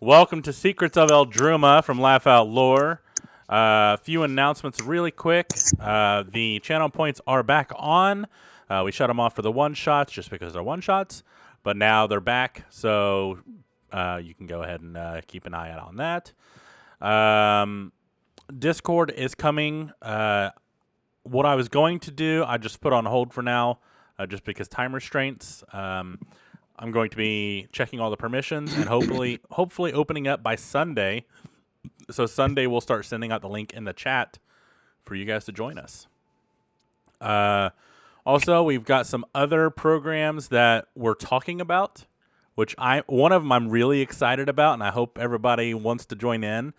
Welcome to Secrets of Eldruma from Laugh Out Lore. A few announcements really quick. The channel points are back on. We shut them off for the one-shots just because they're one-shots, but now they're back, so you can go ahead and keep an eye out on that. Discord is coming. What I was going to do, I just put on hold for now, just because time restraints. I'm going to be checking all the permissions and hopefully opening up by Sunday. So Sunday we'll start sending out the link in the chat for you guys to join us. Also, we've got some other programs that we're talking about, which one of them I'm really excited about, and I hope everybody wants to join in.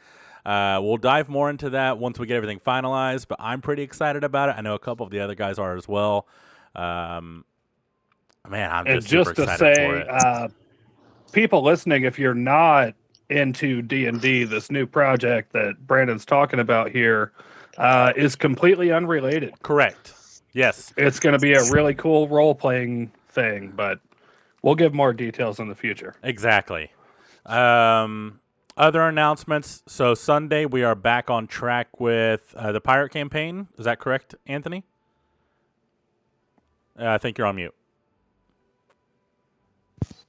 We'll dive more into that once we get everything finalized, but I'm pretty excited about it. I know a couple of the other guys are as well. Man, I'm just super excited for it. People listening, if you're not into D&D, this new project that Brandon's talking about here is completely unrelated. Correct. Yes. It's going to be a really cool role-playing thing, but we'll give more details in the future. Exactly. Other announcements. So Sunday, we are back on track with the pirate campaign. Is that correct, Anthony? I think you're on mute.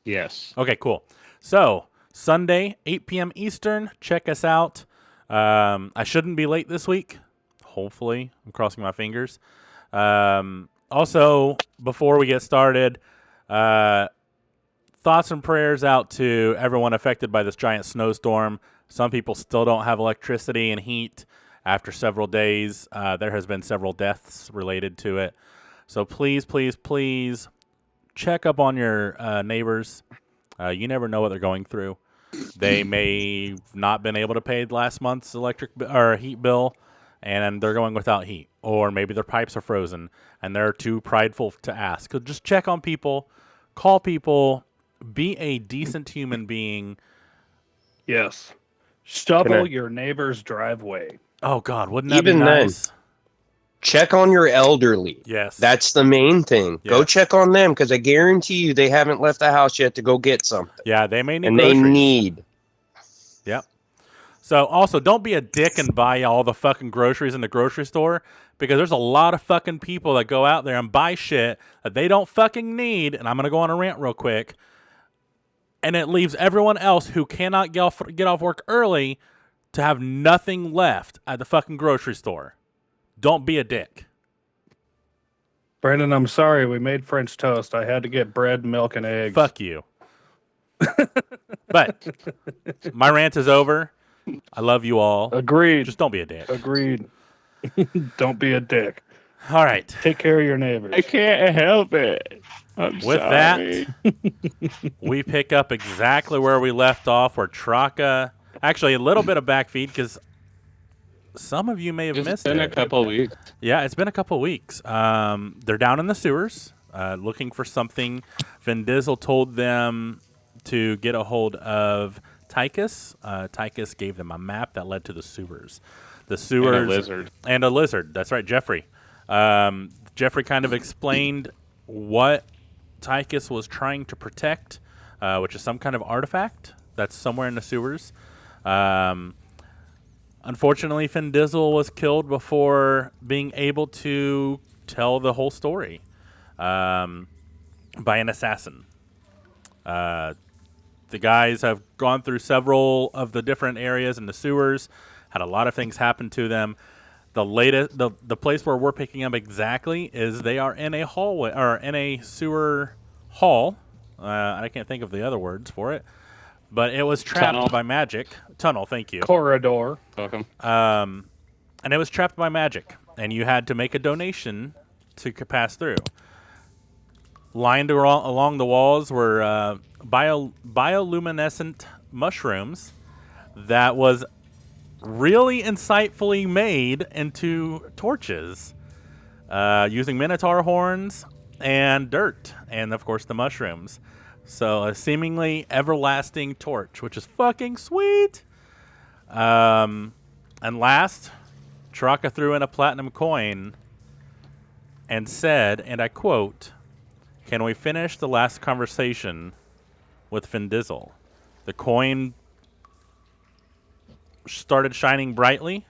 Yes. Okay, cool. So Sunday, 8 p.m. Eastern. Check us out. I shouldn't be late this week. Hopefully. I'm crossing my fingers. Also, before we get started, thoughts and prayers out to everyone affected by this giant snowstorm. Some people still don't have electricity and heat after several days. There has been several deaths related to it. So please, please, please check up on your neighbors. You never know what they're going through. They may not been able to pay last month's electric or heat bill, and they're going without heat. Or maybe their pipes are frozen, and they're too prideful to ask. So just check on people, call people, be a decent human being. Yes. Shovel your neighbor's driveway. Oh, God, wouldn't that be nice? Then, check on your elderly. Yes. That's the main thing. Yes. Go check on them, because I guarantee you they haven't left the house yet to go get something. Yeah, they may need and groceries. they need. Yep. So also, don't be a dick and buy all the fucking groceries in the grocery store, because there's a lot of fucking people that go out there and buy shit that they don't fucking need, and I'm going to go on a rant real quick, and it leaves everyone else who cannot get off work early to have nothing left at the fucking grocery store. Don't be a dick. Brandon, I'm sorry. We made French toast. I had to get bread, milk, and eggs. Fuck you. But my rant is over. I love you all. Agreed. Just don't be a dick. Agreed. Don't be a dick. All right. Take care of your neighbors. I can't help it. With that, we pick up exactly where we left off, where Traka... Actually, a little bit of backfeed, because some of you may have missed it. It's been a couple weeks. Yeah, it's been a couple weeks. They're down in the sewers looking for something. Vin Diesel told them to get a hold of Tychus. Tychus gave them a map that led to the sewers. The sewers... And a lizard. And a lizard. That's right, Jeffrey. Jeffrey kind of explained what Tychus was trying to protect, which is some kind of artifact that's somewhere in the sewers. Unfortunately, Vin Diesel was killed before being able to tell the whole story by an assassin. The guys have gone through several of the different areas in the sewers, had a lot of things happen to them. The place where we're picking up exactly is they are in a hallway, or in a sewer hall. I can't think of the other words for it, but it was trapped by magic. Tunnel, thank you. Corridor. Welcome. And it was trapped by magic, and you had to make a donation to pass through. Lined along the walls were bioluminescent mushrooms that was really insightfully made into torches using minotaur horns and dirt, and of course the mushrooms. So a seemingly everlasting torch, which is fucking sweet. And last, Traka threw in a platinum coin and said, and I quote, "Can we finish the last conversation with Vin Diesel?" The coin started shining brightly,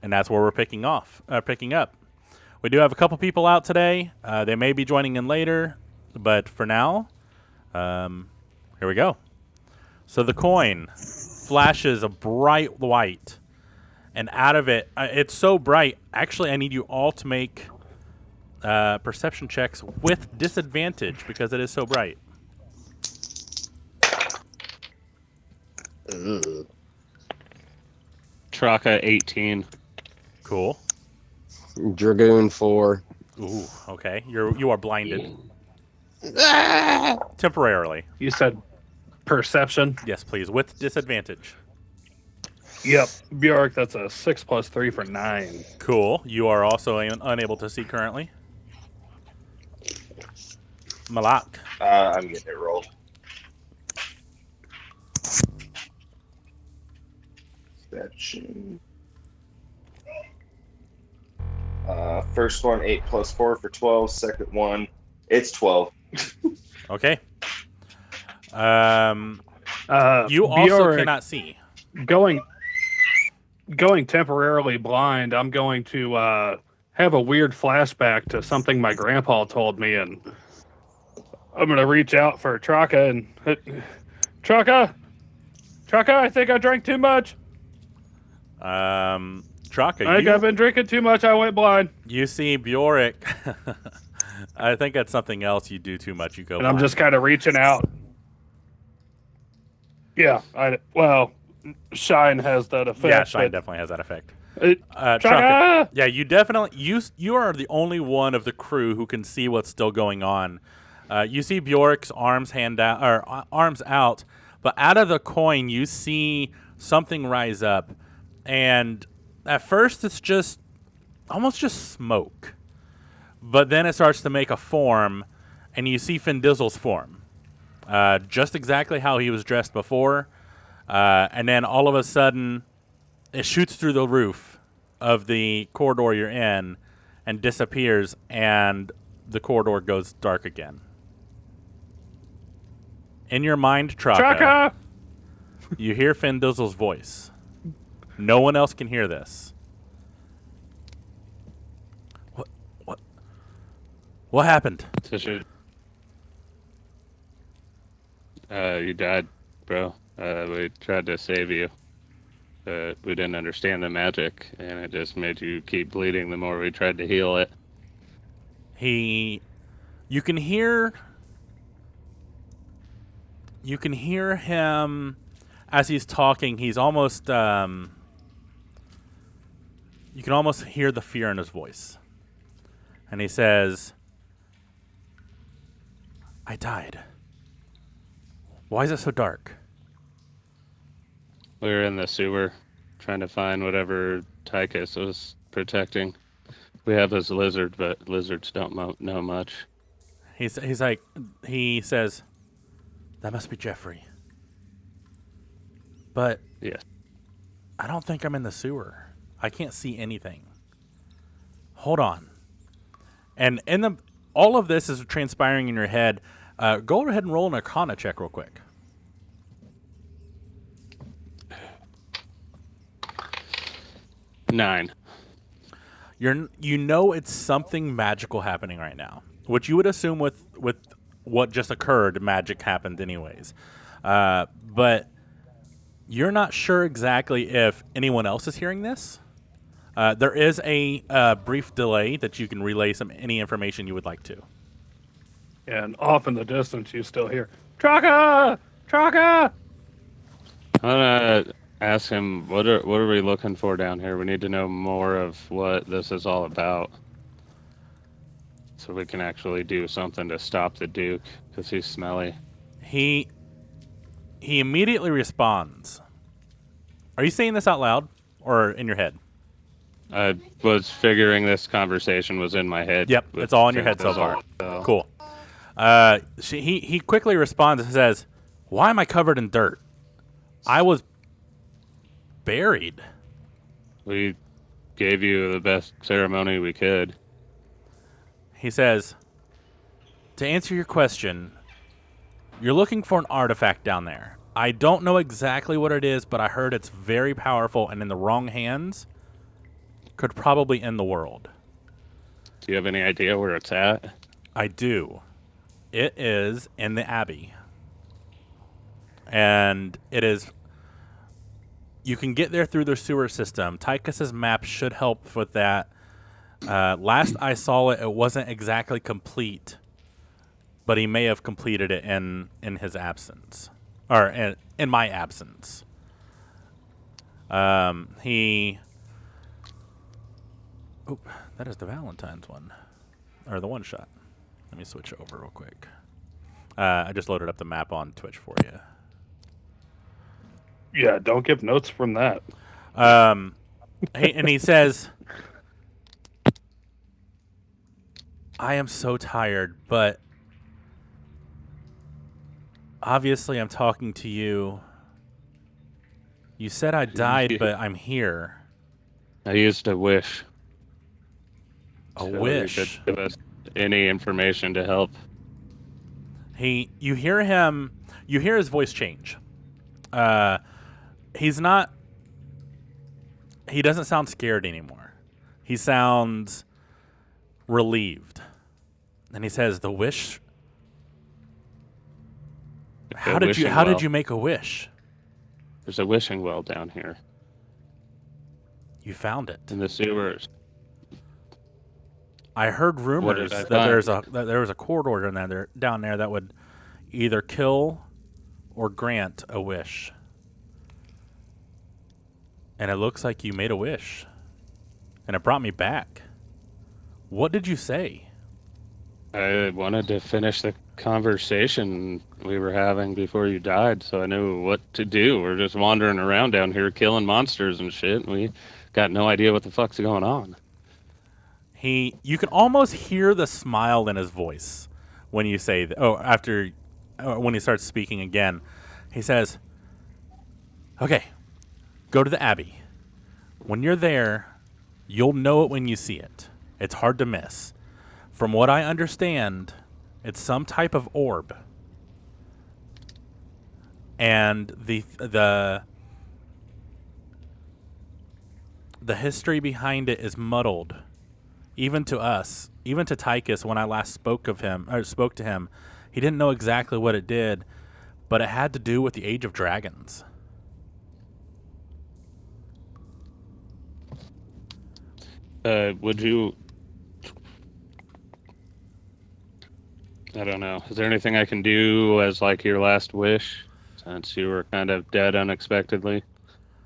and that's where we're picking up. We do have a couple people out today. They may be joining in later, but for now, here we go. So the coin flashes a bright white, and out of it, it's so bright. Actually, I need you all to make perception checks with disadvantage because it is so bright. Traka 18. Cool. Dragoon 4. Ooh, okay. You are blinded. Temporarily. You said perception. Yes, please. With disadvantage. Yep. Bjork, that's a 6 + 3 for 9. Cool. You are also unable to see currently. Malak. I'm getting it rolled. Perception. First one, 8 + 4 for 12. Second one, it's 12. Okay. You also Bjork, cannot see. going temporarily blind, I'm going to have a weird flashback to something my grandpa told me, and I'm going to reach out for Traka and Traka, I think I drank too much. Traka, I think I've been drinking too much. I went blind. you see Bjork. I think that's something else. You do too much. You go. And I'm just kind of reaching out. Yeah, Shine has that effect. Yeah, Shine but definitely has that effect. Traka! Traka, yeah, you definitely you are the only one of the crew who can see what's still going on. You see Bjork's arms out, but out of the coin you see something rise up, and at first it's just almost just smoke, but then it starts to make a form, and you see Findizzle's form, just exactly how he was dressed before, and then all of a sudden it shoots through the roof of the corridor you're in and disappears, and the corridor goes dark again. In your mind, Traka, you hear Findizzle's voice. No one else can hear this. What happened? You died, bro. We tried to save you. We didn't understand the magic, and it just made you keep bleeding the more we tried to heal it. You can hear him as he's talking. He's almost, you can almost hear the fear in his voice. And he says, I died. Why is it so dark? We were in the sewer trying to find whatever Tychus was protecting. We have this lizard, but lizards don't know much. He says, that must be Jeffrey. But Yes. I don't think I'm in the sewer. I can't see anything. Hold on. And all of this is transpiring in your head. Go ahead and roll an Arcana check real quick. 9. You know it's something magical happening right now, which you would assume with what just occurred, magic happened anyways. But you're not sure exactly if anyone else is hearing this. There is a brief delay that you can relay any information you would like to. And off in the distance, you still hear, Traka! Traka! I want to ask him, what are we looking for down here? We need to know more of what this is all about, so we can actually do something to stop the Duke, because he's smelly. He immediately responds. Are you saying this out loud or in your head? I was figuring this conversation was in my head. Yep, it's all in your head so far. Cool. He quickly responds and says, "Why am I covered in dirt? I was buried." We gave you the best ceremony we could. He says, "To answer your question, You're looking for an artifact down there. I don't know exactly what it is, but I heard it's very powerful and in the wrong hands could probably end the world. Do you have any idea where it's at? I do. It is in the Abbey. And it is... You can get there through the sewer system. Tychus's map should help with that. Last I saw it, it wasn't exactly complete, but he may have completed it in his absence, or in my absence. He. Oop, that is the Valentine's one, or the one shot. Let me switch over real quick. I just loaded up the map on Twitch for you. Yeah, don't give notes from that. And he says, I am so tired, but obviously I'm talking to you. You said I died, but I'm here. I used a wish. A So wish. You could give us any information to help. You hear his voice change. He doesn't sound scared anymore. He sounds relieved. And he says, "The wish. How did you make a wish? There's a wishing well down here You found it. in the sewers. I heard rumors I that find? there was a court order down there that would either kill or grant a wish. And it looks like you made a wish. And it brought me back. What did you say?" I wanted to finish the conversation we were having before you died, so I knew what to do. We're just wandering around down here killing monsters and shit, and we got no idea what the fuck's going on. You can almost hear the smile in his voice when you say, when he starts speaking again. He says, "Okay, go to the Abbey. When you're there, you'll know it when you see it. It's hard to miss. From what I understand, it's some type of orb. And the history behind it is muddled. Even to us, even to Tychus, when I last spoke to him, he didn't know exactly what it did, but it had to do with the Age of Dragons." Would you... I don't know. Is there anything I can do as, like, your last wish? Since you were kind of dead unexpectedly?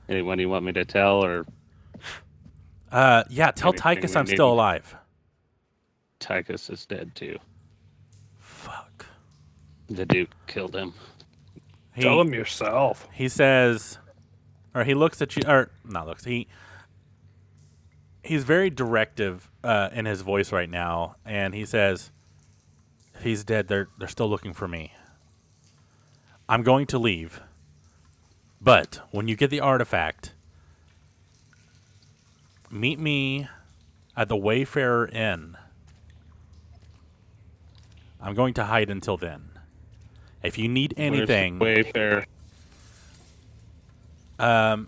Anyone you want me to tell, or... Yeah, tell Anything Tychus we I'm need- still alive. Tychus is dead, too. Fuck. The Duke killed him. Tell him yourself. He says, or he looks at you, or not looks. He's very directive in his voice right now, and he says, "If he's dead, they're still looking for me. I'm going to leave, but when you get the artifact, meet me at the Wayfarer Inn. I'm going to hide until then. If you need anything..." Where's the Wayfarer?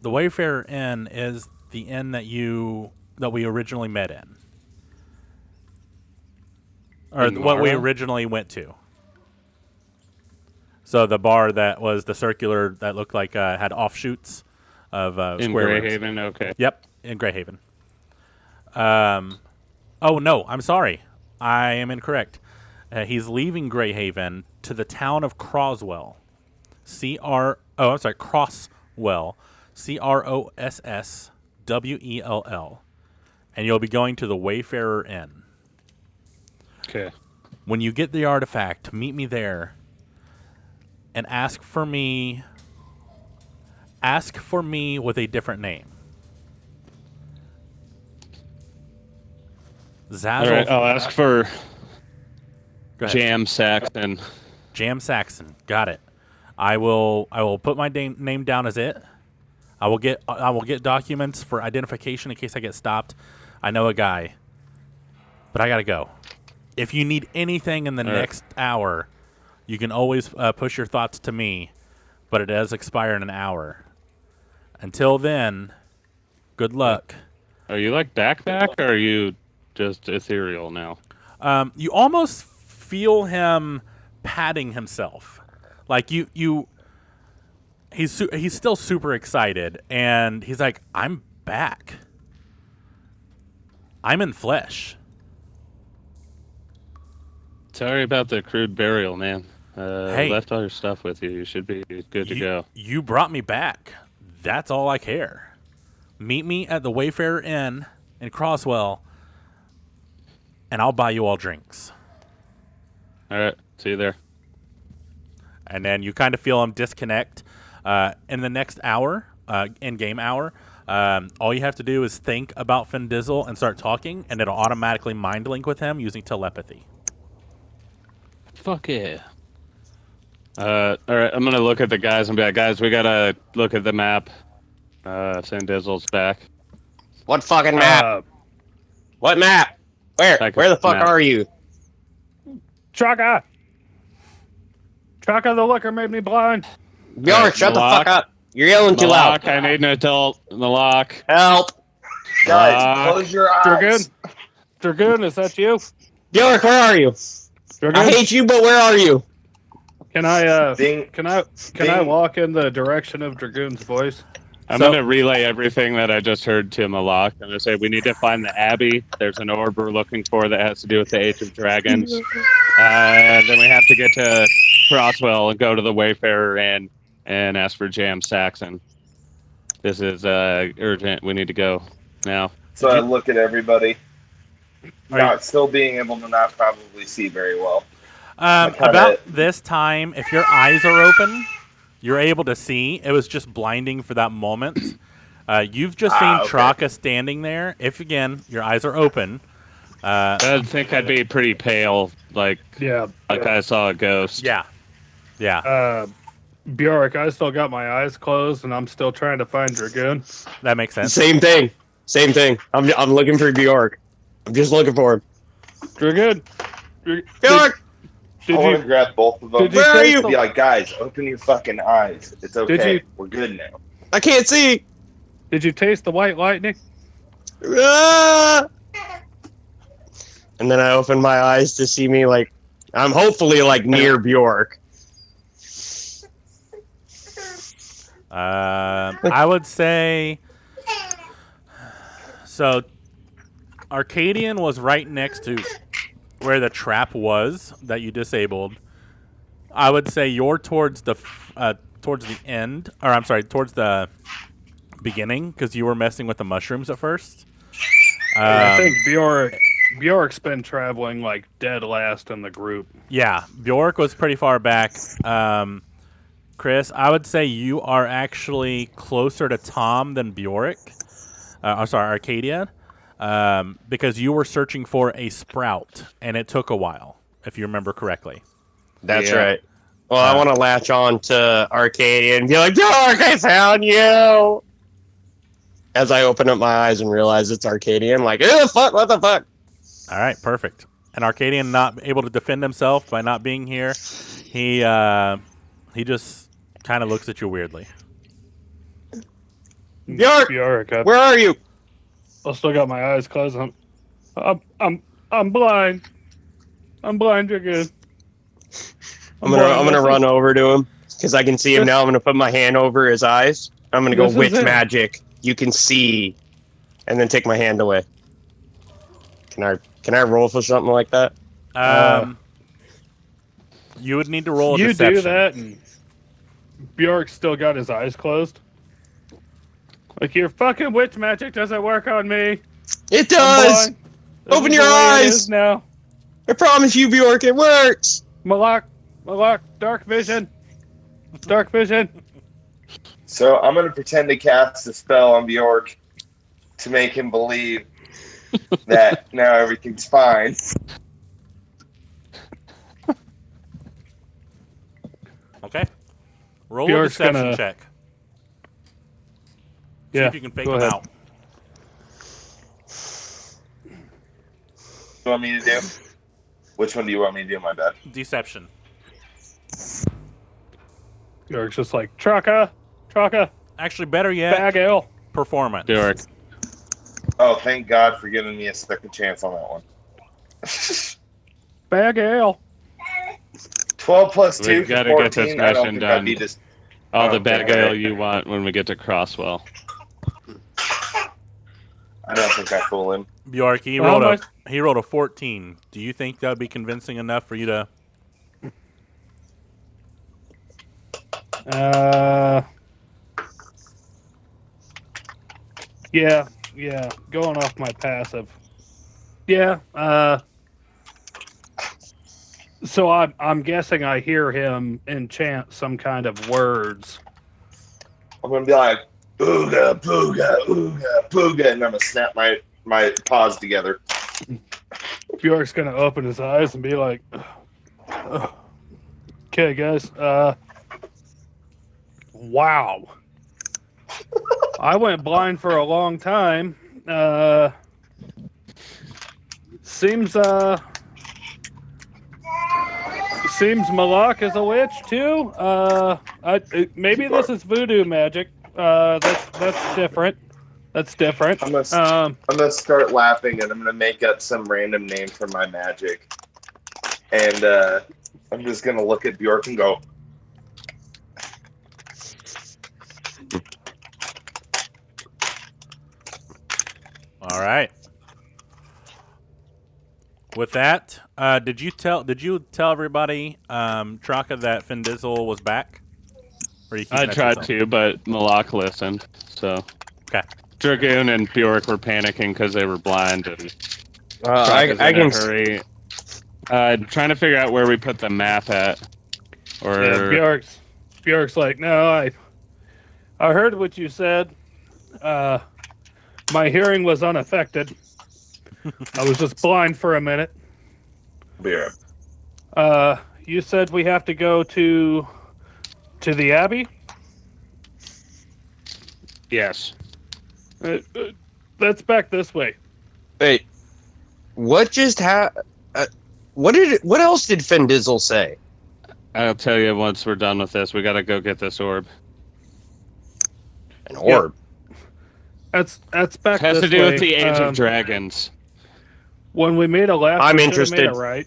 The Wayfarer Inn is the inn that we originally met in. Or In what we Mara? originally went to. So the bar that was the circular that looked like had offshoots of In square ribs. Greyhaven? Okay. Yep, in Greyhaven. Oh no, I'm sorry. I am incorrect. He's leaving Greyhaven to the town of Croswell. Crosswell. CROSSWELL. And you'll be going to the Wayfarer Inn. Okay. When you get the artifact, meet me there and ask for me with a different name. Zazzle. All right, I'll ask for Go ahead. Jam Saxon. Jam Saxon. Got it. I will put my name down as it. I will get documents for identification in case I get stopped. I know a guy, but I gotta go. If you need anything in the All right. next hour, You can always push your thoughts to me, but it does expire in an hour. Until then, good luck. Are you like back, or are you just ethereal now? You almost feel him patting himself, like he's still super excited, and he's like, "I'm back. I'm in flesh." Sorry about the crude burial, man. Hey. Left all your stuff with you. You should be good to go. You brought me back. That's all I care. Meet me at the Wayfarer Inn in Crosswell, and I'll buy you all drinks. All right, see you there. And then you kind of feel him disconnect. In the next hour, in-game hour, all you have to do is think about Fin Dizzle and start talking, and it'll automatically mind link with him using telepathy. Fuck yeah. All right, I'm gonna look at the guys and be like, guys, we gotta look at the map. Sandizzle's back. What fucking map? What map? Where? Like Where the fuck map. are you? Chaka! Chaka, the liquor made me blind. Bjork, Alright, shut the Malak. fuck up. You're yelling too loud. Malak, I need an adult. Malak. Help. Guys, close your Dragoon? eyes. Dragoon, is that you? Bjork, where are you? Dragoon? I hate you, but where are you? Can I Ding. can I Ding. walk in the direction of Dragoon's voice? I'm So- gonna relay everything that I just heard to Malak. I'm gonna say we need to find the Abbey. There's an orb we're looking for that has to do with the Age of Dragons. Then we have to get to Crosswell and go to the Wayfarer Inn and ask for Jam Saxon. This is urgent. We need to go now. So I look at everybody, Are not still being able to not probably see very well. kinda- About this time, if your eyes are open, you're able to see. It was just blinding for that moment. You've just seen okay. Traka standing there. If, again, your eyes are open. I think I'd be pretty pale, like Yeah. I saw a ghost. Yeah. Yeah, Bjork, I still got my eyes closed and I'm still trying to find Dragoon. that makes sense. Same thing. Same thing. I'm looking for Bjork. I'm just looking for him. Dragoon! Bjork! I Did want to you, grab both of them. did you Where are taste you? Be like, guys, open your fucking eyes. It's okay. you- We're good now. I can't see. did you taste the white lightning? Ah! And then I open my eyes to see me like I'm hopefully like near Bjork. I would say so. Arcadian was right next to where the trap was that you disabled. I would say you're towards the end, or I'm sorry, towards the beginning because you were messing with the mushrooms at first. I think Bjork's been traveling like dead last in the group. Yeah, Bjork was pretty far back. Chris, I would say you are actually closer to Tom than Bjork. I'm sorry, Arcadia, because you were searching for a sprout, and it took a while, if you remember correctly. That's Yeah. right. Well, I want to latch on to Arcadia and be like, Bjork, I found you! As I open up my eyes and realize it's Arcadia, I'm like, ew, fuck, what the fuck? All right, perfect. And Arcadian not able to defend himself by not being here. He just kind of looks at you weirdly. Bjork, Bjork, where are you? I still got my eyes closed. I'm blind. I'm blind, Dragoon. I'm gonna run over to him because I can see him now. I'm gonna put my hand over his eyes. I'm gonna go This is witch it. magic. You can see, and then take my hand away. Can I roll for something like that? You would need to roll a You deception. do that, and Bjork still got his eyes closed. Like, your fucking witch magic doesn't work on me. It I'm does. blind. This Open is your the way it eyes. is now. I promise you, Bjork, it works. Malak, dark vision. Dark vision. So I'm going to pretend to cast a spell on Bjork to make him believe that now everything's fine. Okay. Roll Bjork's a deception gonna- check. See Yeah, if you can fake go him ahead. out. What do you want me to do? Which one do you want me to do, my bad? Deception. Bjork's just like, Trucka, Actually, better yet, bag ale. performance. Bjork. Oh, thank God for giving me a second chance on that one. Bag ale. 12 plus 2 We've for got to get this 14. I don't mission think done. I'd be just. All the Okay, bag all ale right. you want when we get to Crosswell. I don't think I fool him. Bjork, he rolled a 14. Do you think that would be convincing enough for you to? Yeah. Going off my passive. Yeah. So I'm guessing I hear him enchant some kind of words. I'm gonna be like, ooga, booga, ooga, booga, and I'm gonna snap my paws together. Bjork's gonna open his eyes and be like, "Okay, guys. Wow. I went blind for a long time. Seems Malak is a witch too. Maybe this is voodoo magic. That's different. That's different. I'm gonna start laughing, and I'm gonna make up some random name for my magic, and I'm just gonna look at Bjork and go, All right. With that, did you tell everybody, Traka, that Findizzle was back? Or you keeping I that tried yourself? to, but Malak listened. So Okay. Dragoon and Bjork were panicking because they were blind. And I Traka's in can. a hurry. Trying to figure out where we put the map at. Or Yeah, Bjork's like, no, I heard what you said. My hearing was unaffected. I was just blind for a minute. Beer. You said we have to go to the Abbey? yes, That's back this way. Wait, what just happened? What else did Findizzle say? I'll tell you once we're done with this. We got to go get this orb. An orb. That's back It has this to do way. with the Age of Dragons. When we made a left, I'm we should've interested. Made a right.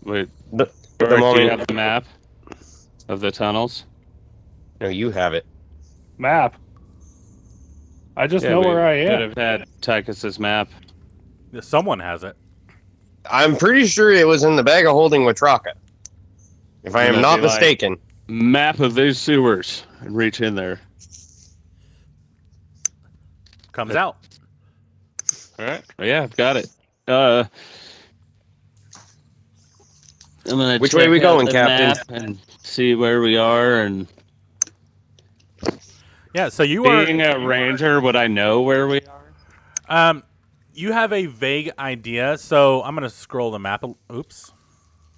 Wait, The Bjork, do you moment. have the map of the tunnels? No, you have it. Map. I just know where I Could am. have had Tychus's map. Someone has it. I'm pretty sure it was in the bag of holding with Traka. If I am That'd not be like- mistaken. Map of these sewers and reach in there. Comes out. All right. Yeah, I've got it. I'm gonna Which way check we out going, the Captain? map and see where we are. And Yeah. So you are. being a ranger, would I know where we are? You have a vague idea. So I'm gonna scroll the map. Oops.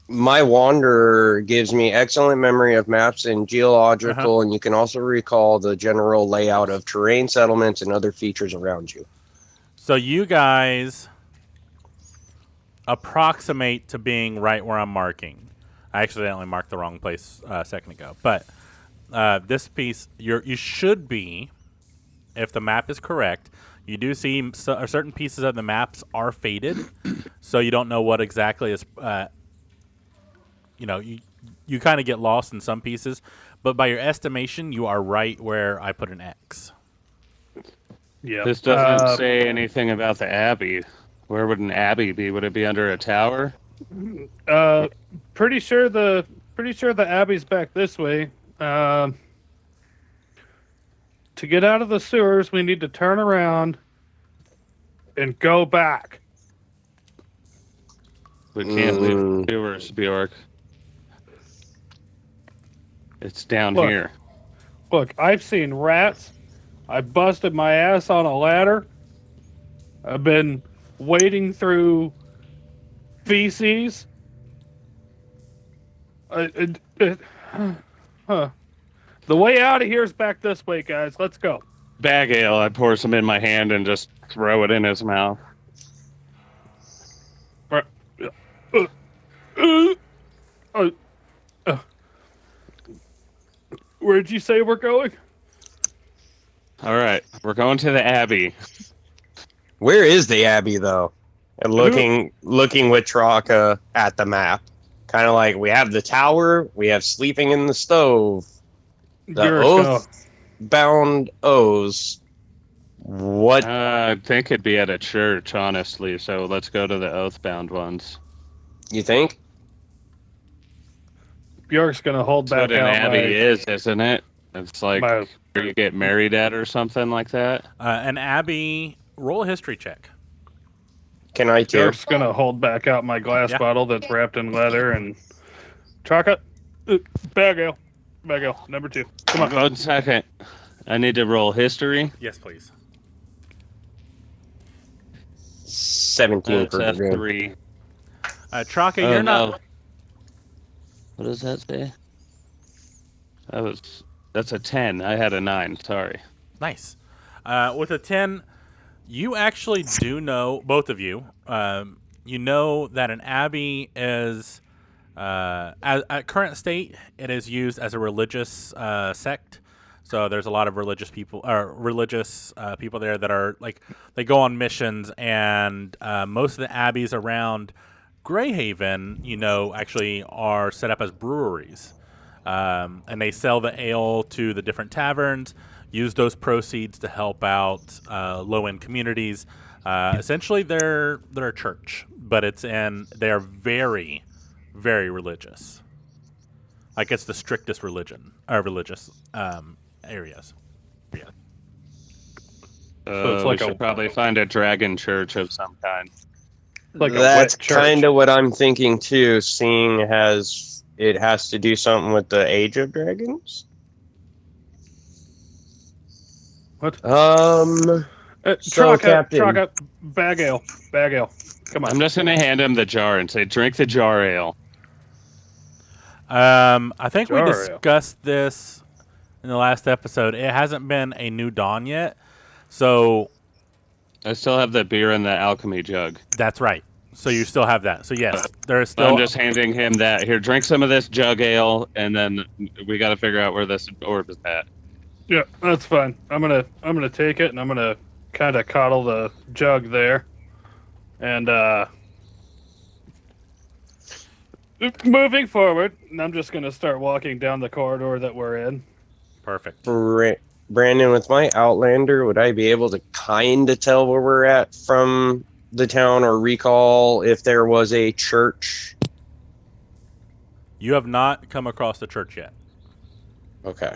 My Wanderer gives me excellent memory of maps and geological, and you can also recall the general layout of terrain, settlements, and other features around you. So you guys approximate to being right where I'm marking. I accidentally marked the wrong place a second ago, but this piece you should be, if the map is correct. You do see certain pieces of the maps are faded, so you don't know what exactly is. You kind of get lost in some pieces, but by your estimation, you are right where I put an X. Yeah. This doesn't say anything about the Abbey. Where would an Abbey be? Would it be under a tower? Pretty sure the Abbey's back this way. To get out of the sewers, we need to turn around and go back. We can't leave sewers, Bjork. It's down Look. here. Look, I've seen rats. I busted my ass on a ladder. I've been wading through feces. The way out of here is back this way, guys. Let's go. Bag ale. I pour some in my hand and just throw it in his mouth. Where'd you say we're going? All right, we're going to the Abbey. Where is the Abbey, though? And looking with Traka at the map. Kind of like, we have the tower, we have sleeping in the stove. The oath-bound O's. What? I think it'd be at a church, honestly. So let's go to the oath-bound ones. You think? Bjork's gonna hold That's back what an out Abbey my, is, isn't it? It's like my where you get married at or something like that. An Abbey, roll a history check. Can I too? Bjork's gonna hold back out my glass Yeah. bottle that's wrapped in leather and chocolate. Bag ale, number 2. Come on. 1 second. I need to roll history. Yes, please. 17 That's for a Dragoon. 3. Traka, Oh, you're not. no. What does that say? That's a 10. I had a 9. Sorry. Nice. With a 10, you actually do know, both of you, you know that an abbey is, at current state, it is used as a religious sect. So there's a lot of religious people there that are, like, they go on missions, and most of the abbeys around Greyhaven, you know, actually are set up as breweries. And they sell the ale to the different taverns, use those proceeds to help out low-end communities. Essentially, they're a church, but they are very, very religious. Like, it's the strictest religious areas. So it's We like should probably find a dragon church of some kind. Like a That's wet church. kind of what I'm thinking too, seeing as it has to do something with the Age of Dragons. What? So, Captain. Traka, bag ale. Come on. I'm just going to hand him the jar and say, drink the jar ale. I think we Jar ale. discussed this in the last episode. It hasn't been a new dawn yet, so I still have the beer in the alchemy jug. that's right. So you still have that. So yes, there is still. I'm just handing him that. Here, drink some of this jug ale, and then we got to figure out where this orb is at. Yeah, that's fine. I'm gonna take it and I'm gonna kind of coddle the jug there, and moving forward. And I'm just gonna start walking down the corridor that we're in. Perfect. Brandon, with my Outlander, would I be able to kind of tell where we're at from the town, or recall if there was a church? You have not come across the church yet. Okay.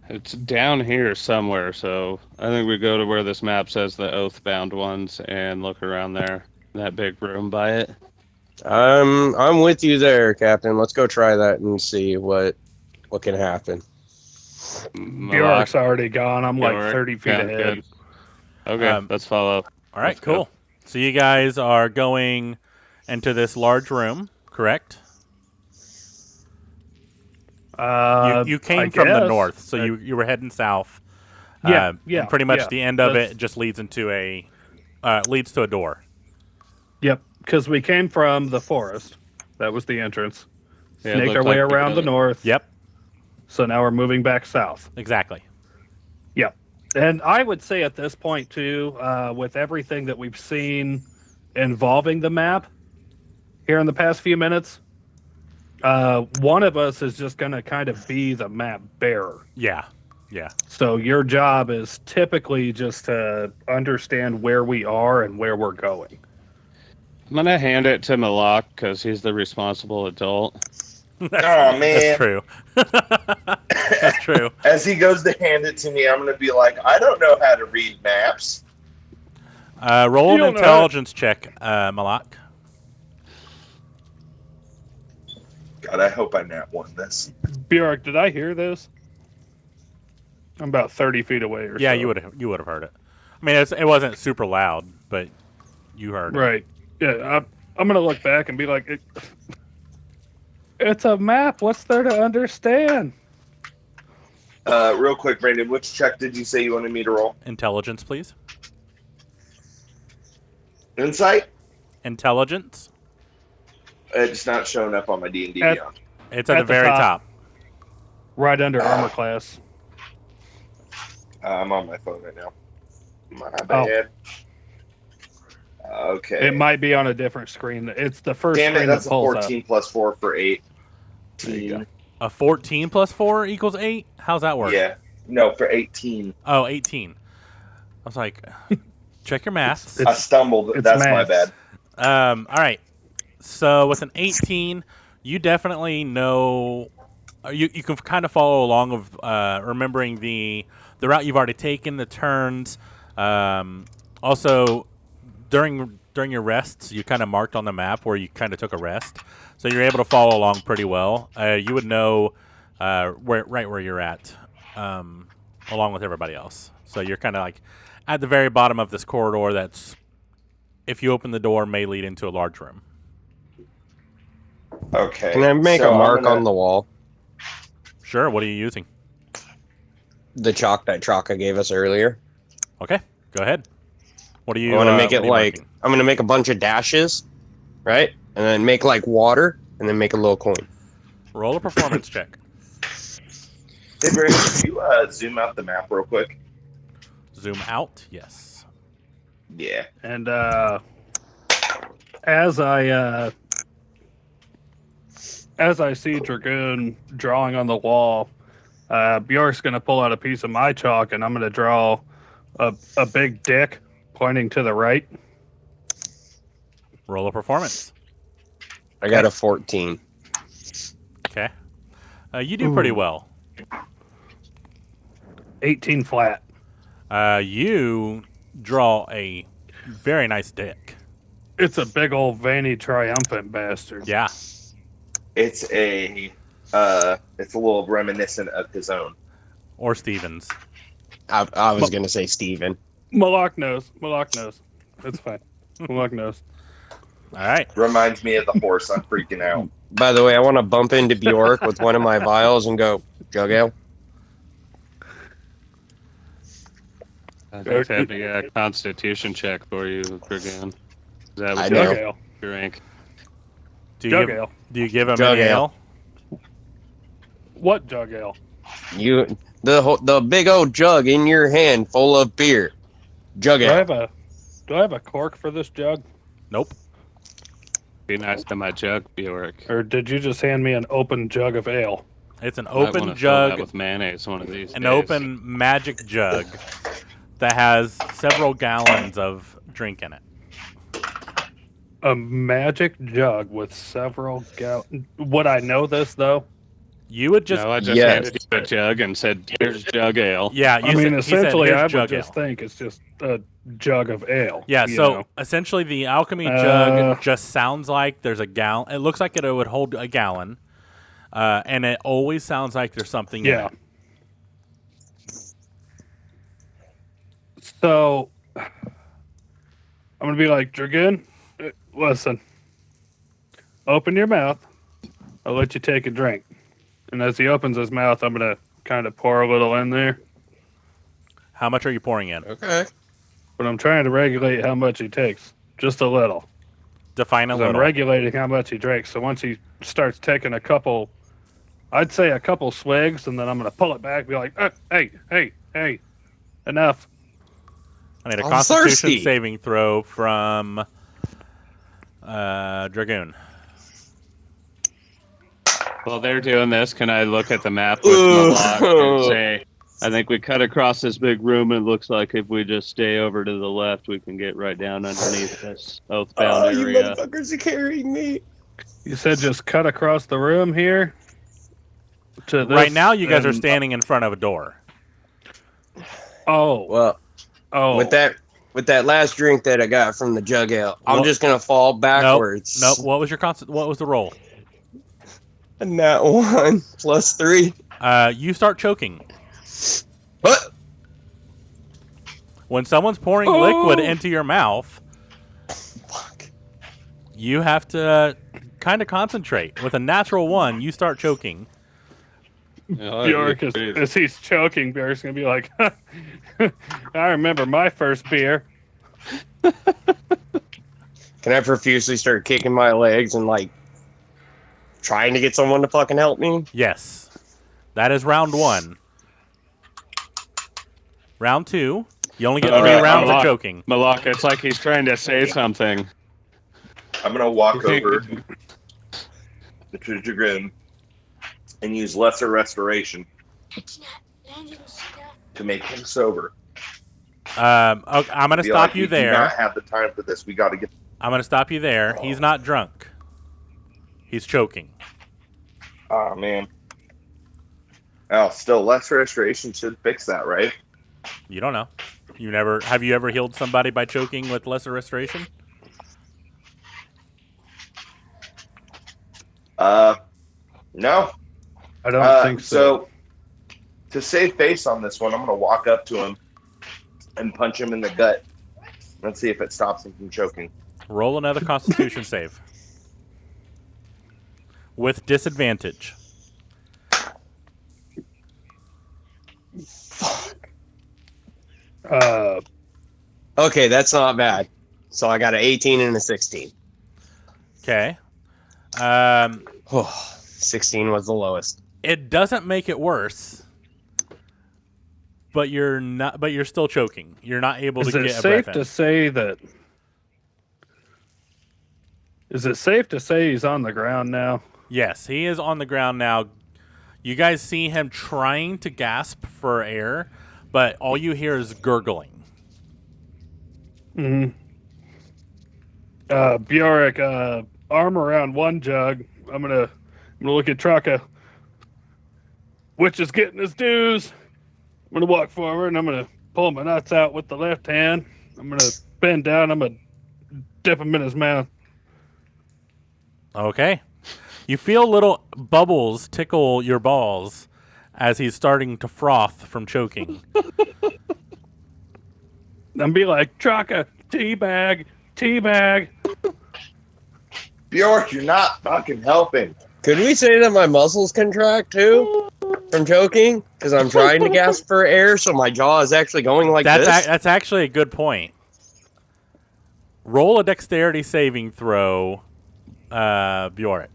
It's down here somewhere, so I think we go to where this map says the oath-bound ones and look around there. That big room by it. I'm with you there, Captain. Let's go try that and see what can happen. Bjork's already gone. I'm like Bjork, 30 feet yeah, ahead. good. Okay, let's follow. All right, Let's go. cool. So you guys are going into this large room, correct? You came from the north, so you were heading south. Yeah, and pretty much yeah. the end of That's- it just leads to a door. Yep, because we came from the forest. That was the entrance. Yeah, it Snaked looked our way like around the north. Yep, So now we're moving back south. exactly. Yep. And I would say at this point, too, with everything that we've seen involving the map here in the past few minutes, one of us is just going to kind of be the map bearer. Yeah. So your job is typically just to understand where we are and where we're going. I'm gonna hand it to Malak because he's the responsible adult. Oh, man. That's true. That's true. As he goes to hand it to me, I'm going to be like, I don't know how to read maps. Roll You an don't know. intelligence check, Malak. God, I hope I nat one this. Bjork, did I hear this? I'm about 30 feet away or so. Yeah, you would have heard it. I mean, it wasn't super loud, but you heard it. Right. Yeah, I'm going to look back and be like, it's a map. What's there to understand? Real quick, Brandon, which check did you say you wanted me to roll? Intelligence, please. Insight? Intelligence. It's not showing up on my D&D At- Beyond. It's at the At the very top. top. right under armor class. I'm on my phone right now. My bad. Okay. It might be on a different screen. It's the first Damn it, screen that's that a pulls 14 up. plus 4 for 8. There you go. A 14 plus 4 equals 8? How's that work? Yeah. No, for 18. Oh, 18. I was like, check your maths. I stumbled. it's That's my maths. bad. All right. So with an 18, you definitely know. You can kind of follow along of remembering the route you've already taken, the turns. Also, during your rests, you kind of marked on the map where you kind of took a rest, so you're able to follow along pretty well. You would know where you're at, along with everybody else. So you're kind of like at the very bottom of this corridor. That's, if you open the door, may lead into a large room. Okay. Can I make so a mark I'm gonna- on the wall? Sure. What are you using? The chalk that Chaka gave us earlier. Okay, go ahead. What do you? I want to make what it are you like marking? I'm gonna make a bunch of dashes, right? And then make like water, and then make a little coin. Roll a performance check. Hey, Brandon, can you zoom out the map real quick? Zoom out. Yes. Yeah. And as I see Dragoon drawing on the wall, Bjork's gonna pull out a piece of my chalk, and I'm gonna draw a big dick pointing to the right. Roll a performance. I got a 14. Okay. You do pretty well. 18 flat. You draw a very nice dick. It's a big old veiny triumphant bastard. Yeah. It's a little reminiscent of his own. Or Stevens. I was gonna say Steven. Malak knows. It's fine. Malak knows. All right. Reminds me of the horse. I'm freaking out. By the way, I want to bump into Bjork with one of my vials and go, Jug Ale. I think that'd be a constitution check for you, Dragoon. Is that I what know. Jug ale. you rank? Do Jug ale. you give him Jug any ale. ale? What jug ale? You the big old jug in your hand full of beer. Jug Do I Ale. have a cork for this jug? Nope. Be nice to my jug, Bjork. Or did you just hand me an open jug of ale? It's an Might wanna open fill that jug, with mayonnaise one of these an days. open magic jug that has several gallons of drink in it. A magic jug with several gallons. Would I know this though? You would just No, I just Yes. handed you a jug and said, "Here's jug ale." yeah. I You mean, said, he said, essentially, "Here's I would jug just ale." think it's just a jug of ale. Yeah, you so know? essentially the alchemy jug Uh, just sounds like there's a gallon. It looks like it would hold a gallon, and it always sounds like there's something in Yeah. it. So I'm gonna be like, Dragoon, listen, open your mouth. I'll let you take a drink. And as he opens his mouth, I'm gonna kind of pour a little in there. How much are you pouring in? Okay. But I'm trying to regulate how much he takes, just a little. Define a 'Cause I'm little. regulating how much he drinks. So once he starts taking a couple, I'd say a couple swigs, and then I'm gonna pull it back, be like, hey, enough. I need a I'm Constitution thirsty. saving throw from Dragoon. While they're doing this, can I look at the map with Malak and say, I think we cut across this big room, and it looks like if we just stay over to the left, we can get right down underneath this oathbound Oh, you area. motherfuckers are carrying me. You said just cut across the room here. To this, Right now, you guys are and- standing in front of a door. Oh, Well, with that last drink that I got from the jug ale, I'm What? just gonna fall backwards. Nope. What was your What was the roll? And that 1 plus 3. You start choking. What? When someone's pouring Oh. liquid into your mouth, Fuck. you have to kind of concentrate. With a natural 1, you start choking. Oh, Bjork, yeah. as he's choking, Bjork's gonna be like, I remember my first beer. Can I profusely start kicking my legs and like trying to get someone to fucking help me? Yes. That is round 1. Round 2, you only get All 3 right, rounds of Malak. choking. Malak, it's like he's trying to say something. I'm gonna walk over to Dragoon and use lesser restoration to make him sober. Okay, I'm going to Feel stop like you we do not there. have the time for this. We got to get. I'm going to stop you there. He's not drunk. He's choking. Oh man. Oh, still lesser restoration should fix that, right? You don't know. Have you ever healed somebody by choking with lesser restoration? No. I don't think so. So, to save face on this one, I'm gonna walk up to him and punch him in the gut. Let's see if it stops him from choking. Roll another Constitution save. With disadvantage. Okay, that's not bad. So I got an 18 and a 16. Okay. 16 was the lowest. It doesn't make it worse. But you're still choking. You're not able to Is get it a safe breath to in. say that? Is it safe to say he's on the ground now? Yes, he is on the ground now. You guys see him trying to gasp for air, but all you hear is gurgling. Mm-hmm. Bjork, arm around one jug. I'm gonna look at Traka. Which is getting his dues. I'm gonna walk forward and I'm gonna pull my nuts out with the left hand. I'm gonna bend down. I'm gonna dip him in his mouth. Okay. You feel little bubbles tickle your balls as he's starting to froth from choking. And be like, Traka, teabag, teabag. Bjork, you're not fucking helping. Could we say that my muscles contract too from choking? Because I'm trying to gasp for air, so my jaw is actually going like this. That's actually a good point. Roll a dexterity saving throw, Bjork.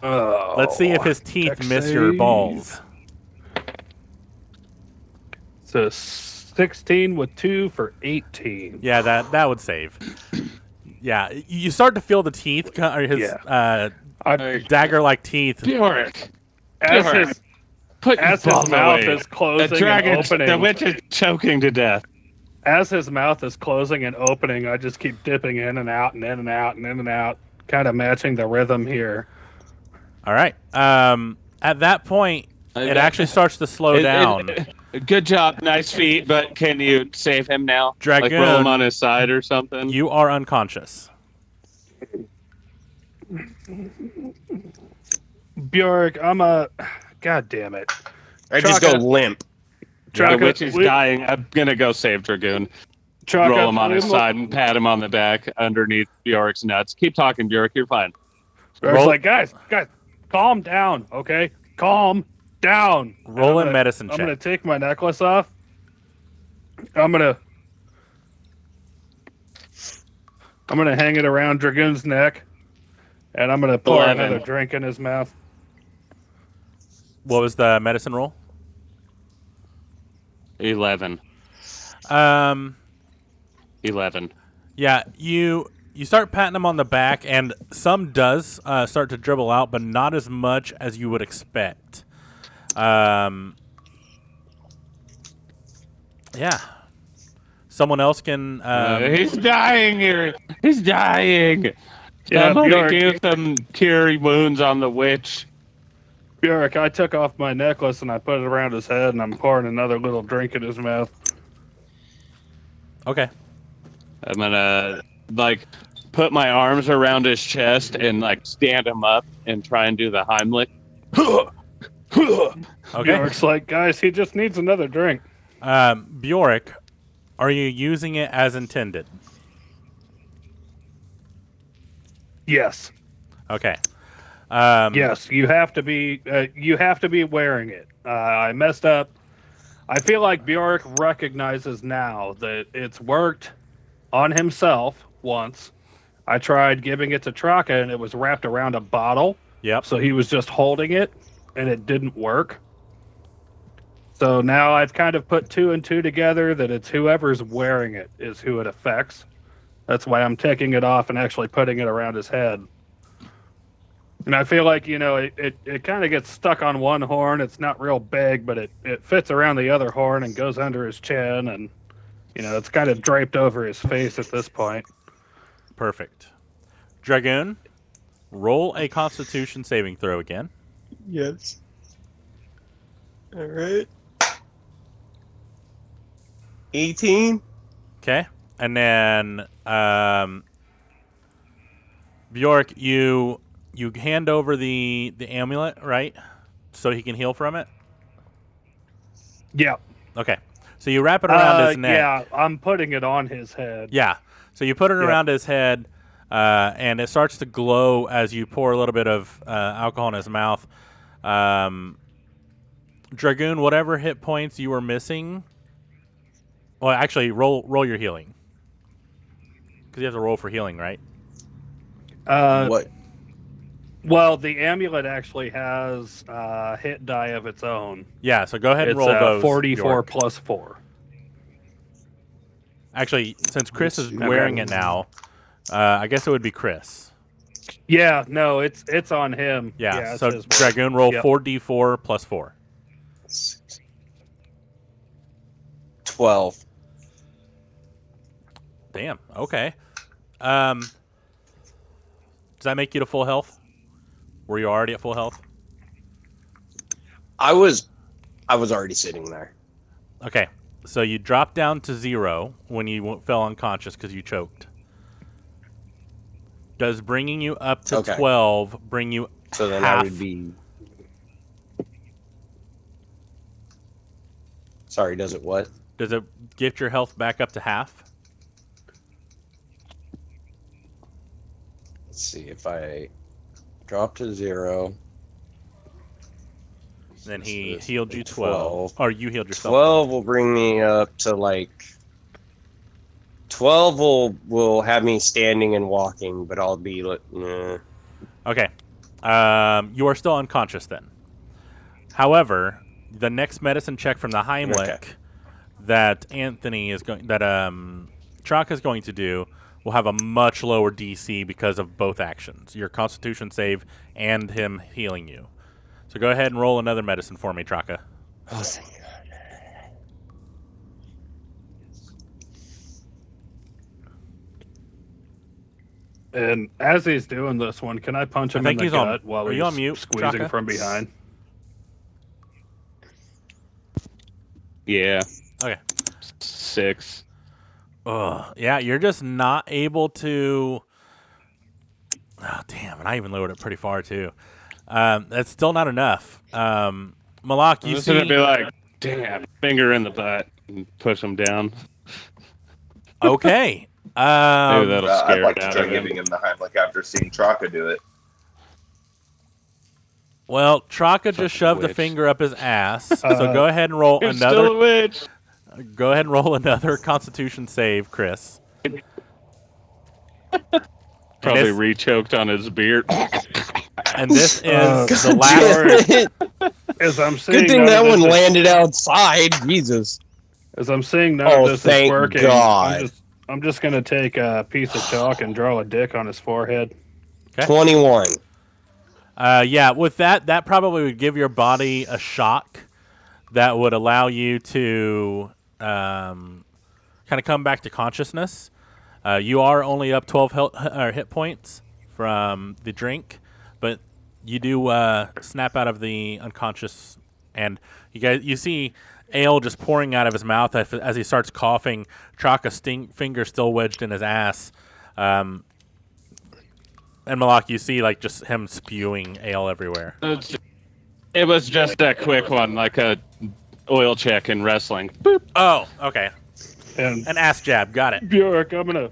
Oh, Let's see if his teeth miss your save. balls. It's a 16 with 2 for 18. Yeah, that would save. Yeah, you start to feel the teeth, or his dagger-like teeth. Bjork, As Bjork, his put as your his balls mouth away. is closing The dragon, and opening. the witch is choking to death. As his mouth is closing and opening, I just keep dipping in and out and in and out and in and out, kind of matching the rhythm here. All right. At that point, it actually starts to slow down. Good job, nice feat, but can you save him now? Dragoon, like roll him on his side or something? You are unconscious. Bjork, God damn it. I just go limp. The witch is dying. I'm going to go save Dragoon. Roll him on his side and pat him on the back underneath Bjork's nuts. Keep talking, Bjork. You're fine. Bjork's like, guys, calm down, okay? Calm down. Roll a medicine check. I'm going to take my necklace off. I'm going to hang it around Dragoon's neck. And I'm going to pour 11. another drink in his mouth. What was the medicine roll? 11. 11. Yeah, you start patting him on the back, and some does start to dribble out, but not as much as you would expect. Yeah. Someone else can... He's dying here. He's dying. Yeah, Somebody Bjork, do some cure wounds on the witch. Bjork, I took off my necklace and I put it around his head, and I'm pouring another little drink in his mouth. Okay. I'm gonna put my arms around his chest and stand him up and try and do the Heimlich. Okay. Bjork's like, guys, he just needs another drink. Bjork, are you using it as intended? Yes. Okay. Yes, you have to be wearing it. I messed up. I feel like Bjork recognizes now that it's worked on himself once. I tried giving it to Traka and it was wrapped around a bottle. Yep. So he was just holding it. and it didn't work. So now I've kind of put 2 and 2 together that it's whoever's wearing it is who it affects. That's why I'm taking it off and actually putting it around his head. And I feel like, it kind of gets stuck on one horn. It's not real big, but it fits around the other horn and goes under his chin. And, it's kind of draped over his face at this point. Perfect. Dragoon, roll a Constitution saving throw again. Yes. All right. 18. Okay. And then Bjork, you hand over the amulet, right? So he can heal from it? Yeah. Okay. So you wrap it around his neck. Yeah, I'm putting it on his head. Yeah. So you put it around his head, and it starts to glow as you pour a little bit of alcohol in his mouth. Dragoon, whatever hit points you were missing. Well, actually, roll your healing. Because you have to roll for healing, right? What? Well, the amulet actually has a hit die of its own. Yeah, so go ahead and It's roll those. 44 Bjork. plus 4. Actually, since Chris is wearing it now, I guess it would be Chris. Yeah, no, it's on him. Yeah, it's so his- Dragoon, roll Yep. 4d4 plus 4. 12. Damn, okay. Does that make you to full health? Were you already at full health? I was already sitting there. Okay, so you dropped down to 0 when you fell unconscious because you choked. Does bringing you up to Okay. 12 bring you So then half? I would be. Sorry, does it what? Does it get your health back up to half? Let's see if I drop to 0. Then So he this healed would be you 12. Or you healed yourself. 12 will bring me up to like 12 will have me standing and walking, but I'll be like, nah. Okay. You are still unconscious then. However, the next medicine check from the Heimlich that Anthony is going that Chaka is going to do will have a much lower DC because of both actions. Your Constitution save and him healing you. So go ahead and roll another medicine for me, Chaka. Oh, thank God. And as he's doing this one, can I punch him I in think the he's on- gut while are he's you on mute, squeezing Chaka? from behind? Yeah. Okay. 6. Ugh. Yeah, you're just not able to. Oh, damn. And I even lowered it pretty far, too. That's still not enough. Malak, I'm you just gonna see. be like, damn, finger in the butt and push him down. Okay. Maybe that'll I'd scare like it to out try of him. giving him the Heimlich after seeing Traka do it. Well, Traka just shoved a witch. finger up his ass. So go ahead and roll You're another. still a witch. Go ahead and roll another Constitution save, Chris. Probably this- re-choked on his beard. And this is the God last. damn it. As I'm seeing Good thing none that of one this is- landed outside. Jesus. As I'm seeing none Oh, of this is thank working, God. I'm just gonna take a piece of chalk and draw a dick on his forehead. Okay. 21. Yeah, with that probably would give your body a shock that would allow you to kind of come back to consciousness. You are only up 12 hit points from the drink, but you do snap out of the unconscious, and you see ale just pouring out of his mouth as he starts coughing. Chaka's finger still wedged in his ass. And Malak, you see like just him spewing ale everywhere. It was just a quick one, like a oil check in wrestling. Boop. Oh, okay. And An ass jab. Got it. Bjork, I'm gonna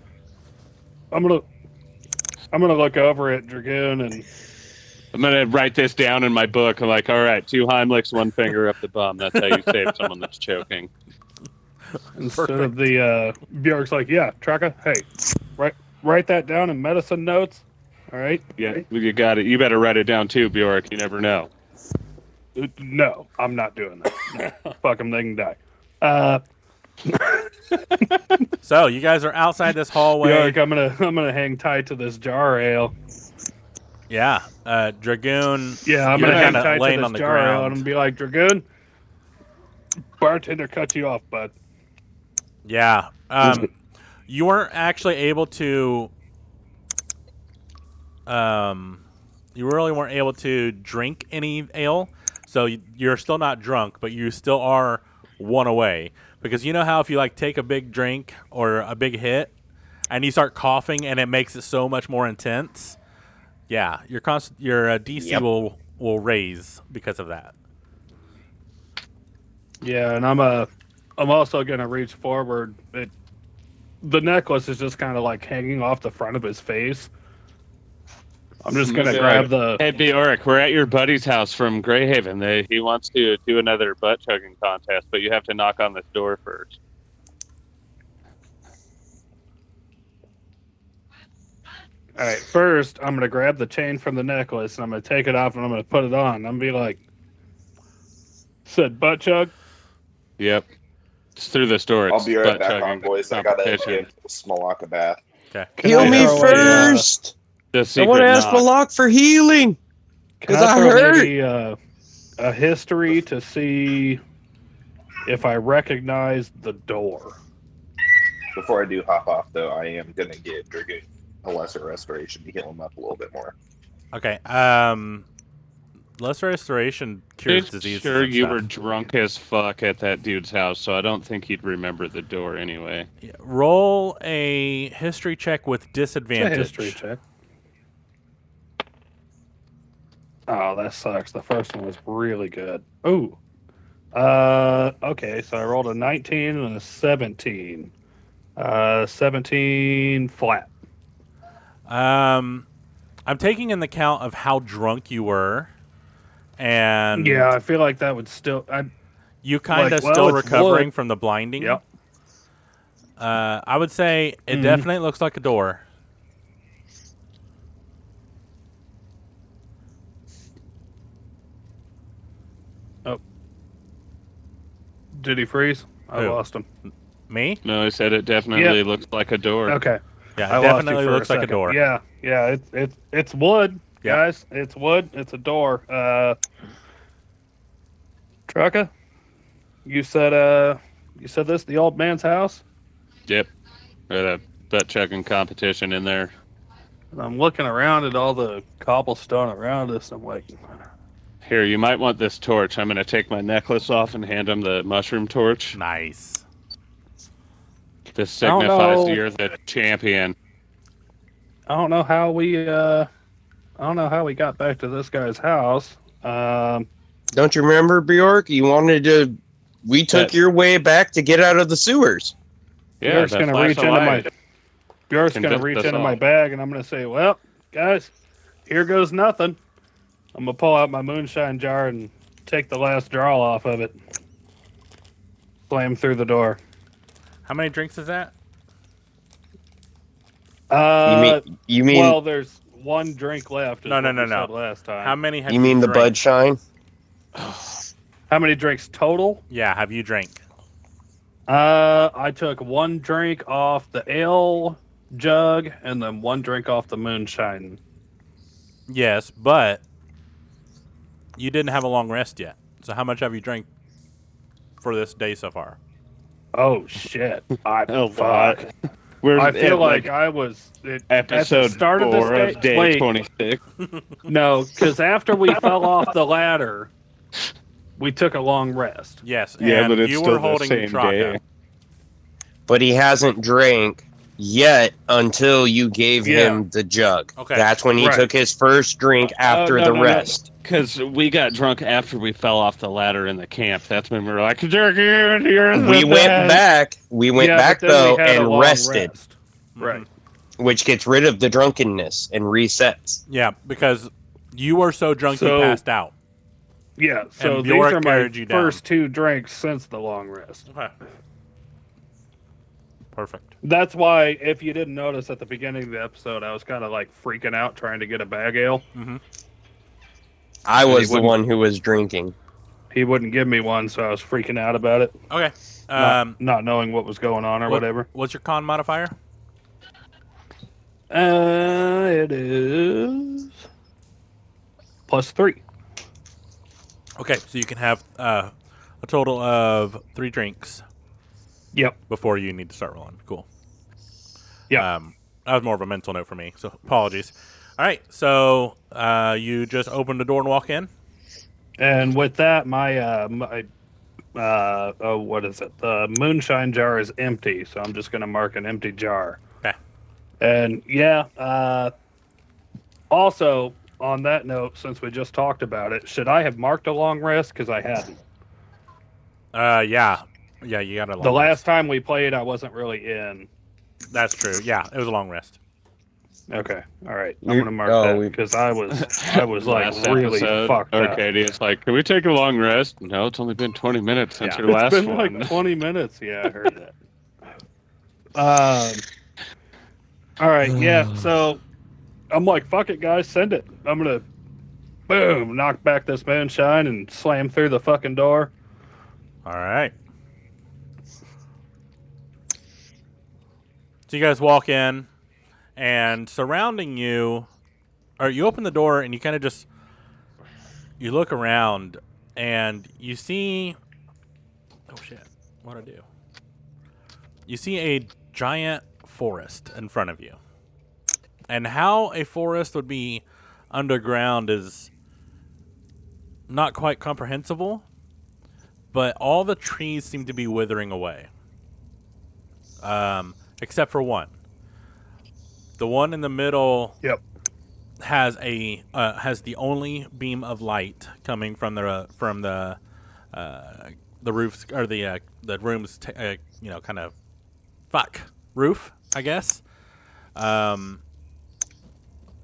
look over at Dragoon and I'm gonna write this down in my book. I'm like, all right, 2 Heimlichs, 1 finger up the bum. That's how you save someone that's choking. instead of the Bjork's like, yeah, Traka, hey, write that down in medicine notes. All right. Yeah, you got it. You better write it down too, Bjork. You never know. No, I'm not doing that. No. Fuck them, they can die. So you guys are outside this hallway. Bjork, I'm gonna hang tight to this jar ale. Yeah, Dragoon. Yeah, I'm you're gonna hang kinda tight to laying this on the jar ale, and I'm ground. gonna be like, Dragoon, bartender cut you off, bud. Yeah. You weren't actually able to. You really weren't able to drink any ale, so you're still not drunk, but you still are one away. Because you know how if you like take a big drink or a big hit, and you start coughing, and it makes it so much more intense. Yeah, your DC Yep. will raise because of that. Yeah, and I'm also gonna reach forward. The necklace is just kind of like hanging off the front of his face. I'm just gonna Okay. grab the. Hey, Bjork, we're at your buddy's house from Greyhaven. He wants to do another butt chugging contest, but you have to knock on this door first. All right, first I'm gonna grab the chain from the necklace and I'm gonna take it off and I'm gonna put it on. I'm gonna be like, said butt chug. Yep. It's through this door. I'll It's be right butt back chugging on, boys. I gotta competition. give Smalak a bath. Okay. Can Heal I me throw first. The I secret want to ask knock. Malak for healing. Can 'Cause I I throw heard- maybe a history to see if I recognize the door? Before I do hop off, though, I am gonna give Dragoon a lesser restoration to heal him up a little bit more. Okay. Lesser restoration cures Pretty disease. sure you were drunk as fuck at that dude's house, so I don't think he'd remember the door anyway. Roll a history check with It's a disadvantage. history check. Oh, that sucks. The first one was really good. Ooh. Okay, so I rolled a 19 and a 17. 17 flat. I'm taking in the count of how drunk you were, and Yeah, I feel like that would still. you kind of like, well, still it's recovering wood. from the blinding. Yep. I would say it Mhm. definitely looks like a door. Did he freeze? I Who? lost him. Me? No, he said it definitely looks like a door. Okay. Yeah, I it lost you definitely for looks like a second. door. Yeah, it's wood, Yeah. guys. It's wood. It's a door. Trucka, you said this the old man's house? Yep. Or the butt chugging competition in there. And I'm looking around at all the cobblestone around us. I'm like, Here, you might want this torch. I'm going to take my necklace off and hand him the mushroom torch. Nice. This I don't signifies know. you're the champion. I don't know how we got back to this guy's house. Don't you remember, Bjork? You wanted to. We took That- your way back to get out of the sewers. Yeah, Bjork's the gonna flash reach of into my light. Bjork's gonna Convinced reach us into my all. bag, and I'm gonna say, "Well, guys, here goes nothing." I'm gonna pull out my moonshine jar and take the last draw off of it. Slam through the door. How many drinks is that? You mean well, there's one drink left. is No, no, what no, we no. said Last time. How many have you mean the drank? bud shine? How many drinks total? Yeah, have you drank? I took one drink off the ale jug and then one drink off the moonshine. Yes, but you didn't have a long rest yet. So how much have you drank for this day so far? Oh shit! Oh, fuck. We're I feel at, like I was at episode the start of this 4 of day Wait, 26. no, because after we fell off the ladder, we took a long rest. Yes, Yeah, and but it's you still were the holding same Traka. day. But he hasn't drank yet until you gave him the jug. Okay. That's when he Right. took his first drink after no, the no, no. rest. Because we got drunk after we fell off the ladder in the camp. That's when we were like, Dragoon, you're the We went best." back. We went Yeah, back but then though we had a and long rested, rest. Mhm. Right. which gets rid of the drunkenness and resets. Yeah, because you were so drunk you So- passed out. Yeah. So And these Bjork are my carried you down. first two drinks since the long rest. Okay. Perfect. That's why, if you didn't notice at the beginning of the episode, I was kind of like freaking out trying to get a bag ale. Mm-hmm. I was the wouldn't- one who was drinking. he wouldn't give me one, so I was freaking out about it, Okay. not knowing what was going on or whatever. What's your con modifier? It is +3. Okay, so you can have a total of 3 drinks Yep. before you need to start rolling. Cool. Yeah. That was more of a mental note for me, so apologies. All right, so you just open the door and walk in. And with that, what is it? The moonshine jar is empty, so I'm just going to mark an empty jar. Okay. And yeah, also on that note, since we just talked about it, should I have marked a long rest? Because I hadn't. Yeah, you got a long The last rest. time we played, I wasn't really in. That's true. Yeah, it was a long rest. Okay, all right. I'm You're- gonna mark oh, that we- because I was like Last really episode, fucked up. Arcadia's like, can we take a long rest? No, it's only been 20 minutes since Yeah. your It's last been one. like 20 minutes. Yeah, I heard that. All right, yeah. So I'm like, fuck it, guys, send it. I'm gonna, boom, knock back this moonshine and slam through the fucking door. All right. So you guys walk in, and surrounding you, or you open the door and you kind of just, you look around and you see, oh shit, what'd I do? You see a giant forest in front of you. And how a forest would be underground is not quite comprehensible, but all the trees seem to be withering away. Except for one. The one in the middle Yep. has the only beam of light coming from the roofs, or the room's kind of roof, I guess.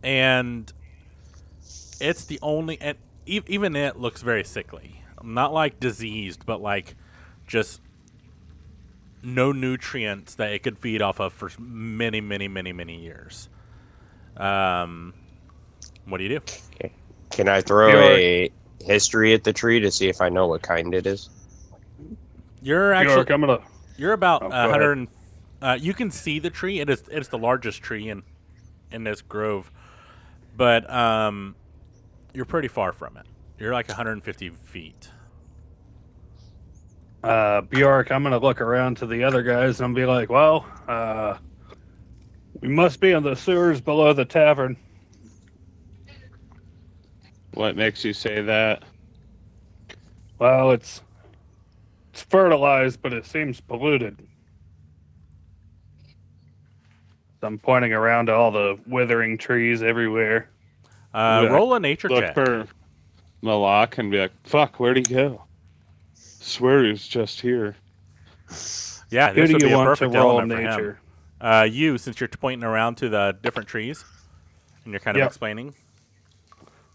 And it's the only, and even it looks very sickly. Not like diseased, but like just no nutrients that it could feed off of for many, many, many, many years. What do you do? Can I throw a history at the tree to see if I know what kind it is? You're actually York, I'm gonna. you're about Oh, go 100. You can see the tree. It's the largest tree in this grove, but you're pretty far from it. You're like 150 feet. Bjork, I'm gonna look around to the other guys and be like, well, we must be in the sewers below the tavern. What makes you say that? Well, it's fertilized, but it seems polluted. I'm pointing around to all the withering trees everywhere. Roll a nature Look check. for Malak and be like, fuck, where'd he go? Swear he was just here. Yeah, Who this do would you be a want to perfect roll element for nature? him. You, since you're pointing around to the different trees, and you're kind of Yep. explaining.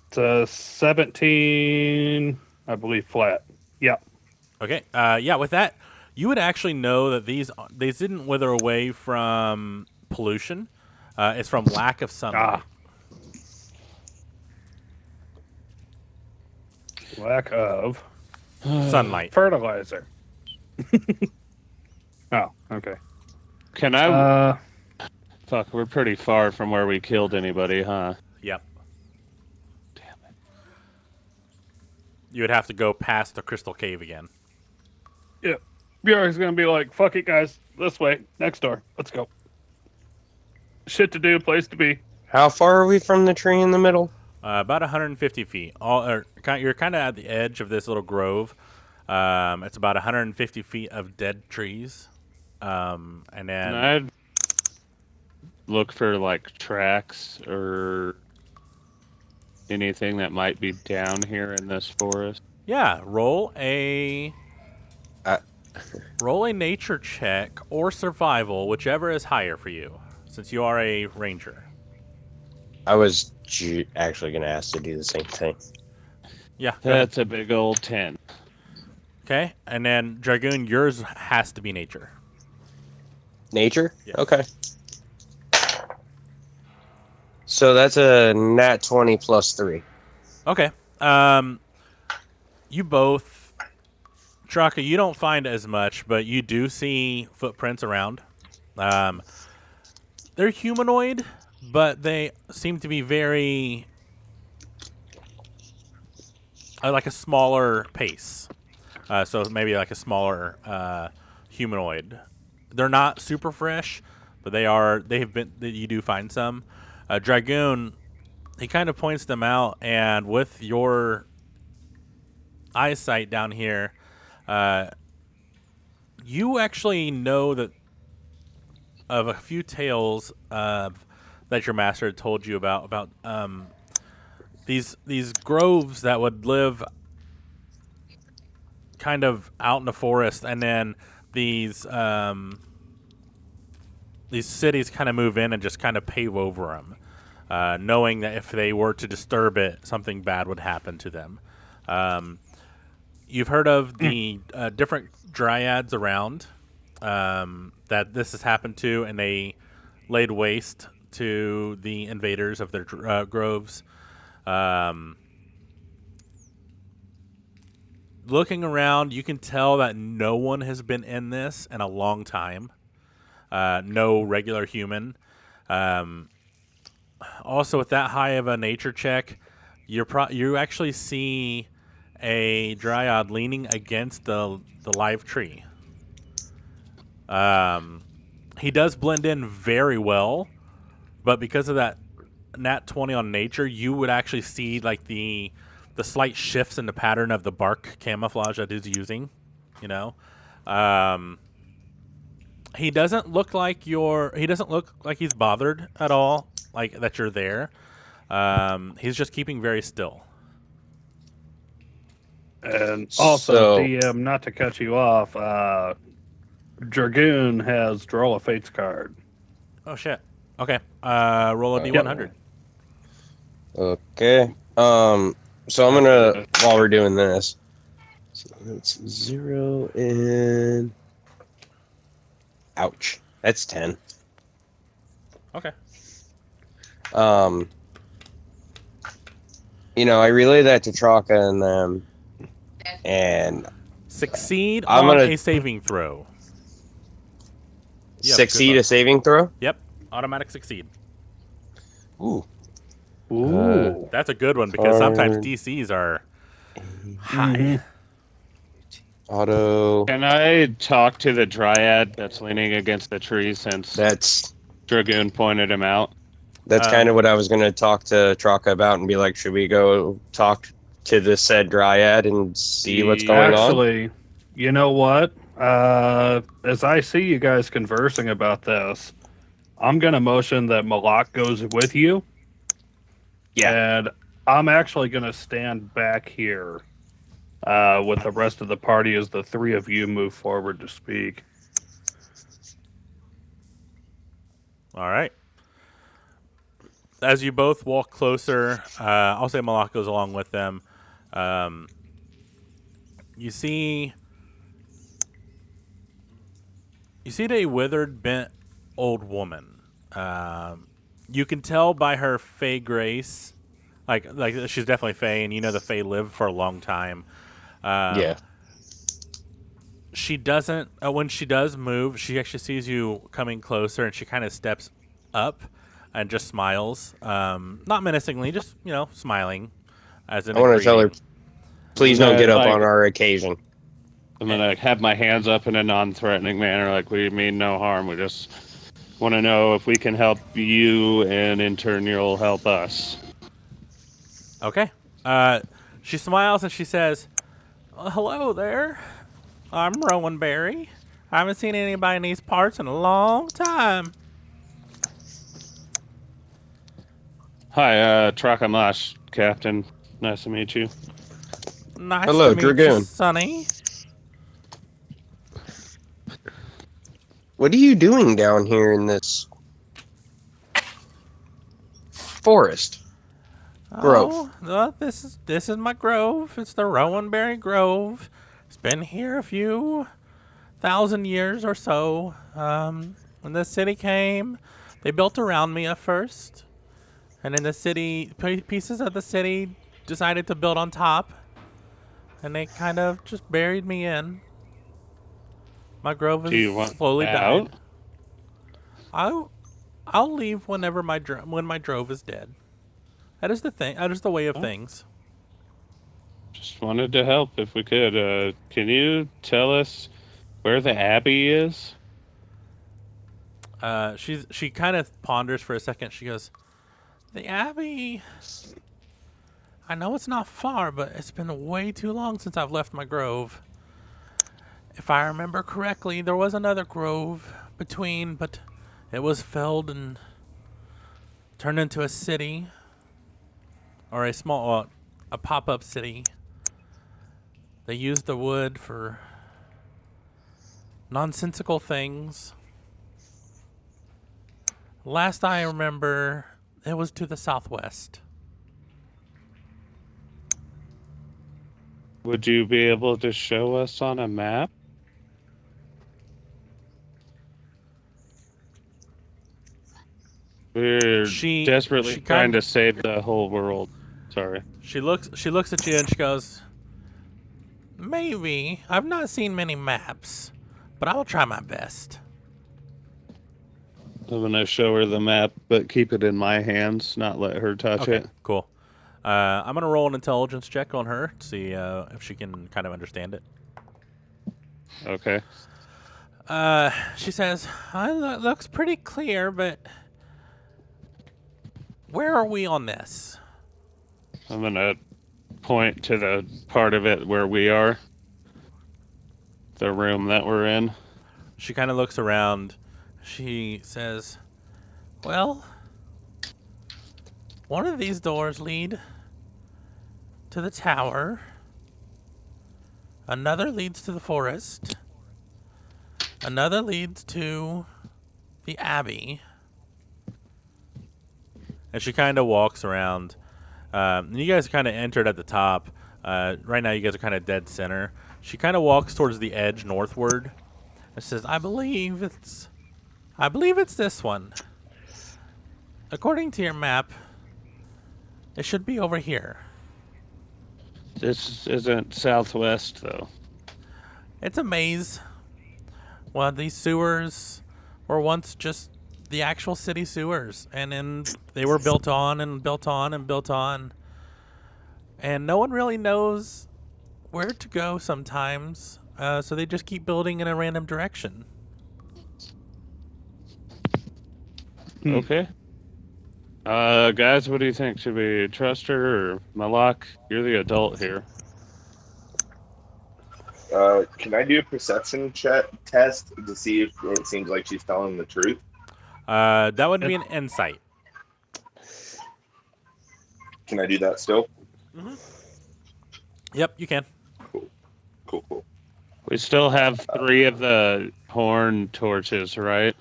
It's a 17, I believe, flat. Yeah. Okay. Yeah, with that, you would actually know that these didn't wither away from pollution. It's from lack of sunlight. Lack of Sunlight. fertilizer. Oh, okay. Can I? Fuck, we're pretty far from where we killed anybody, huh? Yep. Damn it. You would have to go past the crystal cave again. Yeah. Bjork's gonna be like, fuck it, guys. This way. Next door. Let's go. Shit to do, place to be. How far are we from the tree in the middle? About 150 feet. You're kind of at the edge of this little grove. It's about 150 feet of dead trees. And then Can I look for like tracks or anything that might be down here in this forest? yeah, roll a nature check or survival, whichever is higher for you, since you are a ranger. I was actually going to ask to do the same thing. Yeah. go ahead. That's a big old 10. Okay, and then Dragoon, yours has to be nature. Nature? Yes. Okay. So that's a nat 20 plus 3. Okay. You both Traka, you don't find as much, but you do see footprints around. They're humanoid, but they seem to be very like a smaller pace. So maybe like a smaller humanoid. They're not super fresh, but they are. They have been. You do find some. Dragoon, he kind of points them out, and with your eyesight down here, you actually know that of a few tales that your master had told you about these groves that would live kind of out in the forest, and then these cities kind of move in and just kind of pave over them, knowing that if they were to disturb it, something bad would happen to them. You've heard of the different dryads around that this has happened to, and they laid waste to the invaders of their groves. Looking around, you can tell that no one has been in this in a long time. No regular human. Also, with that high of a nature check, you actually see a dryad leaning against the live tree. He does blend in very well, but because of that nat 20 on nature, you would actually see like the slight shifts in the pattern of the bark camouflage that he's using. You know, he doesn't look like he's bothered at all, like that you're there. He's just keeping very still. And also, DM, not to cut you off, Dragoon has Droll of Fate's card. Oh shit. Okay. Roll a d100. Okay. So I'm gonna, while we're doing this, so that's 0 and ouch. That's 10. Okay. I relay that to Traka and them, and Succeed I'm on gonna a saving throw. Yeah, succeed a saving throw. Yep. Automatic succeed. Ooh. Ooh. That's a good one because sometimes DCs are high. Auto. Can I talk to the dryad that's leaning against the tree since That's Dragoon pointed him out? kind of what I was going to talk to Traka about and be like, should we go talk to the said dryad and see what's going on? Actually, you know what? As I see you guys conversing about this, I'm going to motion that Malak goes with you. Yeah. And I'm actually going to stand back here with the rest of the party as the three of you move forward to speak. All right. As you both walk closer, I'll say Malak goes along with them. You see a withered, bent old woman. You can tell by her Fey grace, like she's definitely Fey, and you know the Fey live for a long time. Yeah. She doesn't. When she does move, she actually sees you coming closer, and she kind of steps up and just smiles, not menacingly, just smiling. As in, I want to tell her, please don't get up like- on our occasion. I'm gonna have my hands up in a non-threatening manner, like we mean no harm. We just want to know if we can help you, and in turn you'll help us. Okay. She smiles and she says, "Hello there. I'm Rowan Berry. I haven't seen anybody in these parts in a long time." Hi, Trakamash, Captain. Nice to meet you. Nice Hello, to meet you, Dragoon. Sonny. What are you doing down here in this forest? Grove. Oh, well, this is my grove. It's the Rowan Berry Grove. It's been here a few thousand years or so. When the city came, they built around me at first, and then the city pieces of the city decided to build on top. and they kind of just buried me in. My grove Do you has want slowly out? died. I'll leave whenever when my drove is dead. That is the thing. That is the way of Oh. things. Just wanted to help if we could. Can you tell us where the Abbey is? She kind of ponders for a second. She goes, "The Abbey. I know it's not far, but it's been way too long since I've left my grove. If I remember correctly, there was another grove between, but it was felled and turned into a city, or a pop-up city. They used the wood for nonsensical things. Last I remember, it was to the southwest." Would you be able to show us on a map? We're She desperately trying kinda- to save the whole world. Sorry. She looks at you and she goes, "Maybe. I've not seen many maps, but I will try my best." I'm gonna show her the map, but keep it in my hands, not let her touch Okay, it. cool. I'm gonna roll an intelligence check on her to see if she can kind of understand it. Okay. She says, looks pretty clear, but where are we on this?" I'm gonna point to the part of it where we are. The room that we're in. She kind of looks around. She says, "Well, one of these doors lead to the tower. Another leads to the forest. Another leads to the abbey." And she kind of walks around. And you guys kind of entered at the top. Right now, you guys are kind of dead center. She kind of walks towards the edge northward. And says, I believe it's this one. According to your map, it should be over here. This isn't southwest, though. It's a maze. Well, these sewers were once just the actual city sewers, and then they were built on and built on and built on. And no one really knows where to go sometimes, so they just keep building in a random direction. Okay. Guys, what do you think? Should we trust her or Malak? You're the adult here. Can I do a perception test to see if it seems like she's telling the truth? That would be an insight. Can I do that still? Yep, you can. Cool. We still have 3 of the horn torches, right?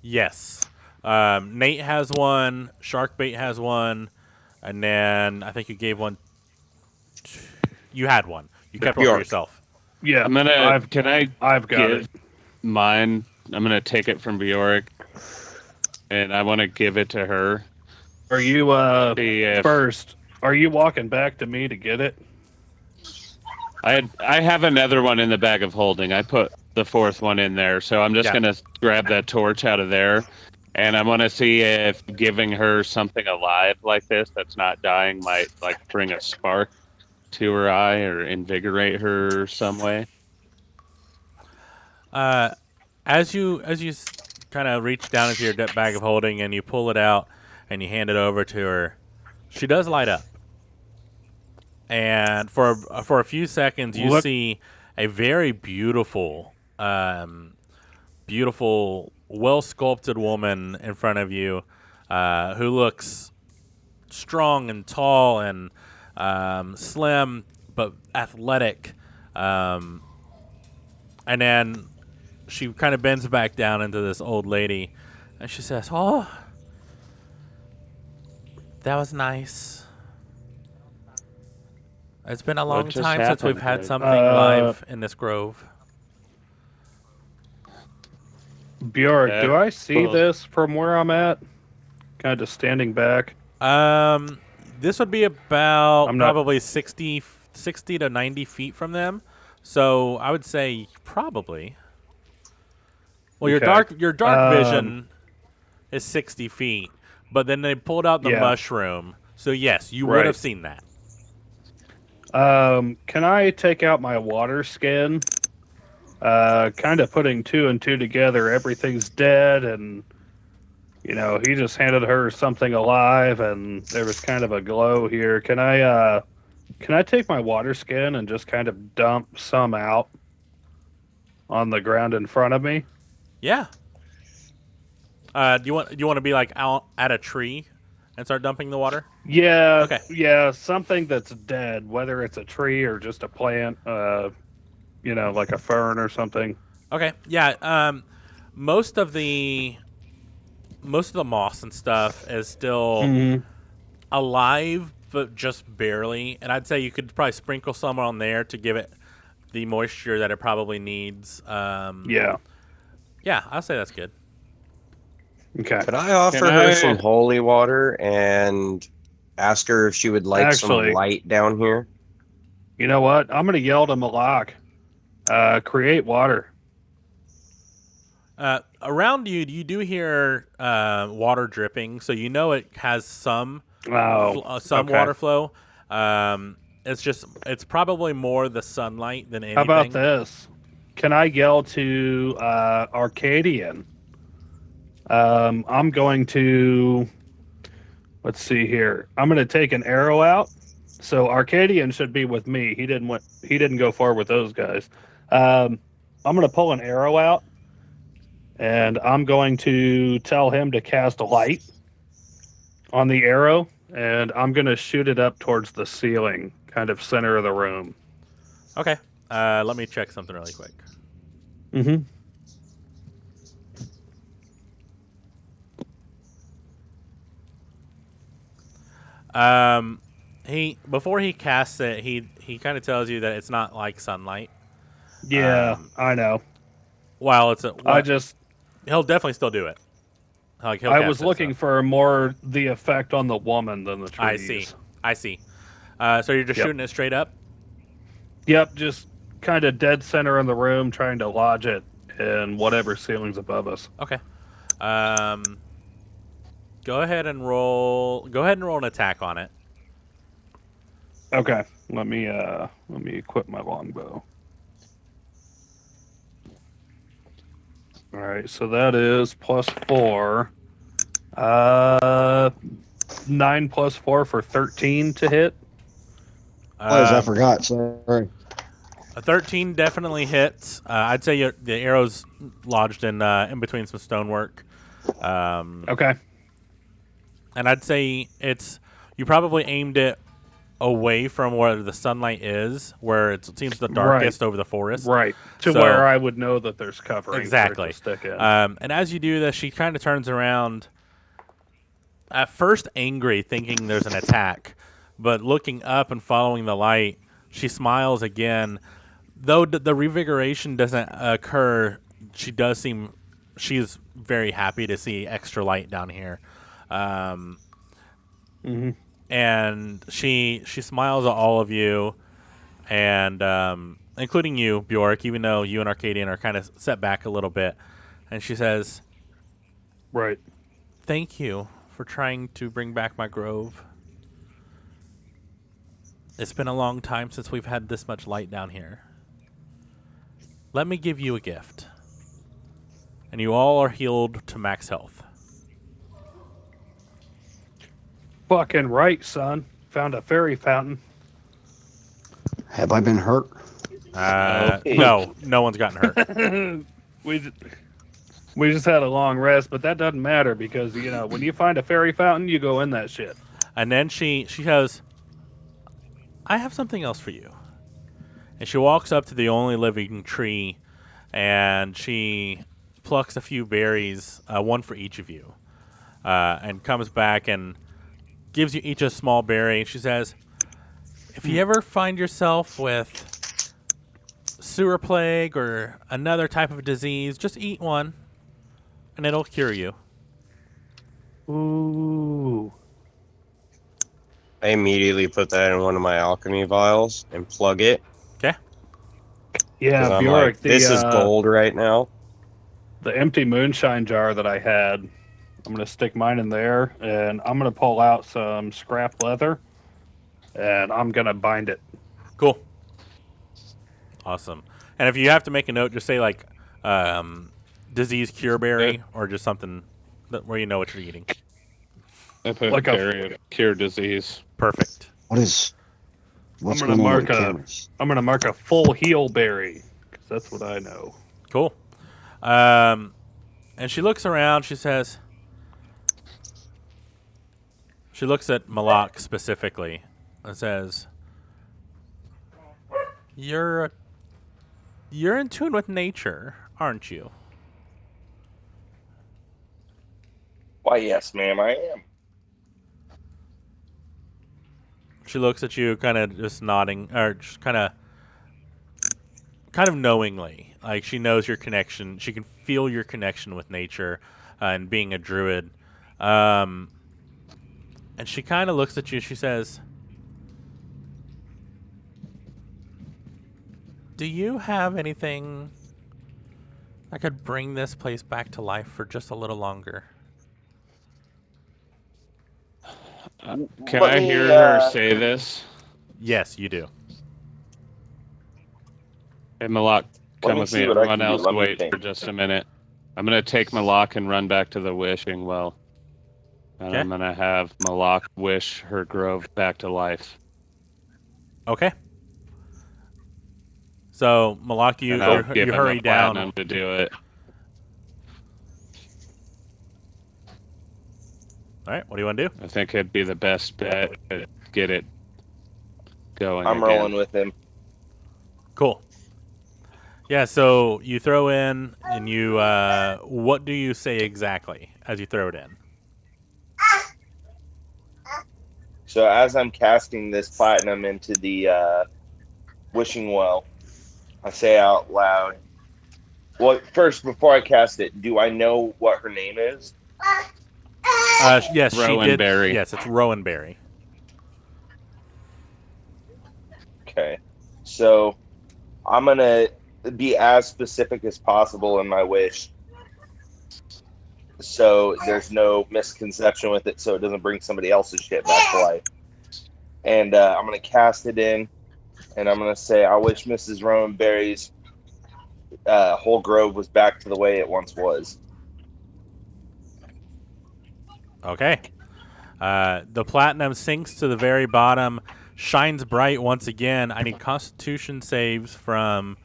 Yes. Nate has one. Sharkbait has one. And then I think you gave one. You had one. You kept one for yourself. Yeah, I'm gonna. I've got give it. mine? I'm gonna take it from Bjork, and I want to give it to her. Are you See if- first? Are you walking back to me to get it? I have another one in the bag of holding. I put the 4th one in there, so I'm just gonna grab that torch out of there, and I want to see if giving her something alive like this that's not dying might like bring a spark to her eye or invigorate her some way. As you kind of reach down into your bag of holding and you pull it out and you hand it over to her, she does light up. And for a few seconds, you see a very beautiful, well sculpted woman in front of you, who looks strong and tall and slim but athletic. And then she kind of bends back down into this old lady, and she says, "Oh, that was nice. It's been a long just time since we've happened, had something live in this grove." Bjork, Yeah, do I see well- this from where I'm at? Kind of just standing back. This would be about I'm not- probably 60 60 to 90 feet from them. So I would say probably. Well, Okay. your dark vision is 60 feet, but then they pulled out the Yeah. mushroom. So yes, you would Right. have seen that. Can I take out my water skin? Kind of putting two and two together. Everything's dead, and he just handed her something alive, and there was kind of a glow here. Can I take my water skin and just kind of dump some out on the ground in front of me? Yeah. Do you want to be like out at a tree and start dumping the water? Yeah. Okay. Yeah, something that's dead, whether it's a tree or just a plant. Like a fern or something. Okay. Yeah. Most of the moss and stuff is still alive, but just barely. And I'd say you could probably sprinkle some on there to give it the moisture that it probably needs. Yeah. Yeah, I'll say that's good. Okay. Could I offer her some holy water and ask her if she would like some Actually- light down here? You know what? I'm gonna yell to Malak. Create water. Around you, you do hear water dripping, so you know it has some Okay. water flow. It's probably more the sunlight than anything. How about this? Can I yell to Arcadian? I'm going to. Let's see here. I'm going to take an arrow out. So Arcadian should be with me. He didn't go far with those guys. I'm going to pull an arrow out, and I'm going to tell him to cast a light on the arrow, and I'm going to shoot it up towards the ceiling, kind of center of the room. Okay. Let me check something really quick. Mm-hmm. Before he casts it, he kind of tells you that it's not like sunlight. Yeah, I know. While he'll definitely still do it. I cast was it, looking so. for more the effect on the woman than the trees. I see. So you're just Yep. shooting it straight up? Yep, just kind of dead center in the room, trying to lodge it in whatever ceiling's above us. Okay. Go ahead and roll an attack on it. Okay, let me equip my longbow. All right, so that is +4. 9 + 4 for 13 to hit. I forgot. Sorry. A 13 definitely hits. I'd say the arrow's lodged in between some stonework. Okay. And I'd say you probably aimed it away from where the sunlight is, where it seems the darkest over the forest. Right. To So- where I would know that there's covering. Exactly. For it to stick in. And as you do this, she kind of turns around, at first angry, thinking there's an attack, but looking up and following the light, she smiles again. Though the revigoration doesn't occur, she's very happy to see extra light down here. And she smiles at all of you, and including you, Bjork, even though you and Arcadian are kind of set back a little bit. And she says, Right. "Thank you for trying to bring back my grove. It's been a long time since we've had this much light down here. Let me give you a gift. And you all are healed to max health." Fucking right, son. Found a fairy fountain. Have I been hurt? No one's gotten hurt. We just had a long rest, but that doesn't matter because when you find a fairy fountain, you go in that shit. And then she goes, "I have something else for you." And she walks up to the only living tree, and she plucks a few berries, one for each of you, and comes back and gives you each a small berry. She says, "If you ever find yourself with sewer plague or another type of disease, just eat one, and it'll cure you." Ooh. I immediately put that in one of my alchemy vials and plug it. Okay. Yeah, Because I'm Bjork, like, this is gold right now. the empty moonshine jar that I had, I'm going to stick mine in there, and I'm going to pull out some scrap leather, and I'm going to bind it. Cool. Awesome. And if you have to make a note, just say like disease cure berry or just something where you know what you're eating. I put Like a- berry cure disease. Perfect. What's I'm going gonna on mark with the a- cameras? I'm going to mark a full heal berry, because that's what I know. Cool. And she looks around. She says, she looks at Malak specifically and says, You're in tune with nature, aren't you? Why, yes, ma'am, I am. She looks at you, kind of just nodding, or just kind of knowingly. Like she knows your connection. She can feel your connection with nature and being a druid. And she kind of looks at you. She says, "Do you have anything that could bring this place back to life for just a little longer?" Can Let I me, hear her say this? Yes, you do. Hey, Malak, Let come me with see me. what I Everyone can do. else Let me wait think. for just a minute. I'm going to take Malak and run back to the wishing well. And Okay. I'm going to have Malak wish her grove back to life. Okay. So Malak, And I'll give you him hurry a down. platinum to do it. All right. What do you want to do? I think it'd be the best bet to get it going I'm again. rolling with him. Cool. Yeah, so you throw in, and you, what do you say exactly as you throw it in? So as I'm casting this platinum into the wishing well, I say out loud. Well, first, before I cast it, do I know what her name is? Yes, she Rowan did. Berry. Yes, it's Rowan Berry. Okay. So I'm going to be as specific as possible in my wish. So there's no misconception with it, so it doesn't bring somebody else's shit back to life. And I'm going to cast it in, and I'm going to say, I wish Mrs. Rowan Berry's whole grove was back to the way it once was. Okay. The platinum sinks to the very bottom, shines bright once again. I need Constitution saves from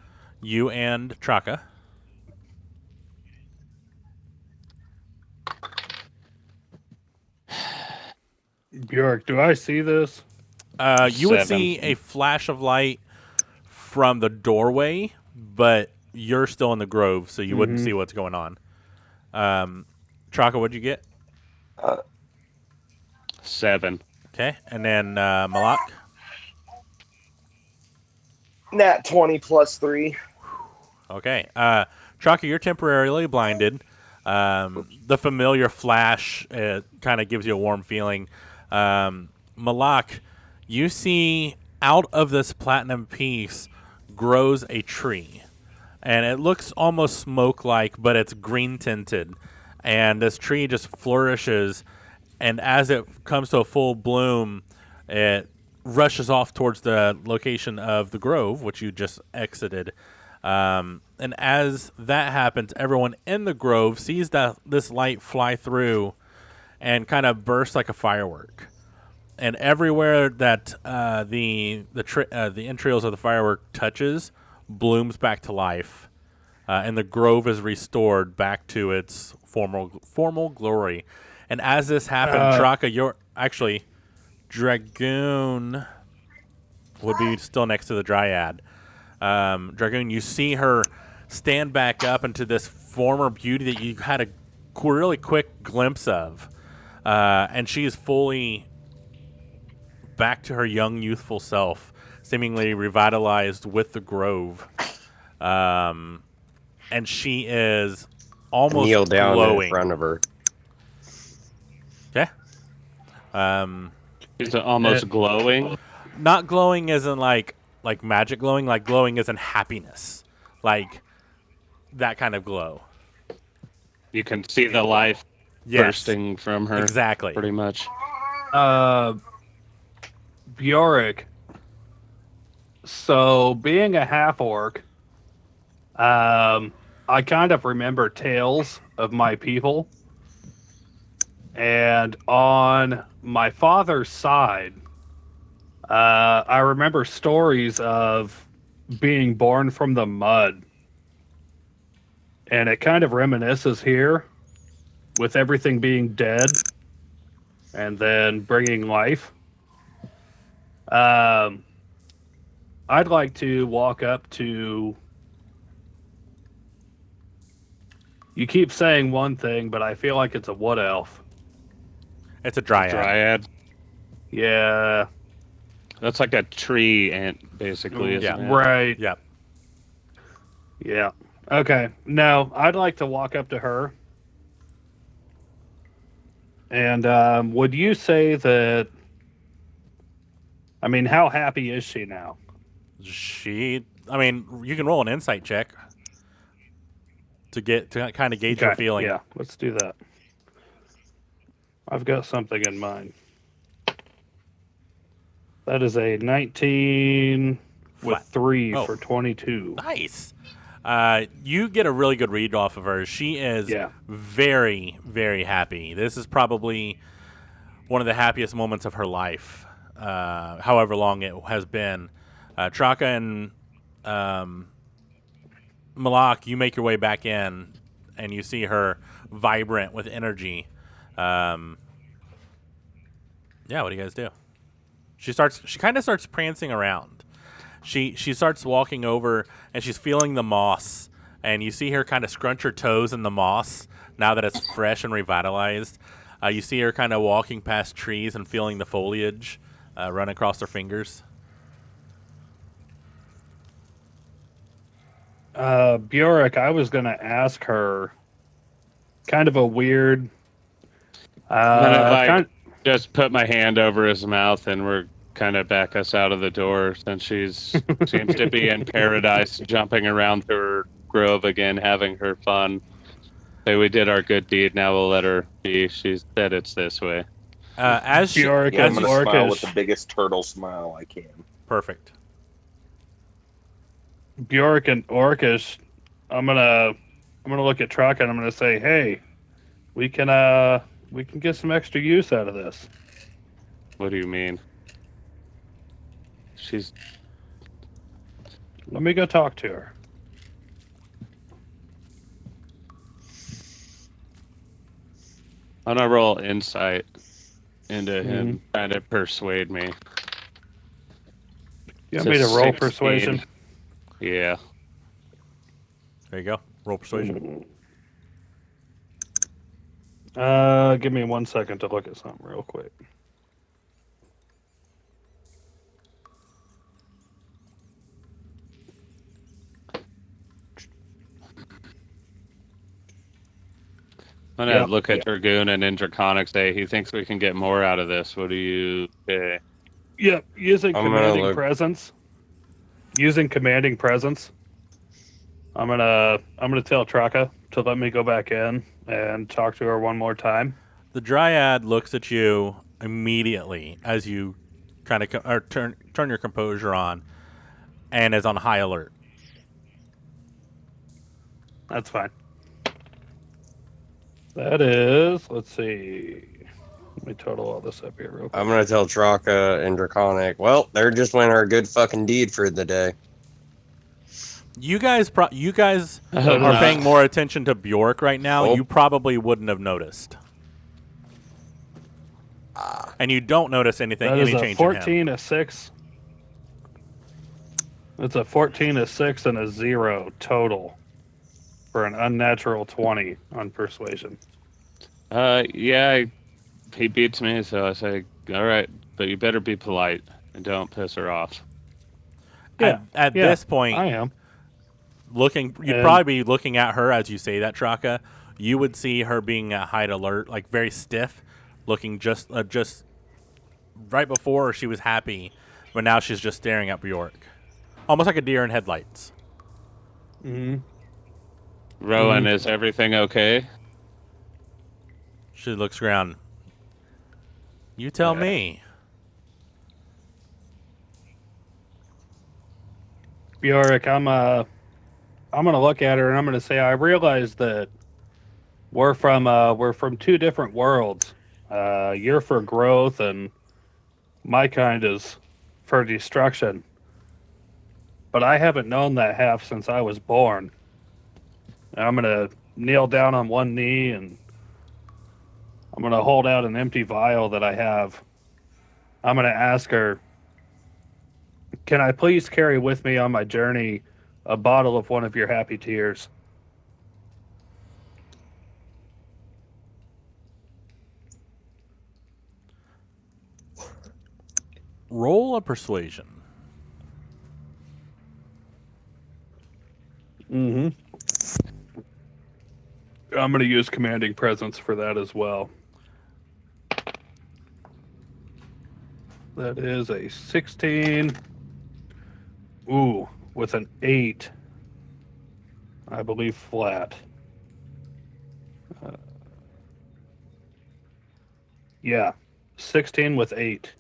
you and Traka. Bjork, do I see this? You would 7. see a flash of light from the doorway, but you're still in the grove, so you wouldn't see what's going on. Traka, what'd you get? 7. Okay, and then Malak. Nat 20 plus 3. Okay, Traka, you're temporarily blinded. The familiar flash kind of gives you a warm feeling. Malak, you see out of this platinum piece grows a tree. And it looks almost smoke-like, but it's green tinted. And this tree just flourishes, and as it comes to a full bloom, it rushes off towards the location of the grove, which you just exited. And as that happens, everyone in the grove sees this light fly through and kind of burst like a firework. And everywhere that the entrails of the firework touches, blooms back to life. And the grove is restored back to its formal glory. And as this happened, Traka, you're actually Dragoon would be still next to the Dryad. Dragoon, you see her stand back up into this former beauty that you had a really quick glimpse of, and she is fully back to her young, youthful self, seemingly revitalized with the grove. And she is almost Kneel down glowing. in front of her. Okay. He's almost glowing. Not glowing as in like magic glowing, like glowing as in happiness. Like that kind of glow. You can see the life Yes. bursting from her. Exactly. Pretty much. Bjork. So, being a half orc, I kind of remember tales of my people. And on my father's side, I remember stories of being born from the mud. And it kind of reminisces here with everything being dead and then bringing life. I'd like to walk up to. You keep saying one thing, but I feel like it's a wood elf. It's a dryad. Dryad. Yeah. That's like a tree ant, basically, isn't Yeah. it? Right. Yep. Yeah. Okay. No, I'd like to walk up to her. And would you say that? I mean, how happy is she now? I mean, you can roll an insight check to kind of gauge her feeling. Yeah, let's do that. I've got something in mind. That is a 19 with Flat. 3 Oh. for 22. Nice. You get a really good read off of her. She is very, very happy. This is probably one of the happiest moments of her life, however long it has been. Traka and Malak, you make your way back in, and you see her vibrant with energy. Yeah, what do you guys do? She kind of starts prancing around. She starts walking over, and she's feeling the moss, and you see her kind of scrunch her toes in the moss now that it's fresh and revitalized. You see her kind of walking past trees and feeling the foliage run across her fingers. Bjork, I was going to ask her kind of a weird. Just put my hand over his mouth and we're kind of back us out of the door since she's seems to be in paradise, jumping around through her grove again, having her fun. Say we did our good deed. Now we'll let her be. She said it's this way. As she, Bjork Yeah, I'm and gonna smile Orcish. with the biggest turtle smile I can. perfect. Bjork and Orcish, I'm gonna look at Truck and I'm gonna say, hey, we can get some extra use out of this. What do you mean? She's Let me go talk to her. on a roll insight into him trying to persuade me. You It's want me to a roll 16. persuasion? Yeah. There you go. Roll persuasion. Give me 1 second to look at something real quick. I'm gonna look at Dragoon and in Draconic say he thinks we can get more out of this. What do you say? Yep, using I'm gonna commanding look- presence. Using commanding presence. I'm gonna tell Traka to let me go back in and talk to her one more time. The dryad looks at you immediately as you kind of turn your composure on, and is on high alert. That's fine. That is, let's see. Let me total all this up here real quick. I'm gonna tell Traka and Draconic. Well, they're just went our good fucking deed for the day. You guys are paying more attention to Bjork right now. Oh. You probably wouldn't have noticed, and you don't notice anything. That Any is a change in him. 14, a 6. It's a 14, a 6, and a 0 total for an unnatural 20 on persuasion. Yeah, he beats me, so I say, all right, but you better be polite and don't piss her off. At this point, I am. you'd probably be looking at her as you say that, Traka. You would see her being at high alert, like very stiff, looking just right before she was happy, but now she's just staring at Bjork, almost like a deer in headlights. Mm-hmm. Rowan, is everything okay? She looks around. You tell me. Bjork, I'm gonna look at her and I'm gonna say I realize that we're from two different worlds. You're for growth and my kind is for destruction. But I haven't known that half since I was born. And I'm gonna kneel down on one knee and I'm gonna hold out an empty vial that I have. I'm gonna ask her, can I please carry with me on my journey a bottle of one of your happy tears? Roll a persuasion. Mm-hmm. I'm going to use commanding presence for that as well. That is a 16. Ooh, with an 8. I believe flat. Yeah, 16 with 8.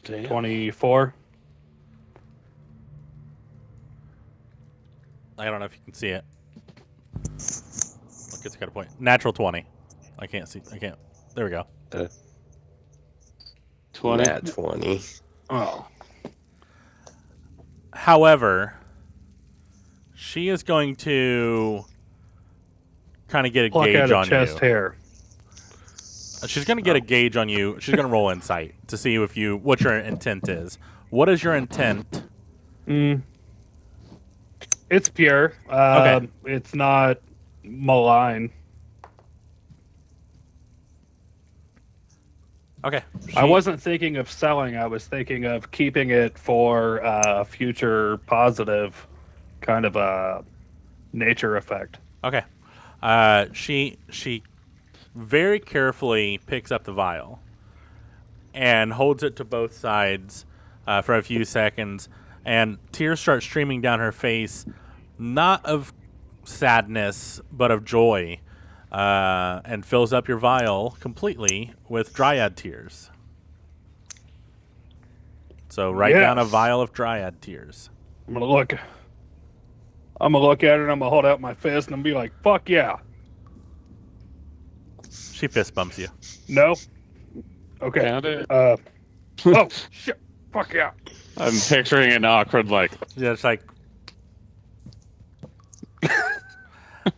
Damn. 24. I don't know if you can see it. Look, it's got a point. Natural 20. I can't see. I can't. There we go. 20. Nat 20. Oh. However, she is going to kind of get a Pluck gauge out a on chest you. hair. She's going to get a gauge on you. She's going to roll insight to see if what your intent is. What is your intent? It's pure. Okay. It's not malign. Okay. I wasn't thinking of selling. I was thinking of keeping it for future positive kind of a nature effect. Okay. She very carefully picks up the vial and holds it to both sides for a few seconds, and tears start streaming down her face, not of sadness but of joy, and fills up your vial completely with dryad tears. So write down a Yes. vial of dryad tears. I'm gonna look at it and I'm gonna hold out my fist and I'm be like, "Fuck yeah!" She fist bumps you. No. Okay. Count it. Oh shit! Fuck yeah! I'm picturing an awkward, like, Yeah, it's like.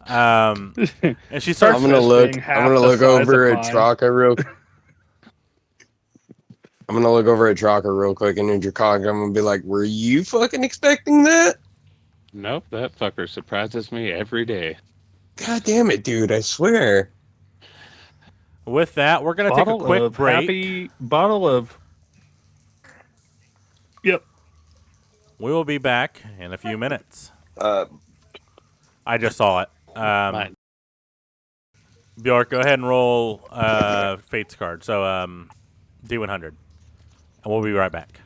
And she starts. I'm gonna fist look. being I'm half gonna the look size over of at mine. Draka real. I'm gonna look over at Draka real quick, and then Draka, I'm gonna be like, "Were you fucking expecting that?" nope, that fucker surprises me every day. God damn it, dude! I swear. With that, we're gonna take a quick break. Bottle of. Yep. We will be back in a few minutes. Uh, I just saw it. Mine. Bjork, go ahead and roll Fate's card. So D100. And we'll be right back.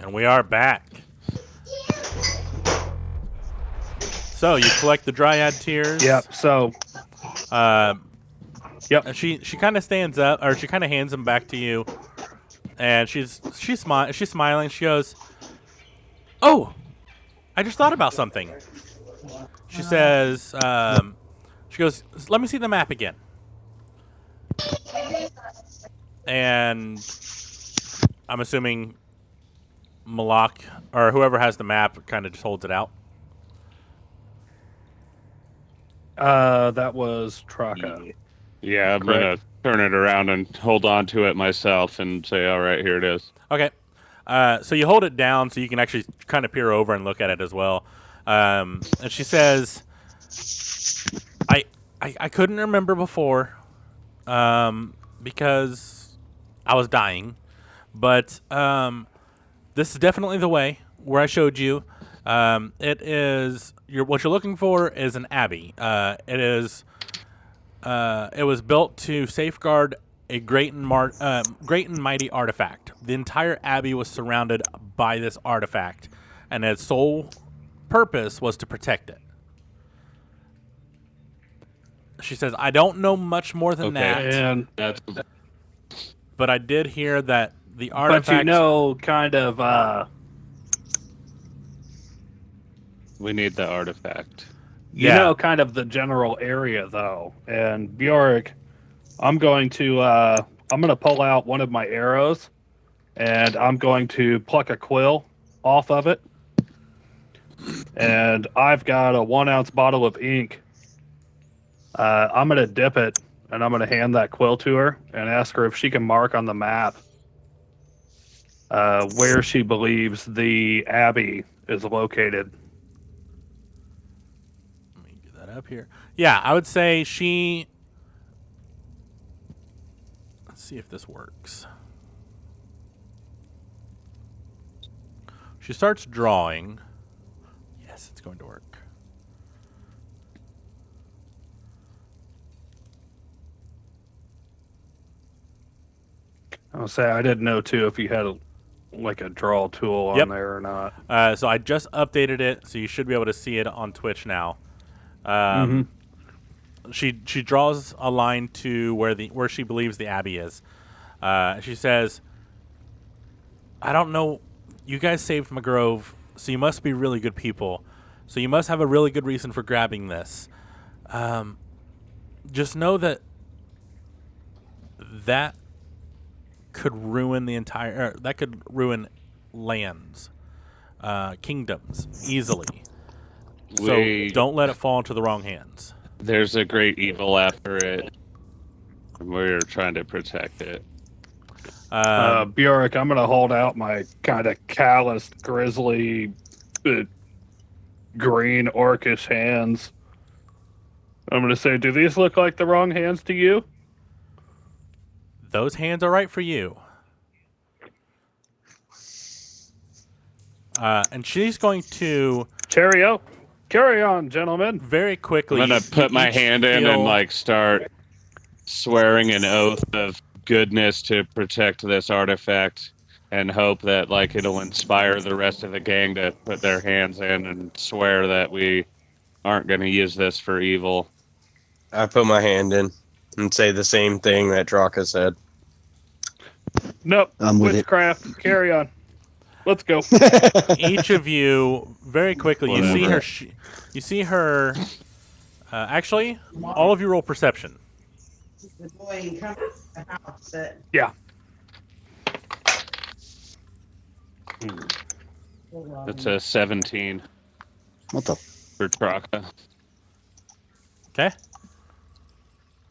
And we are back. So you collect the dryad tears. Yep. So, yep. And she kind of stands up, or she kind of hands them back to you, and she's smiling. She goes, "Oh, I just thought about something." She says, "She goes, let me see the map again." And I'm assuming Malak or whoever has the map kind of just holds it out. That was Traka. Yeah, I'm gonna turn it around and hold on to it myself and say, "All right, here it is." Okay. So you hold it down so you can actually kind of peer over and look at it as well. And she says, I couldn't remember before because I was dying. But this is definitely the way where I showed you. It is what you're looking for is an abbey. It was built to safeguard a great and mighty artifact. The entire abbey was surrounded by this artifact, and its sole purpose was to protect it. She says, "I don't know much more than that, And but I did hear that the artifact." but you know, kind of, We need the artifact. you Yeah. know, kind of the general area though. And Bjork, I'm going to pull out one of my arrows, and I'm going to pluck a quill off of it. And I've got a 1 ounce bottle of ink. I'm going to dip it, and I'm going to hand that quill to her and ask her if she can mark on the map where she believes the abbey is located. Let me get that up here. Yeah, I would say she. Let's see if this works. She starts drawing. Yes, it's going to work. I'll say I didn't know too if you had a draw tool on Yep. there or not. So I just updated it, so you should be able to see it on Twitch now. She draws a line to where she believes the abbey is. She says, "I don't know. You guys saved McGrove, so you must be really good people. So you must have a really good reason for grabbing this. Just know that could ruin that could ruin lands, kingdoms easily. So don't let it fall into the wrong hands." There's a great evil after it, and we're trying to protect it. Bjork, I'm going to hold out my kind of calloused, grizzly, green orcish hands. I'm going to say, do these look like the wrong hands to you? Those hands are right for you. And she's going to Cheerio. Carry on, gentlemen. very quickly. I'm gonna put my each hand in feel- and start swearing an oath of goodness to protect this artifact, and hope that it'll inspire the rest of the gang to put their hands in and swear that we aren't going to use this for evil. I put my hand in and say the same thing that Draka said. Nope. I'm with it. Witchcraft. Carry on. Let's go. Each of you very quickly. You see Whatever. her. You see her. Actually, all of you roll perception. The boy come to the house that Yeah. It's a 17 What the? for Traka. Okay.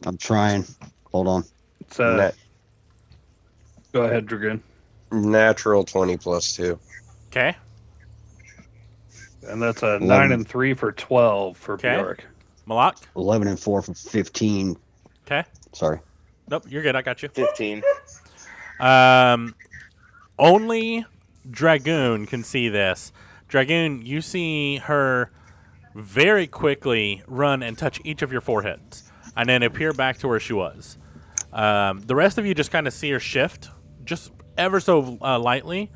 I'm trying. Hold on. It's, Nat- go ahead, Dragoon. natural 20 plus 2. Okay. And that's a 11. 9 and 3 for 12 for Okay. Bjork. Malak. 11 and 4 for 15. Okay. Sorry. Nope. You're good. I got you. 15. Only Dragoon can see this. Dragoon, you see her very quickly run and touch each of your foreheads, and then appear back to where she was. The rest of you just kind of see her shift, just ever so lightly,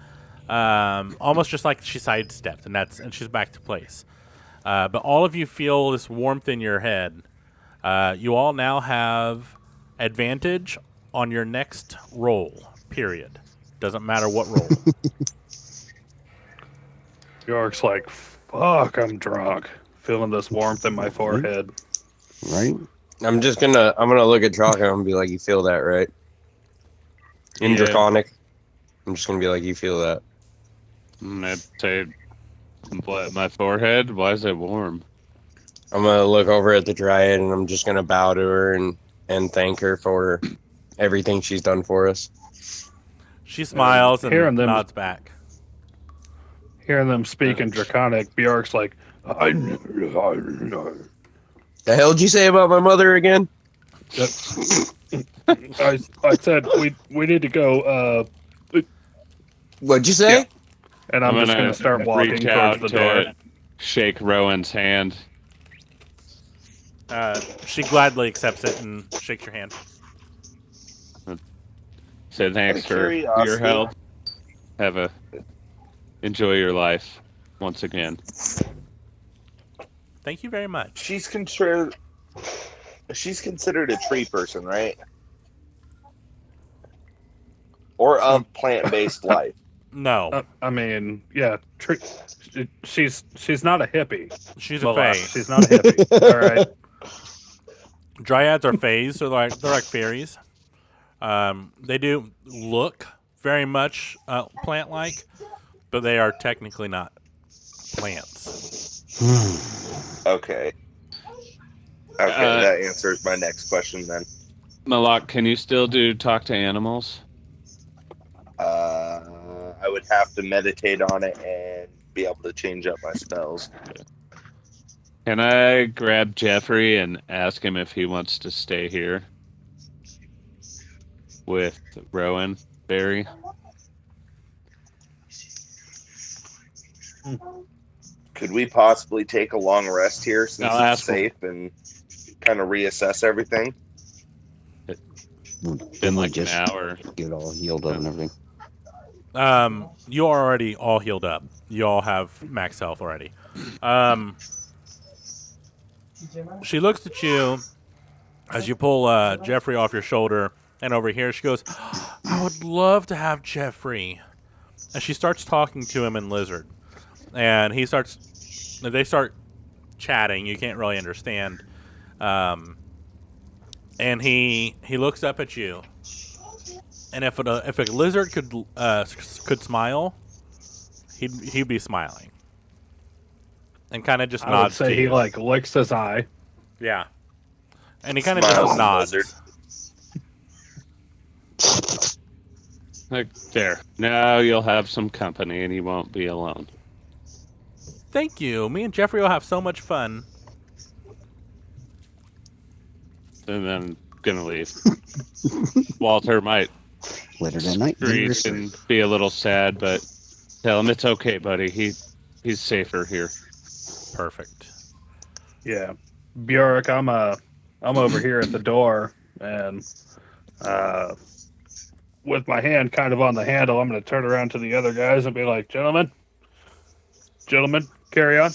almost just like she sidestepped, and she's back to place. But all of you feel this warmth in your head. You all now have advantage on your next roll. Period. Doesn't matter what roll. York's like, fuck, I'm drunk. Feeling this warmth in my forehead. Right? I'm gonna look at Traka and be like, you feel that, right? In Yeah. Draconic. I'm just gonna be like, you feel that. And I'd say, what, my forehead? Why is it warm? I'm gonna look over at the Dryad and I'm just gonna bow to her and thank her for everything she's done for us. She smiles Hearing and them- nods back. Hearing them speak in Draconic, Bjork's like, I The hell did you say about my mother again? said we need to go, What'd you say? Yeah. and I'm just gonna start walking reach towards out the to door. shake Rowan's hand. She gladly accepts it and shakes your hand. Say thanks Out of for your curiosity. help. Enjoy your life once again. Thank you very much. She's considered a tree person, right? Or of plant-based life. No, I mean, yeah, she's not a hippie. she's a Malak. fae. She's not a hippie. All right. Dryads are fays, so they're like fairies. They do look very much plant-like, but they are technically not plants. Okay. Okay, that answers my next question then. Malak, can you still do talk to animals? I would have to meditate on it and be able to change up my spells. Can I grab Jeffrey and ask him if he wants to stay here with Rowan Barry? Could we possibly take a long rest here since I'll it's ask him. safe and kind of reassess everything? Been like an Just hour. get all healed up and everything. You are already all healed up. You all have max health already. She looks at you as you pull Jeffrey off your shoulder, and over here she goes, I would love to have Jeffrey. And she starts talking to him in Lizard. And they start chatting. You can't really understand. And he looks up at you. And if a lizard could smile, he'd be smiling. And kind of just I would nods say to he you. like licks his eye. Yeah. And he kind of Smiles just at nods. lizard. Like, there. Now you'll have some company and you won't be alone. Thank you. Me and Jeffrey will have so much fun. And then gonna leave. Walter might Later that night. screech and be a little sad, but tell him it's okay, buddy. He's safer here. Perfect. Yeah, Bjork, I'm over here at the door, and with my hand kind of on the handle, I'm going to turn around to the other guys and be like, gentlemen, carry on.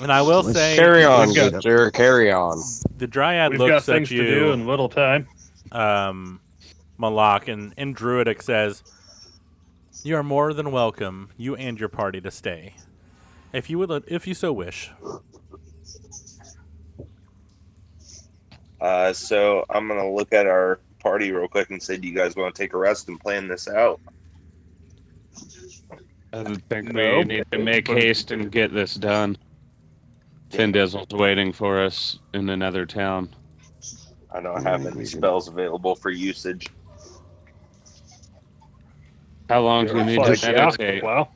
And I will Let's say, Carry on, we've got- good sir. Carry on. the Dryad We've got looks at things to do you, in little time. Malak, and in Druidic says, you are more than welcome, you and your party, to stay. If you so wish. So I'm going to look at our party real quick and say, do you guys want to take a rest and plan this out? I think No. we need to make haste and get this done. Findizzle's waiting for us in another town. I don't have any spells available for usage. How long do you need It's to like, yeah, meditate? well,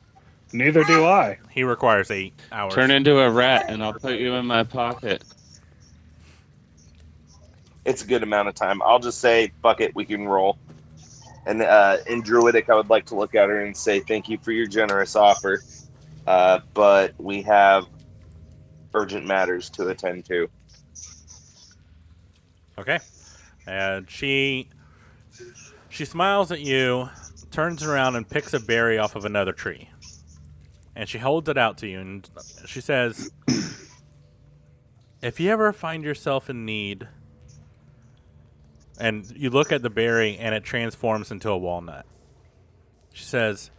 neither do I. He requires 8 hours. Turn into a rat and I'll put you in my pocket. It's a good amount of time. I'll just say, fuck it, we can roll. And in Druidic, I would like to look at her and say, thank you for your generous offer. But we have urgent matters to attend to. Okay. And she smiles at you, turns around and picks a berry off of another tree. And she holds it out to you, and she says, if you ever find yourself in need, and you look at the berry and it transforms into a walnut. She says,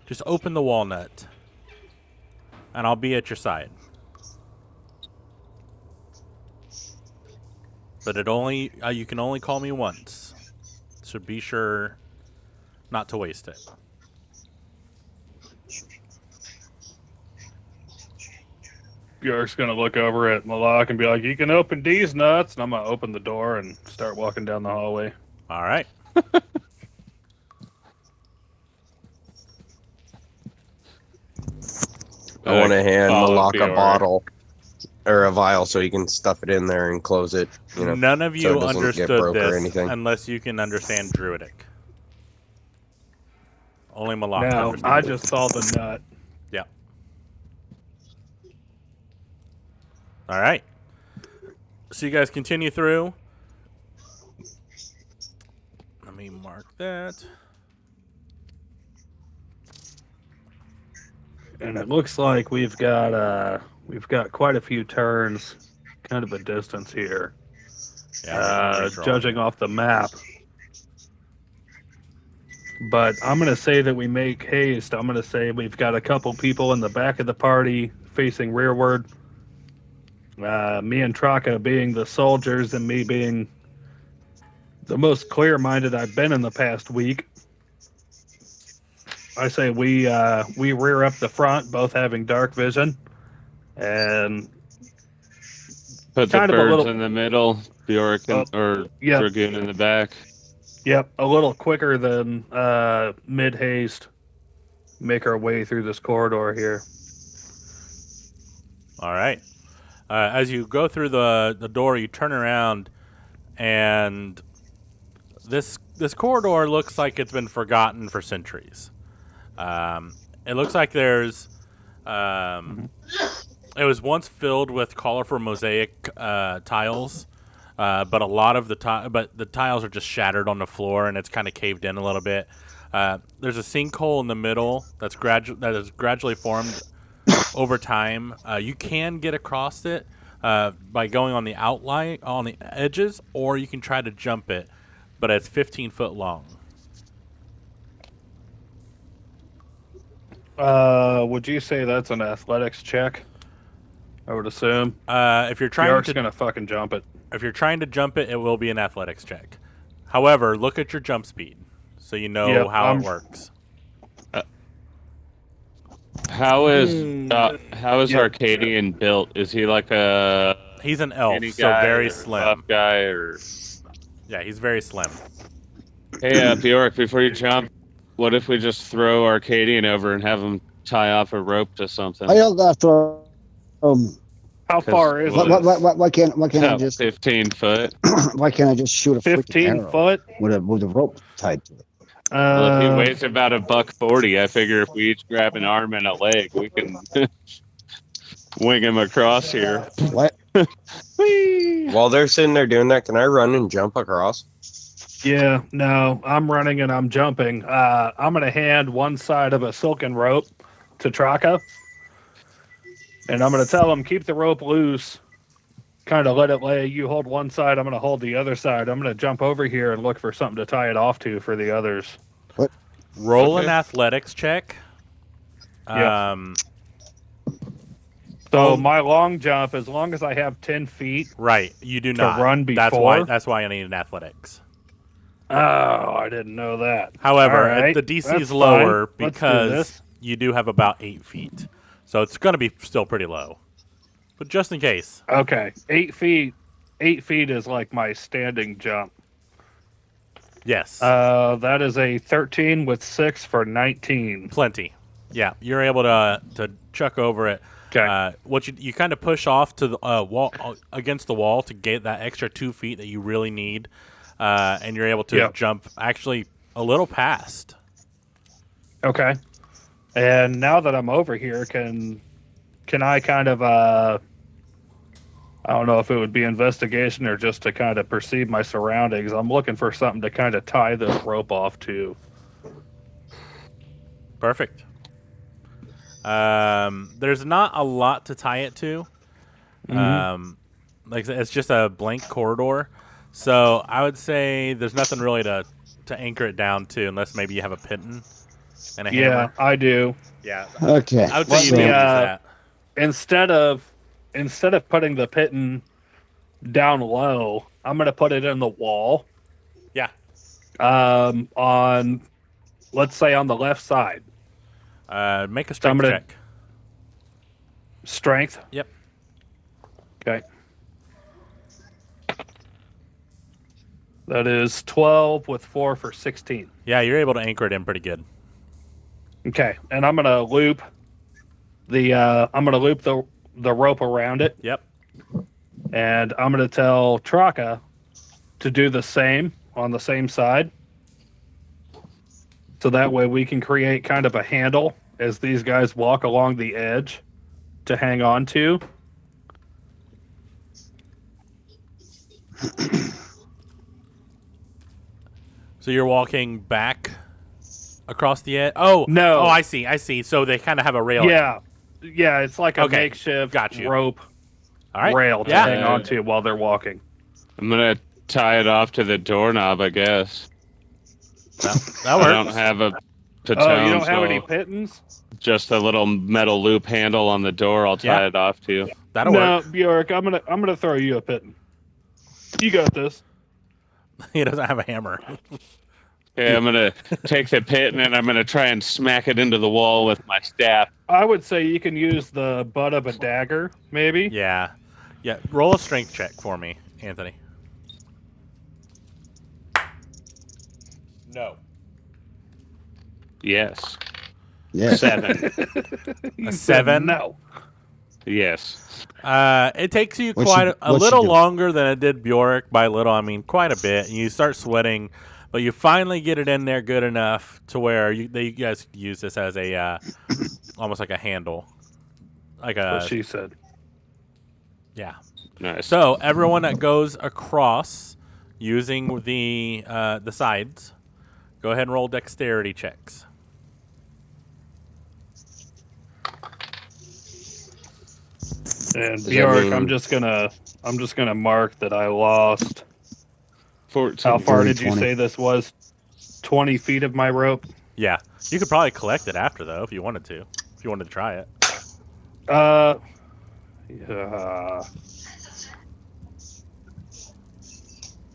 just open the walnut, and I'll be at your side. But you can only call me once, so be sure not to waste it. Bjork's gonna look over at Malak and be like, "You can open these nuts," and I'm gonna open the door and start walking down the hallway. All right. I want to hand follow Malak a Bjork. bottle or a vial so he can stuff it in there and close it. You know, None of so you it doesn't get understood broke or this anything. unless you can understand Druidic. Only Malak No, understands. I just saw the nut. Yeah. All right. So you guys continue through. Let me mark that. And it looks like we've got quite a few turns, kind of a distance here. Yeah, we're Judging off the map. But I'm gonna say that we make haste. I'm gonna say we've got a couple people in the back of the party facing rearward. Me and Traka being the soldiers, and me being the most clear-minded I've been in the past week. I say we rear up the front, both having dark vision, and Put the kind of a birds little- in the middle, Bjork or yeah, Dragoon in the back. yep, a little quicker than mid haste. Make our way through this corridor here. All right. As you go through the door, you turn around, and this corridor looks like it's been forgotten for centuries. It looks like there's it was once filled with colorful mosaic tiles, but a lot of the tiles are just shattered on the floor, and it's kind of caved in a little bit. There's a sinkhole in the middle that is gradually formed over time. You can get across it by going on the outline, on the edges, or you can try to jump it, but it's 15 foot long. Would you say that's an athletics check? I would assume. If you're trying Bjork's to gonna fucking jump it. If you're trying to jump it, it will be an athletics check. However, look at your jump speed so you know Yep, how it works. How is Yeah. Arcadian built? Is he like a He's an elf, skinny so guy very or slim. buff guy or? Yeah, he's very slim. Hey, Bjork, before you jump, what if we just throw Arcadian over and have him tie off a rope to something? I don't have to. How far is Well, it? Why can't I About just 15 foot. why can't I just shoot a freaking 15 arrow foot? with a rope tied to it? Well, if he weighs about $140, I figure if we each grab an arm and a leg, we can wing him across here. What? Whee! While they're sitting there doing that, can I run and jump across? Yeah, no, I'm running and I'm jumping. I'm gonna hand one side of a silken rope to Traka, and I'm gonna tell him keep the rope loose. Kind of let it lay. You hold one side, I'm gonna hold the other side. I'm gonna jump over here and look for something to tie it off to for the others. Roll an Okay. athletics check. Yeah. Oh. So my long jump, as long as I have 10 feet. Right, you do To not. run That's before? why I need an athletics. Oh, I didn't know that. However, All right, the DC that's is lower fine. Let's do because this. you do have about 8 feet, so it's going to be still pretty low. But just in case, Okay, 8 feet. 8 feet is like my standing jump. yes, That is a 13 with 6 for 19. plenty. Yeah, you're able to chuck over it. Okay. What you kind of push off to the wall against the wall to get that extra 2 feet that you really need, and you're able to Yep. jump actually a little past. Okay. And now that I'm over here, can I kind of I don't know if it would be investigation or just to kind of perceive my surroundings. I'm looking for something to kind of tie this rope off to. Perfect. There's not a lot to tie it to. Like it's just a blank corridor. So I would say there's nothing really to anchor it down to, unless maybe you have a pitten and a Yeah, hammer. I do. Yeah. Okay. I would say you'd Let be me, able to use that. Instead of putting the pitten down low, I'm gonna put it in the wall. Yeah. On, let's say, on the left side. Make a strength gonna- check. Strength. Yep. Okay. That is 12 with 4 for 16. Yeah, you're able to anchor it in pretty good. Okay, and I'm gonna loop the rope around it, Yep. and I'm gonna tell Traka to do the same on the same side. So that way we can create kind of a handle as these guys walk along the edge to hang on to. So you're walking back across the edge. Oh No. Oh, I see. So they kind of have a rail. Yeah, it's like a Okay, makeshift got you. rope All right. rail to Yeah. hang on to while they're walking. I'm gonna tie it off to the doorknob, I guess. That I works. don't have a baton, Oh, you don't have so any pittons? just a little metal loop handle on the door. I'll tie Yeah. it off to. That'll No, work. Bjork, I'm gonna throw you a pitten. You got this. He doesn't have a hammer. Okay, I'm gonna take the pit and I'm gonna try and smack it into the wall with my staff. I would say you can use the butt of a dagger, maybe. Yeah. Roll a strength check for me, Anthony. No. Yes. Yeah. 7. You A said 7? No. Yes. It takes you What's quite she- a what's she little doing? longer than it did Bjork. By little, I mean quite a bit. And you start sweating, but you finally get it in there good enough to where you guys use this as a almost like a handle, like What a she said. yeah. Nice. So everyone that goes across using the sides, go ahead and roll dexterity checks. And that Bjork, mean- I'm just gonna mark that I lost. 14. How far did 20. you say this was? 20 feet of my rope. Yeah, you could probably collect it after though if you wanted to. If you wanted to try it. Yeah.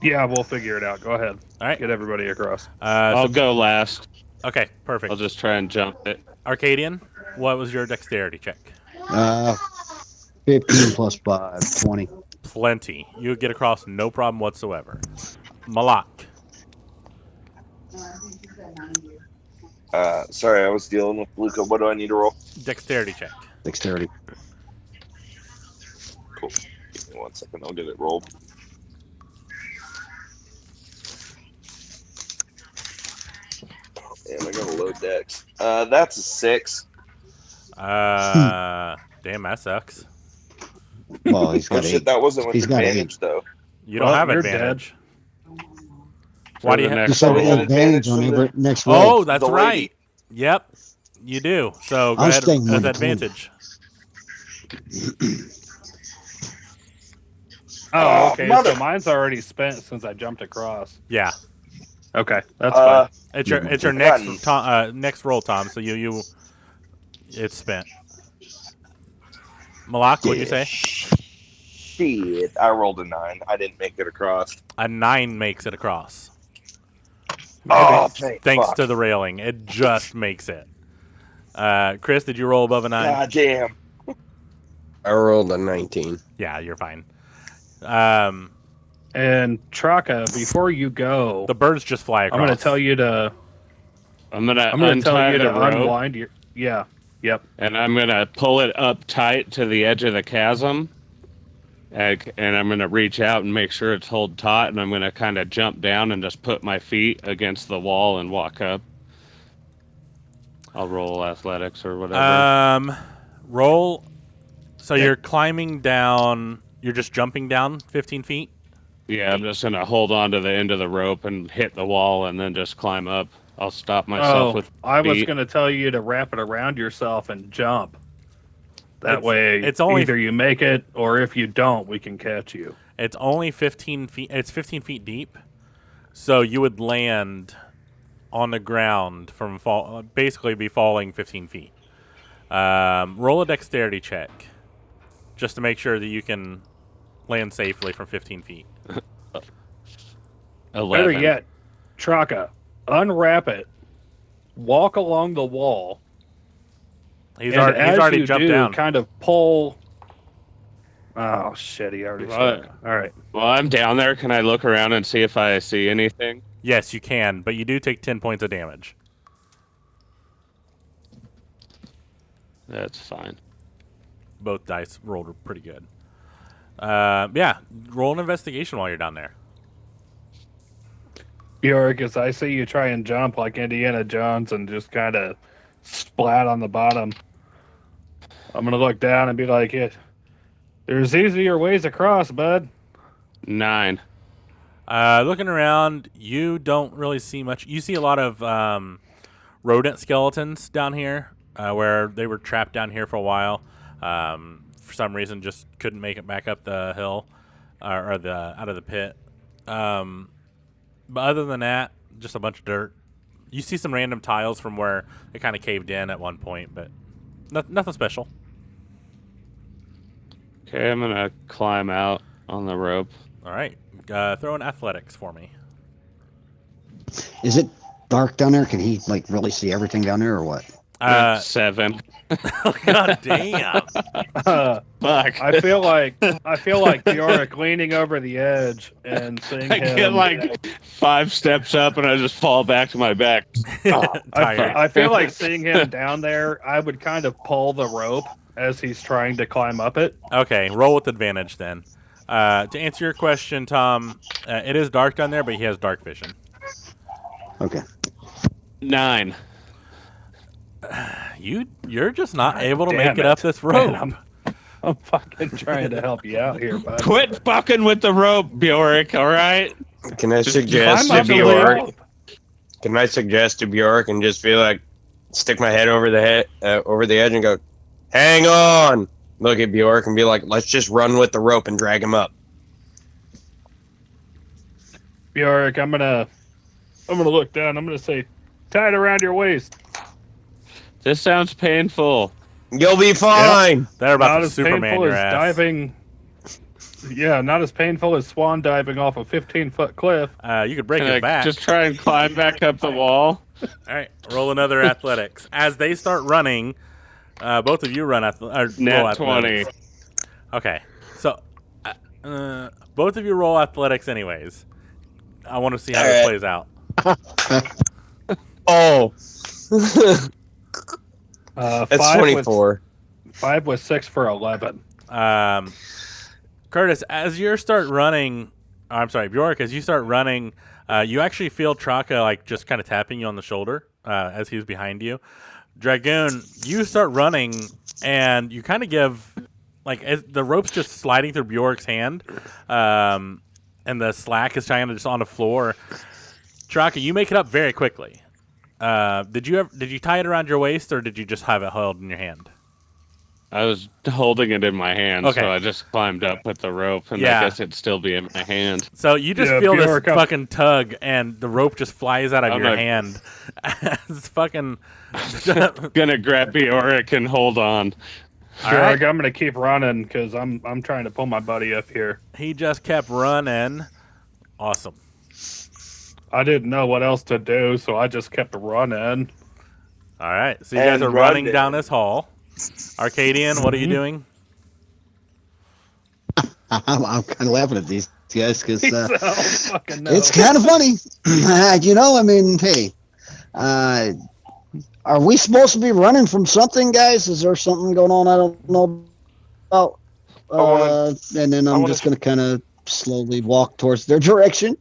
Yeah, we'll figure it out. Go ahead. All right. Get everybody across. I'll So, go last. okay, perfect. I'll just try and jump it. Arcadian, what was your dexterity check? 15 plus 5, 20. Plenty. You get across no problem whatsoever. Malak. Sorry, I was dealing with Luca. What do I need to roll? Dexterity check. Dexterity. Cool. Give me 1 second. I'll get it rolled. Damn, I gotta load decks. That's a 6. Damn, that sucks. Well, he's Oh got shit, 8. that wasn't with He's got advantage though. You don't Well, have you're advantage. For Why do the you have? You next said we we had had advantage on advantage every next roll. Oh, that's The right. lady. Yep, you do. So go I'm ahead staying with with the advantage. Oh, okay. mother- So mine's already spent since I jumped across. Yeah, Okay, that's fine. it's your Done. next roll, Tom. So you it's spent. Malak, what'd you say? Shit, I rolled a 9. I didn't make it across. A 9 makes it across. Oh, thank Thanks fuck. to the railing, it just makes it. Chris, did you roll above a 9? God damn. I rolled a 19. Yeah, you're fine. And Traka, before you go, The birds just fly across. I'm going to tell you to. I'm gonna I'm going to tell untie you the to rope unwind your. Yeah. Yep. and I'm gonna pull it up tight to the edge of the chasm. And I'm gonna reach out and make sure it's hold taut, and I'm gonna kind of jump down and just put my feet against the wall and walk up. I'll roll athletics or whatever. Roll. So you're climbing down. You're just jumping down 15 feet. Yeah, I'm just gonna hold on to the end of the rope and hit the wall, and then just climb up. I'll stop myself with. I was feet. going to tell you to wrap it around yourself and jump. That It's- way, it's only- either you make it, or if you don't, we can catch you. It's only 15 feet. It's 15 feet deep, so you would land on the ground from basically be falling 15 feet. Roll a dexterity check, just to make sure that you can land safely from 15 feet. 11. Better yet, Traka, unwrap it, walk along the wall. He's and already, as he's already you jumped do, down. kind of pull. Oh shit! He already What? stuck. All right. While I'm down there, can I look around and see if I see anything? Yes, you can, but you do take 10 points of damage. That's fine. Both dice rolled pretty good. Yeah, roll an investigation while you're down there. Bjork, as I see you try and jump like Indiana Jones and just kind of splat on the bottom, I'm gonna look down and be like, "Yeah, there's easier ways across, bud." 9. Looking around, you don't really see much. You see a lot of rodent skeletons down here, where they were trapped down here for a while. For some reason, just couldn't make it back up the hill or out of the pit. But other than that, just a bunch of dirt. You see some random tiles from where it kind of caved in at one point, but nothing special. Okay, I'm gonna climb out on the rope. All right, throw in athletics for me. Is it dark down there? Can he like really see everything down there, or what? 7. God damn. Fuck. I feel like Bjork leaning over the edge and seeing I him. get like 5 steps up and I just fall back to my back. Tired. I feel like seeing him down there. I would kind of pull the rope as he's trying to climb up it. Okay, roll with advantage then. To answer your question, Tom, it is dark down there, but he has dark vision. Okay. 9. You're just not able to Damn make it up this rope. Man, I'm fucking trying to help you out here, bud. Quit fucking with the rope, Bjork, alright? Can I suggest Climb to up the Bjork? rope. Can I suggest to Bjork and just feel like stick my head over the edge and go, hang on. Look at Bjork and be like, let's just run with the rope and drag him up. Bjork, I'm gonna look down. I'm gonna say, tie it around your waist. This sounds painful. You'll be fine. They're about Not to as Superman painful your as ass. diving. Yeah, not as painful as swan diving off a 15-foot cliff. You could break Can your I back. just try and climb back up the wall? All right, roll another athletics. As they start running, both of you run roll Nat athletics. 20. Okay, so both of you roll athletics anyways. I want to see how All this right. plays out. Oh. That's 5 24. 5 was 6 for 11. Curtis, as you start running, I'm sorry, Bjork, as you start running, you actually feel Traka like just kind of tapping you on the shoulder as he's behind you. Dragoon, you start running and you kind of give like as the rope's just sliding through Bjork's hand, and the slack is kind of just on the floor. Traka, you make it up very quickly. Did you tie it around your waist or did you just have it held in your hand? I was holding it in my hand, Okay. so I just climbed up with the rope, and Yeah. I guess it'd still be in my hand. So you just Yeah, feel this Bjork, fucking tug, and the rope just flies out of I'm your not- hand. It's fucking. Gonna grab Bjork and hold on. All Bjork, right. I'm gonna keep running because I'm trying to pull my buddy up here. He just kept running. Awesome. I didn't know what else to do, so I just kept running. All right. So you guys And are running running. down this hall. Arcadian, what are you doing? I'm kind of laughing at these guys because So, fucking no. it's kind of funny. I mean, hey, are we supposed to be running from something, guys? Is there something going on I don't know about? And then I'm just going to kind of slowly walk towards their direction.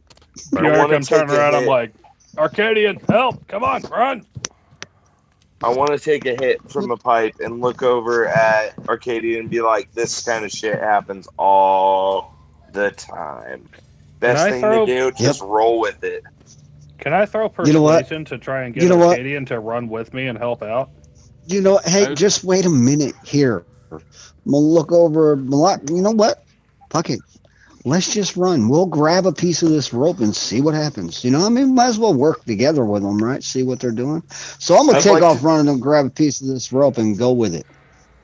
Bjork, wanna I'm turning take a around. I'm hit. like, Arcadian, help! Come on, run! I want to take a hit from a pipe and look over at Arcadia and be like, this kind of shit happens all the time. Best Can I thing throw- to do, just roll with it. Can I throw You know what? persuasion to try and get You know what? Arcadian to run with me and help out? You know, hey, just wait a minute here. I'm gonna look over. You know what? Fuck it. Let's just run. We'll grab a piece of this rope and see what happens. You know, I mean, might as well work together with them, right? See what they're doing. So I'm gonna take off running and grab a piece of this rope and go with it.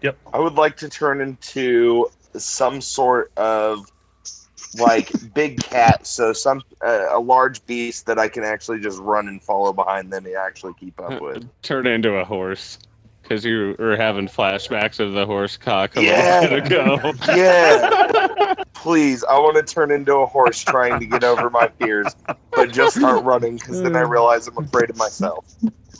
Yep. I would like to turn into some sort of like big cat, so a large beast that I can actually just run and follow behind them and actually keep up with. Turn into a horse. Because you were having flashbacks of the horse cock a Yeah. little bit ago. Yeah. Please, I want to turn into a horse trying to get over my fears, but just start running because then I realize I'm afraid of myself.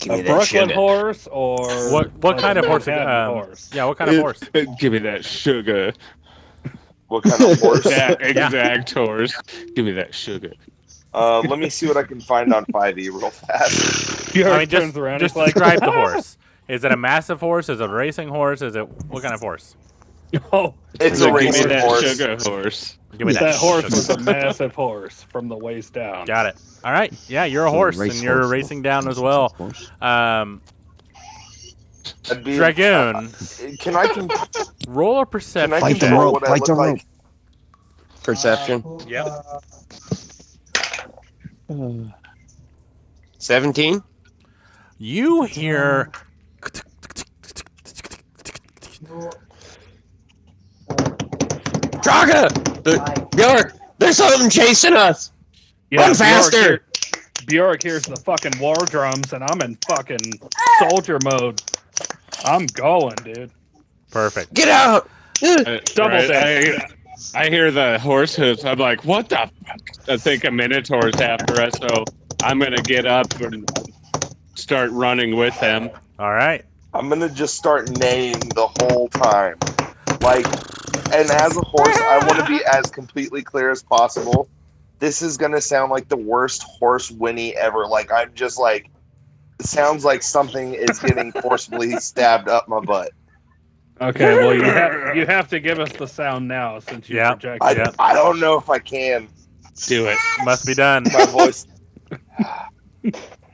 Give me A that Brooklyn sugar. horse or What kind of horse? Manhattan horse? Yeah, what kind of horse? Give me that sugar. What kind of horse? That exact horse. Give me that sugar. Let me see what I can find on 5e real fast. Bjork I mean, turns around. just He's like, describe the horse. Is it a massive horse? Is it a racing horse? Is it what kind of horse? Oh, It's So a give me racing that horse. sugar horse. Give me that horse sugar. was a massive horse from the waist down. Got it. All right. Yeah, you're a horse, and you're racing down as well. I'd be- Dragoon, Can I roll a can perception I Fight the check. control rope, what I fight look the like? rope. Perception. Yep. 17. You hear Draga! Bjork! There's something chasing us! Run faster! Bjork hears the fucking war drums, and I'm in fucking soldier mode. I'm going, dude. perfect. Get out! Double Right, dash. I hear the horse hooves. I'm like, what the fuck? I think a Minotaur's after us, so I'm going to get up and start running with him. All right. I'm gonna just start neighing the whole time. Like, and as a horse, I want to be as completely clear as possible. This is gonna sound like the worst horse whinny ever. Like, I'm just like, it sounds like something is getting forcibly stabbed up my butt. Okay, well you have to give us the sound now since you Yeah. projected. I don't know if I can. Do it. Must be done. My voice.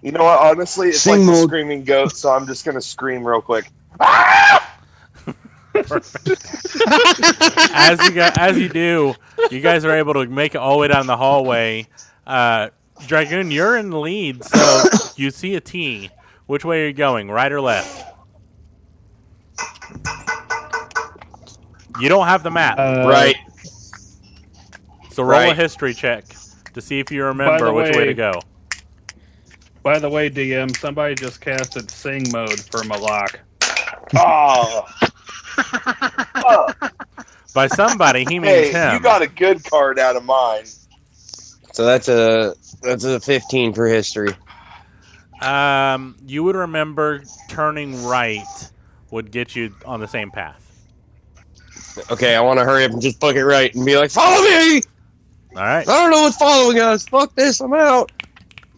You know what? Honestly, it's Sing like the mode. screaming goat, so I'm just gonna scream real quick. As you do, you guys are able to make it all the way down the hallway. Dragoon, you're in the lead, so you see a T. Which way are you going, right or left? You don't have the map, Right. so roll a right. history check to see if you remember the which way way- to go. By the way, DM, somebody just casted sing mode for Malak. Oh, By somebody, he means hey, him. you got a good card out of mine. So that's a 15 for history. You would remember turning right would get you on the same path. Okay, I want to hurry up and just book it right and be like, follow me! All right. I don't know what's following us. Fuck this, I'm out.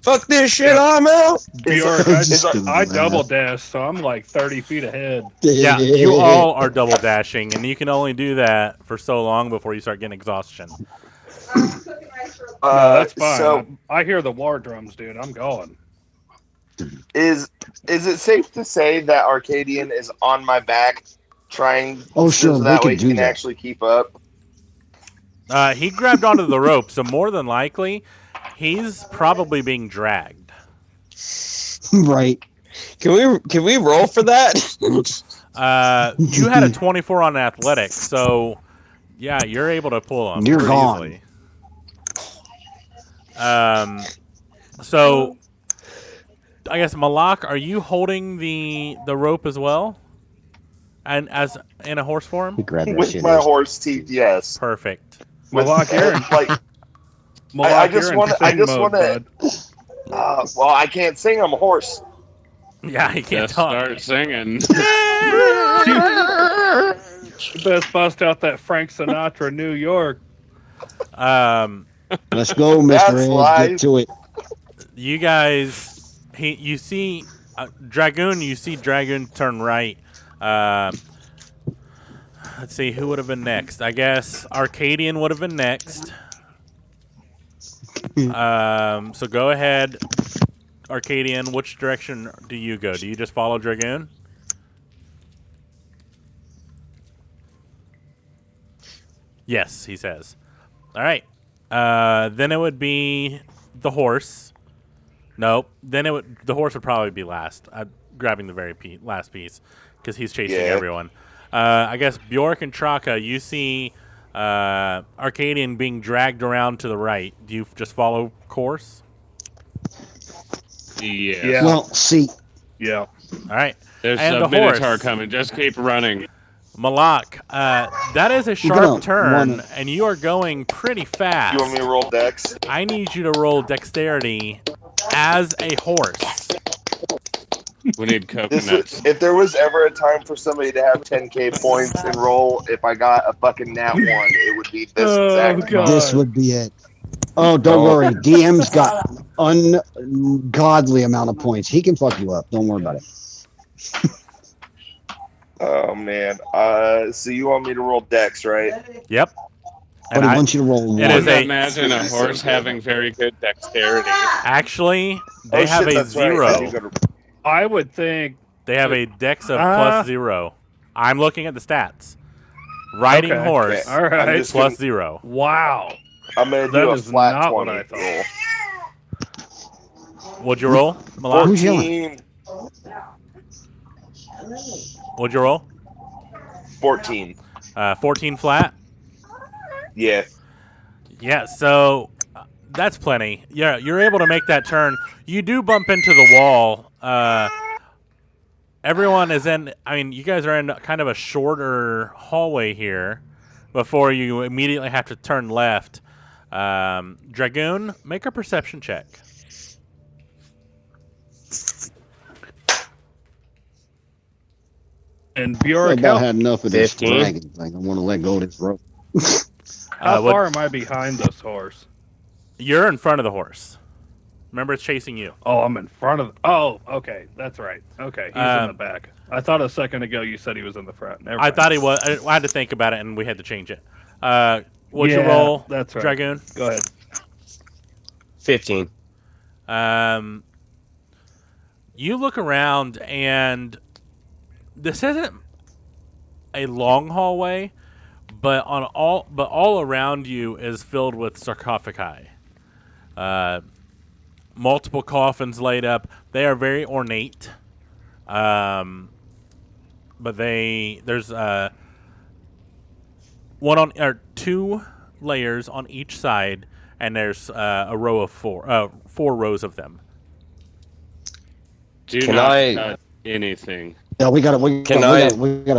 Fuck this shit, I'm out. Bjork, Is- I double dash, so I'm like 30 feet ahead. Yeah, you all are double dashing, and you can only do that for so long before you start getting exhaustion. No, that's fine. So, I hear the war drums, dude. I'm going. is it safe to say that Arcadian is on my back, trying? Oh, sure, so we that can way do he can that. actually keep up. He grabbed onto the rope, so more than likely, he's probably being dragged. Right. Can we roll for that? You had a 24 on athletics, so yeah, you're able to pull him. You're pretty gone. easily. So I guess Malak, are you holding the rope as well? And as in a horse form? We grab that With shit. my horse teeth, yes. Perfect. With, Malak, you're in, like, Malak, just you're in wanna- I sing just mode, wanna- bud. well, I can't sing. I'm a horse. Yeah, he can't Just talk. start singing. You best bust out that Frank Sinatra, New York. Let's go, Mr. That's Edge. live. Get to it. You guys, you see Dragoon. You see Dragoon turn right. Let's see who would have been next. I guess Arcadian would have been next. So go ahead, Arcadian. Which direction do you go? Do you just follow Dragoon? Yes, he says. All right. Then it would be the horse. Nope. Then the horse would probably be last. I'm grabbing the very last piece because he's chasing everyone. I guess Bjork and Traka, you see Arcadian being dragged around to the right. Do you just follow course? Yeah. Well, see, Yeah. All right. There's And a the Minotaur horse. coming. Just keep running. Malak, that is a sharp turn, and you are going pretty fast. You want me to roll dex? I need you to roll dexterity as a horse. We need This coconuts. is, if there was ever a time for somebody to have 10k points and roll, if I got a fucking nat 1, it would be this exact. God. this would be it. Oh, don't worry. DM's got ungodly amount of points. He can fuck you up. Don't worry about it. Oh man. So you want me to roll dex, right? Yep. But I want you to roll one. It is a- Imagine a horse having very good dexterity. Actually, they have a that's right. 0. I do go to- I would think. They have a dex of plus 0. I'm looking at the stats. Riding Okay. horse All right. I'm just plus gonna- 0. Wow. I'm gonna That do a is flat not what 20 I thought. roll. What'd you roll, Malak? Who's yelling? 14. What'd you roll? 14. 14 flat? Yeah. Yeah, so that's plenty. Yeah, you're able to make that turn. You do bump into the wall. Everyone is in, I mean, you guys are in kind of a shorter hallway here before you immediately have to turn left. Dragoon, make a perception check. And I Bjork, about how, had enough of this 15. dragon thing. I want to let go of this rope. how what- far am I behind this horse? You're in front of the horse. Remember, it's chasing you. Oh, I'm in front of. Oh, okay, that's right. Okay, he's in the Um, back. I thought a second ago you said he was in the front. Never I mind. thought he was. I had to think about it, and we had to change it. What'd you Yeah, roll, that's right. Dragoon? Go ahead. 15. You look around, and this isn't a long hallway, but all around you is filled with sarcophagi. Multiple coffins laid up. They are very ornate. But there's two layers on each side, and there's a row of four rows of them. Do Can not I- touch anything. Yeah, we gotta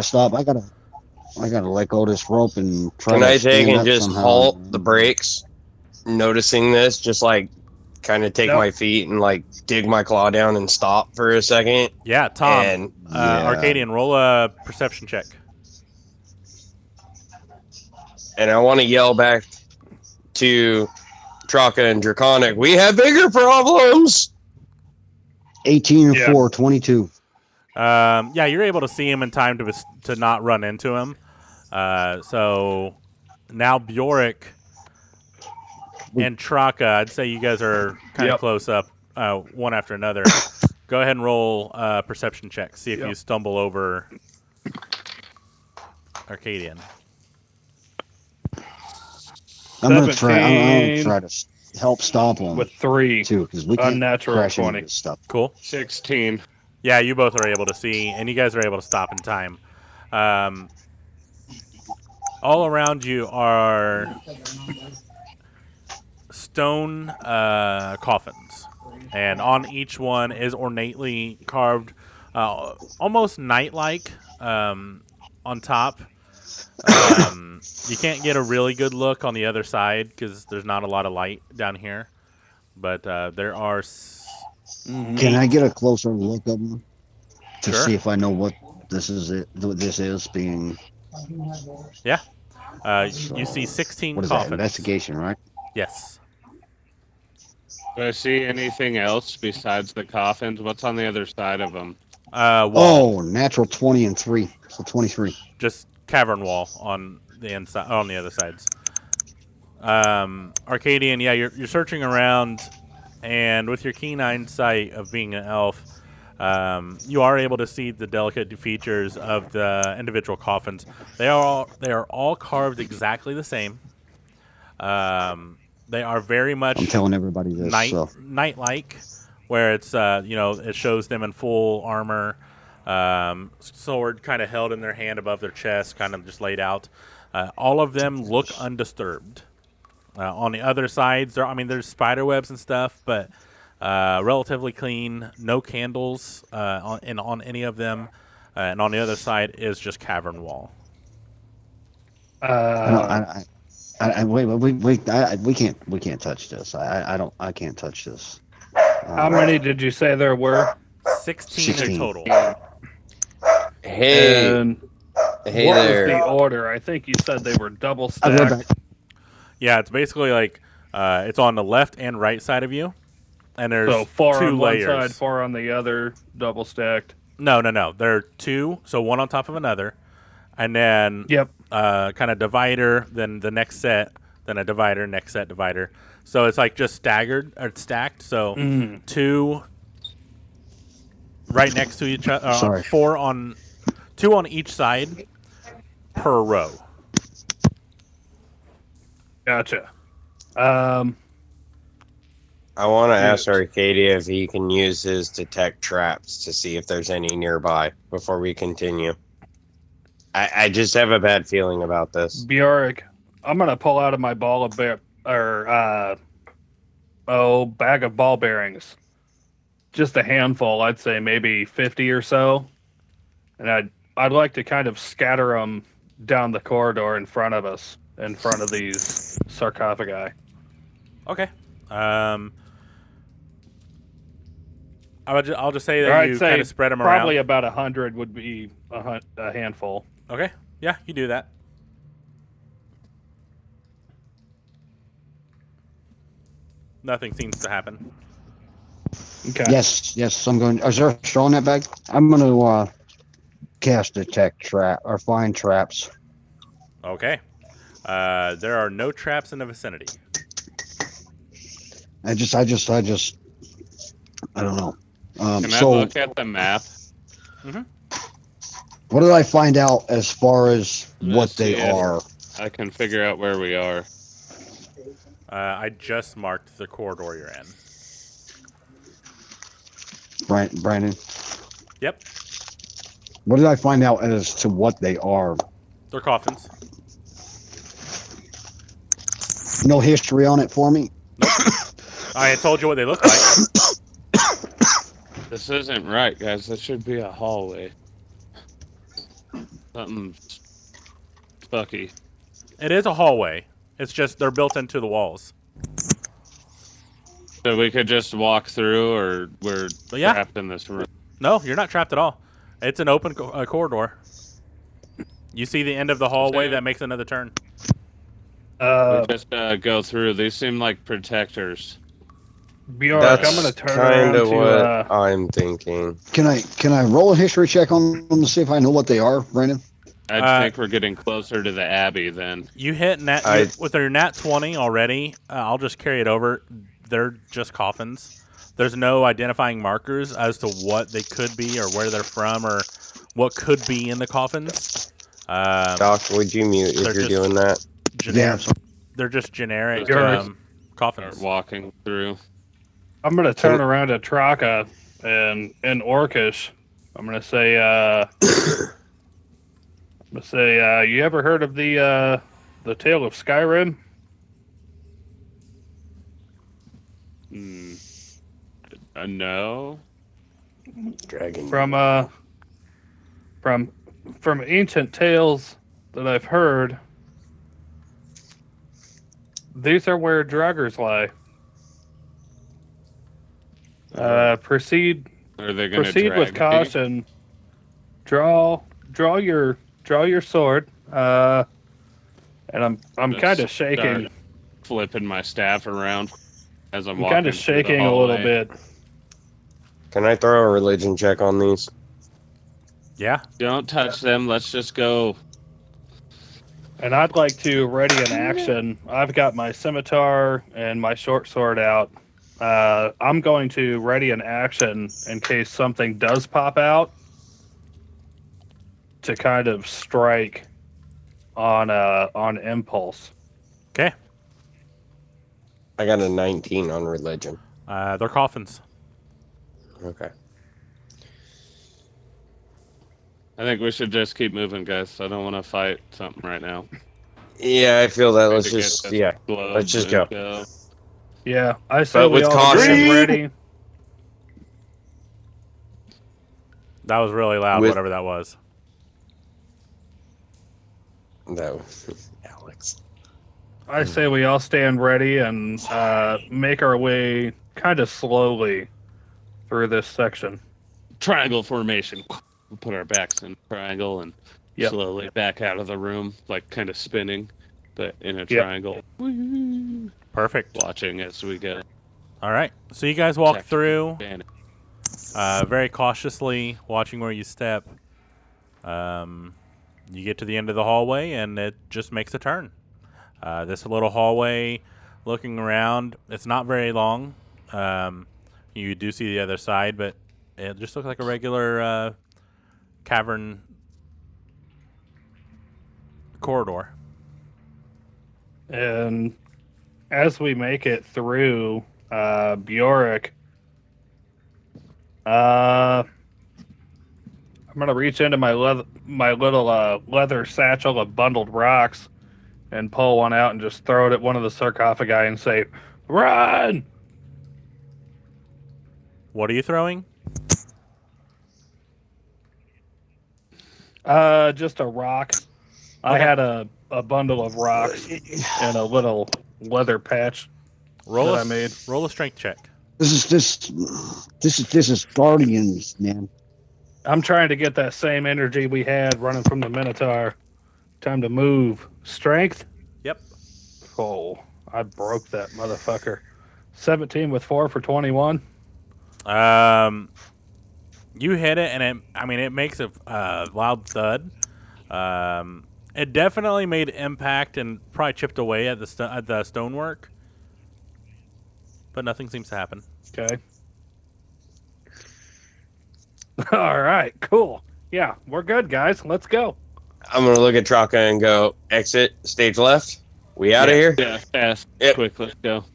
stop. I gotta let go of this rope and try Can to I take stand and up just somehow. halt the brakes? Noticing this, just like kind of take Nope. my feet and like dig my claw down and stop for a second. Yeah, Tom. And Arcadian, roll a perception check. I want to yell back to Traka and Draconic, we have bigger problems. 18 and Yeah. 4, 22. Yeah, you're able to see him in time to not run into him. So now Bjork and Traka, I'd say you guys are kind of Yep. close up, one after another. Go ahead and roll perception check. See if Yep. you stumble over Arcadian. I'm gonna try. I'm 17. gonna try to help stop him With 3. too, because we can't Unnatural crash 20. into this stuff. Cool. 16. Yeah, you both are able to see, and you guys are able to stop in time. All around you are stone coffins, and on each one is ornately carved, almost knight-like on top. You can't get a really good look on the other side because there's not a lot of light down here, but there are. Can I get a closer look of them to Sure. see if I know what this is? This is being You see 16 what is that? coffins. Investigation, right? Yes. Do I see anything else besides the coffins? What's on the other side of them? Wall. Oh, natural 20 and 3, so 23. Just cavern wall on the inside, on the other sides. Arcadian, yeah, you're searching around, and with your keen eyesight of being an elf, you are able to see the delicate features of the individual coffins. They are all carved exactly the same. They are very I'm much telling everybody this. So night-like, where it's it shows them in full armor, sword kind of held in their hand above their chest, kind of just laid out. All of them look undisturbed. On the other sides, there's spider webs and stuff, but relatively clean. No candles on any of them, and on the other side is just cavern wall. we can't touch this. I can't touch this. How many did you say there were? 16 in 16. total. Hey, And hey what there. was the order? I think you said they were double I'll go back. stacked. Yeah, it's basically like it's on the left and right side of you, and there's So 4 two on layers. one side, 4 on the other, double stacked. No. There are two, so one on top of another, and then Yep. kind of divider, then the next set, then a divider, next set, divider. So it's like just staggered or stacked. So two right next to each other. Sorry. Two on each side per row. Gotcha. I want to ask Arcadia if he can use his detect traps to see if there's any nearby before we continue. I just have a bad feeling about this. Bjork, I'm gonna pull out of my bag of ball bearings. Just a handful, I'd say maybe 50 or so, and I'd like to kind of scatter them down the corridor in front of us, in front of these sarcophagi. Okay. I'll just say that I'd you say kind of spread them probably around. about 100 would be a handful. Okay. Yeah, you do that. Nothing seems to happen. Okay. Yes. I'm going. Is there a straw in that bag? I'm going to cast detect trap or find traps. Okay. There are no traps in the vicinity. I don't know. Can I So look at the map? what did I find out as far as what they see it. are? I can figure out where we are. I just marked the corridor you're in. Brandon? Yep. What did I find out as to what they are? They're coffins. No history on it for me? I had told you what they look like. This isn't right, guys. This should be a hallway. Something's fucky. It is a hallway. It's just they're built into the walls. So we could just walk through, or we're Yeah. trapped in this room. No, you're not trapped at all. It's an open corridor. You see the end of the hallway that makes another turn. We just go through. These seem like protectors. Bjork, That's I'm gonna turn kind around of what to. I'm thinking. Can I roll a history check on them to see if I know what they are, Brandon? I think we're getting closer to the Abbey then. You hit with your nat 20 already. I'll just carry it over. They're just coffins. There's no identifying markers as to what they could be or where they're from or what could be in the coffins. Doc, would you mute if you're doing that? Generic, they're just generic Start coffins. walking through. I'm gonna turn around to Traka and in Orcish. I'm gonna say, you ever heard of the Tale of Skyrim? No. Dragon. From ancient tales that I've heard, these are where draggers lie. Proceed Are they going to proceed with caution. Draw your sword. And I'm kind of shaking. Flipping my staff around as I'm I'm walking. kind of through the shaking a little hallway. bit. Can I throw a religion check on these? Yeah. Don't touch them. Let's just go. And I'd like to ready an action. I've got my scimitar and my short sword out. I'm going to ready an action in case something does pop out to kind of strike on impulse. Okay. I got a 19 on religion. They're coffins. Okay. I think we should just keep moving, guys. I don't want to fight something right now. Yeah, I feel that. Let's Maybe get just this globe let's just and go. Yeah, I say But we with all caution. get ready. That was really loud, With- whatever that was. No, Alex. I say we all stand ready and make our way kind of slowly through this section. Triangle formation. We'll put our backs in triangle and Yep. slowly back out of the room, like kind of spinning, but in a Yep. triangle. Perfect. Watching as we get All right. So you guys walk attacked. through Advantage. very cautiously, watching where you step. You get to the end of the hallway, and it just makes a turn. This little hallway, looking around, it's not very long. You do see the other side, but it just looks like a regular cavern corridor. And as we make it through, Bjork, I'm gonna reach into my little leather satchel of bundled rocks and pull one out and just throw it at one of the sarcophagi and say, "Run!" What are you throwing? Just a rock. I Okay. had a bundle of rocks and a little leather patch Roll that a, I made. roll a strength check. This is Guardians, man. I'm trying to get that same energy we had running from the Minotaur. Time to move. Strength? Yep. Oh, I broke that motherfucker. 17 with 4 for 21. You hit it, and it makes a loud thud. It definitely made impact and probably chipped away at the stonework, but nothing seems to happen. Okay. All right, cool. Yeah, we're good, guys. Let's go. I'm gonna look at Traka and go, exit, stage left. We out of here? Yeah, fast, Yep. quick, let's go.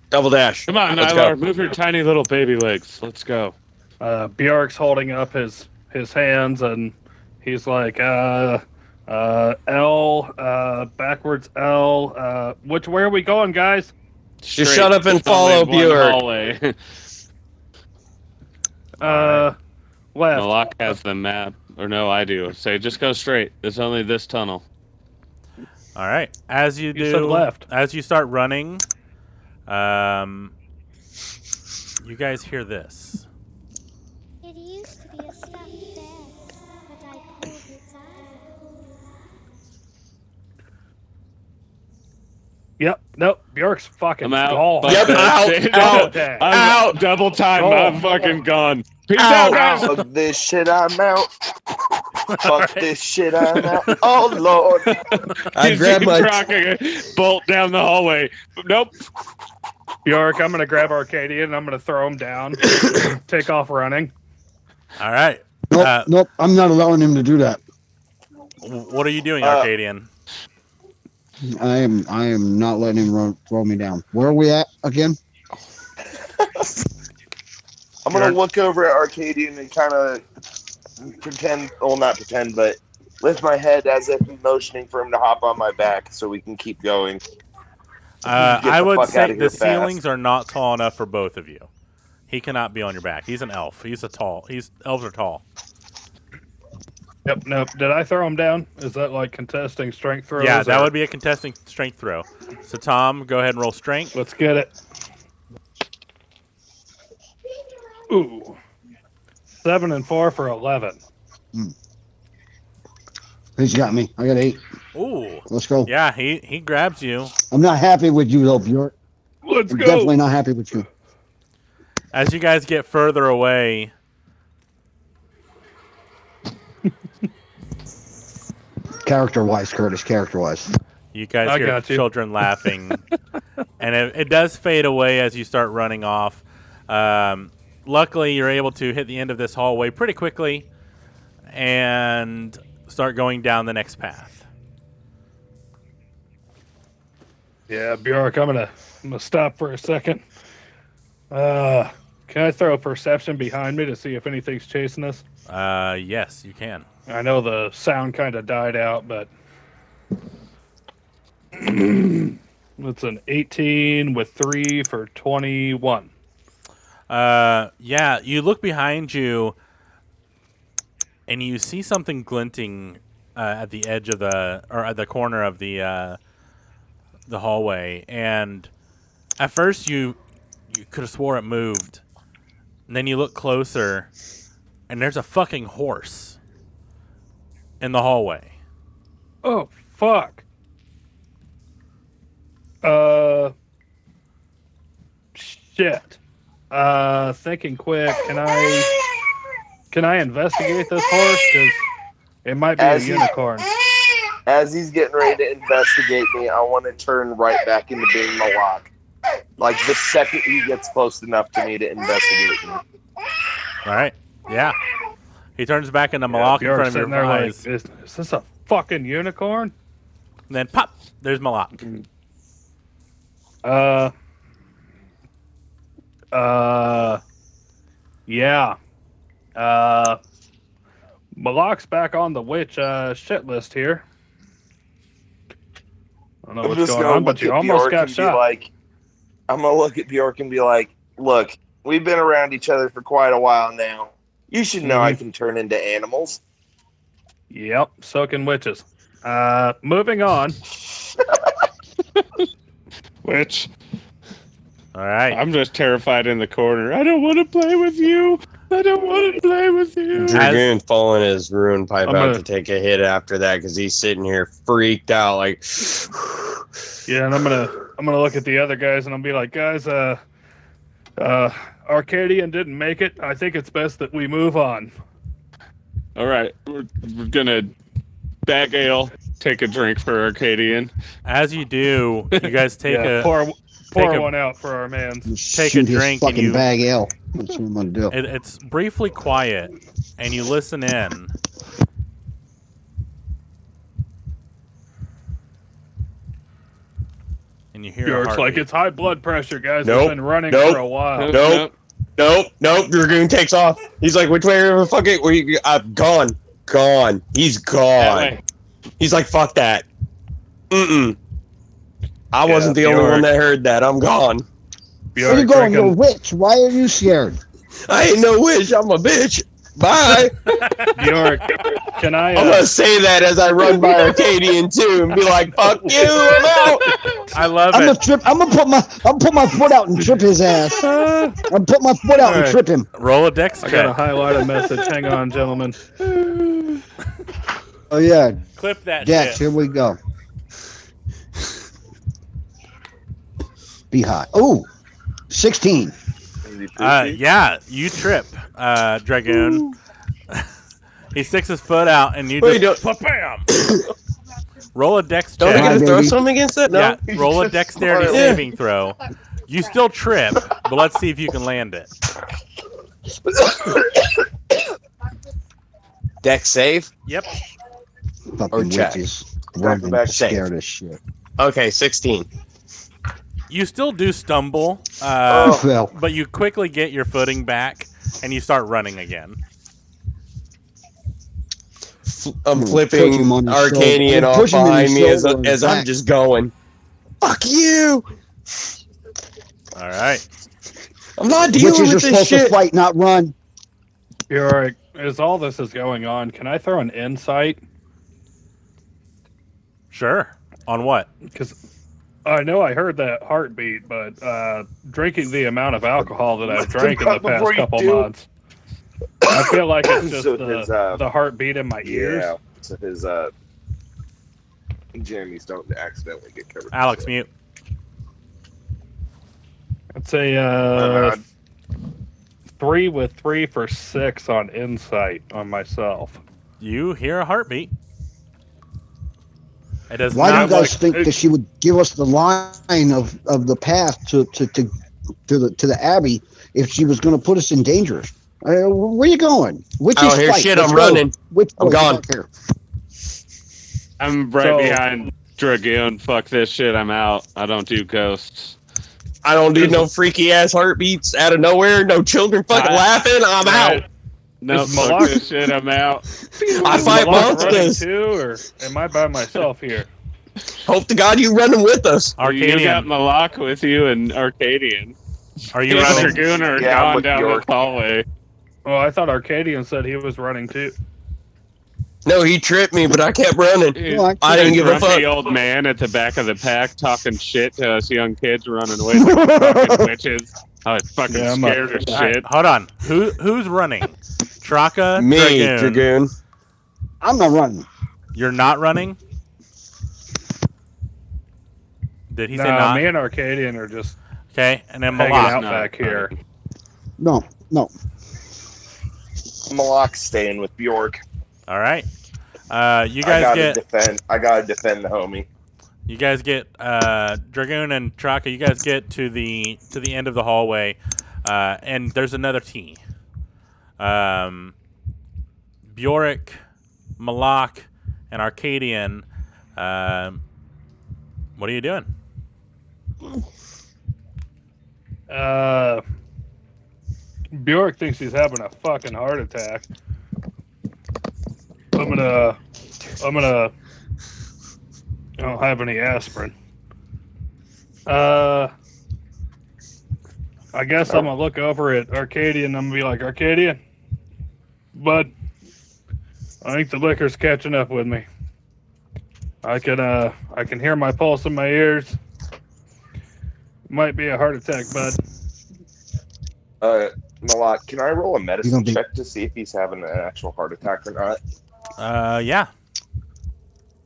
Double dash. Come on, Let's Nylar, go. move your tiny little baby legs. Let's go. Bjork's holding up his hands, and he's like, L, backwards L. Where are we going, guys? Just shut up and There's only follow one Bjork. hallway. Left. Malak has the map. Or no, I do. Say, just go straight. There's only this tunnel. All right. As you You said do, left. as you start running, you guys hear this. It used to be a stuffed bed, but I pulled it out. Yep. Nope. Bjork's fucking I'm out. gone. Fuck Yep, that. out, out. I'm out. double time. Go. I'm fucking gone. Peace Out. out, guys. Fuck this shit, I'm out. Fuck Alright. this shit, I'm out. Oh, Lord. I He's grabbed my. rocking bolt down the hallway. Nope. Bjork, I'm gonna grab Arcadian and I'm gonna throw him down. Take off running. All right. Nope, nope. I'm not allowing him to do that. What are you doing, Uh, Arcadian? I am not letting him throw me down. Where are we at again? I'm going to look over at Arcadian and kind of pretend, well, not pretend, but lift my head as if I'm motioning for him to hop on my back so we can keep going. Get I the would fuck say outta here the fast. ceilings are not tall enough for both of you. He cannot be on your back. He's an elf. Elves are tall. Yep. Nope. Did I throw him down? Is that like contesting strength throws? Yeah, that or- would be a contesting strength throw. So Tom, go ahead and roll strength. Let's get it. Ooh. 7 and 4 for 11. He's got me. I got 8. Ooh. Let's go. Yeah, he grabs you. I'm not happy with you though, Bjork. Let's I'm go. definitely not happy with you. As you guys get further away, Character wise, Curtis. Character wise. You guys I hear got you. children laughing, and it does fade away as you start running off. Luckily, you're able to hit the end of this hallway pretty quickly and start going down the next path. Yeah, Bjork, I'm gonna stop for a second. Can I throw a perception behind me to see if anything's chasing us? Yes, you can. I know the sound kind of died out, but it's an 18 with 3 for 21. Yeah, you look behind you, and you see something glinting at the edge of at the corner of the hallway. And at first, you could have swore it moved, and then you look closer, and there's a fucking horse in the hallway. Oh, fuck. Shit. Thinking quick, can I investigate this horse? Because it might be a unicorn. As he's getting ready to investigate me, I want to turn right back into being Malak. Like the second he gets close enough to me to investigate me. All right. Yeah. He turns back into Malak in front of your there eyes. like, is this a fucking unicorn? And then pop, there's Malak. Yeah. Malak's back on the witch shit list here. I don't know what's going on, but you almost got shot. I'm gonna look at Bjork and be like, "Look, we've been around each other for quite a while now. You should know I can turn into animals." Yep, so can witches. Moving on. Which, All right. I'm just terrified in the corner. I don't want to play with you. I don't want to play with you. Dragoon falling his ruin pipe out to take a hit after that because he's sitting here freaked out, like. Yeah, and I'm gonna look at the other guys and I'll be like, guys, Arcadian didn't make it. I think it's best that we move on. All right, we're gonna bag ale, take a drink for Arcadian. As you do, you guys take pour one out for our man. Take a drink his fucking and bag ale. That's what I'm gonna do. It's briefly quiet, and you listen in. And you hear Bjork's like, it's high blood pressure, guys. Nope. We've been running Nope. for a while. Nope. Dragoon takes off. He's like, which way are the fuck it? I'm gone. He's gone. He's like, fuck that. I wasn't the only one that heard that. I'm gone. Where you going? You're a witch. Why are you scared? I ain't no witch. I'm a bitch. Bye. Bjork, can I? I'm gonna say that as I run by Arcadian too, and be like, "Fuck you, I'm out." I love I'm it. gonna trip. I'm gonna put my foot out and trip his ass. I'm put my foot out and trip him. Roll a dex I check. got a highlighted message. Hang on, gentlemen. Oh yeah. Clip that Dex, shit. here we go. Be hot. Oh, 16. Yeah, you trip, Dragoon. He sticks his foot out, and you just bam. Roll a dex Don't check. I get to throw something against it? No. Yeah, roll a dexterity saving throw. You still trip, but let's see if you can land it. Dex save. Yep. Fucking check. witches. Back to back Scared as shit. Okay, 16. You still do stumble, Fell. but you quickly get your footing back, and you start running again. I'm Push flipping him on his Arcadian shoulder. off Push him in behind his me as shoulder and I'm back. just going. Fuck you! All right. I'm not dealing Witches are with this supposed to shit. fight, not run. Bjork, as all this is going on, can I throw an insight? Sure. On what? Because I know I heard that heartbeat, but drinking the amount of alcohol that I've drank in the past couple months, I feel like it's just So the heartbeat in my ears. Yeah. So his Jeremy's don't accidentally get covered. Alex, mute. I'd say 3 with 3 for 6 on insight on myself. You hear a heartbeat. It does Why do not. you guys like, think that she would give us the line of the path to the Abbey if she was going to put us in danger? Where are you going? Which I is don't hear fight? shit. Let's I'm go. running. Which I'm way? gone. Back here. I'm right So- behind Dragoon. Fuck this shit. I'm out. I don't do ghosts. I don't do no freaky ass heartbeats out of nowhere. No children fucking I- laughing. I'm Right. out. No, Is fuck Malak- this shit. I'm out. I Is fight Malak running monsters. too, or am I by myself here? Hope to God you running with us. You got Arcadian, Malak with you and Arcadian. are you Me and running? Dragoon are Yeah, I'm gone with down Bjork. this hallway. Oh, I thought Arcadian said he was running too. No, he tripped me, but I kept running. Well, I didn't A give a grumpy fuck. old man at the back of the pack talking shit to us young kids running away like fucking witches. I was fucking Yeah, I'm scared as All right, shit. hold on. Who's running? Traka, Me, Dragoon. Dragoon. I'm not running. You're not running. Did he say No, not? me and Arcadian are just Okay, and then hanging Malak. out No, back here. No. Malak's staying with Bjork. All right. You I guys gotta get defend. I gotta defend the homie. Dragoon and Traka. You guys get to the end of the hallway, and there's another T. Bjork, Malak, and Arcadian. What are you doing? Bjork thinks he's having a fucking heart attack. I'm gonna. I don't have any aspirin. I guess I'm gonna look over at Arcadian. I'm gonna be like, Arcadian, bud, I think the liquor's catching up with me. I can hear my pulse in my ears. Might be a heart attack, bud. Malak, can I roll a medicine be- check to see if he's having an actual heart attack or not? Yeah.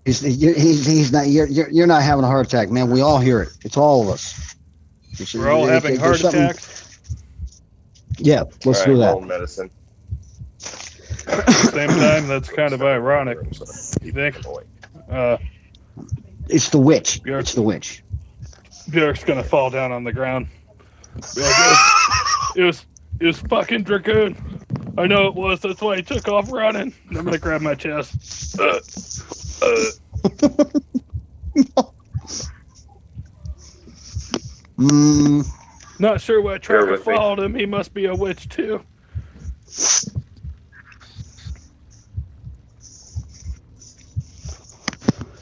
He's not. You're not having a heart attack, man. We all hear it. It's all of us. We're all having There's heart something- attacks. Yeah, let's All do right, that. roll medicine. Same time, that's kind of ironic. You think? It's the witch. Bjork. It's the witch. Bjork's gonna fall down on the ground. Be like, it was fucking Dragoon. I know it was. That's why he took off running. And I'm gonna grab my chest. Not sure why Bear Tracker with me. followed him. He must be a witch too.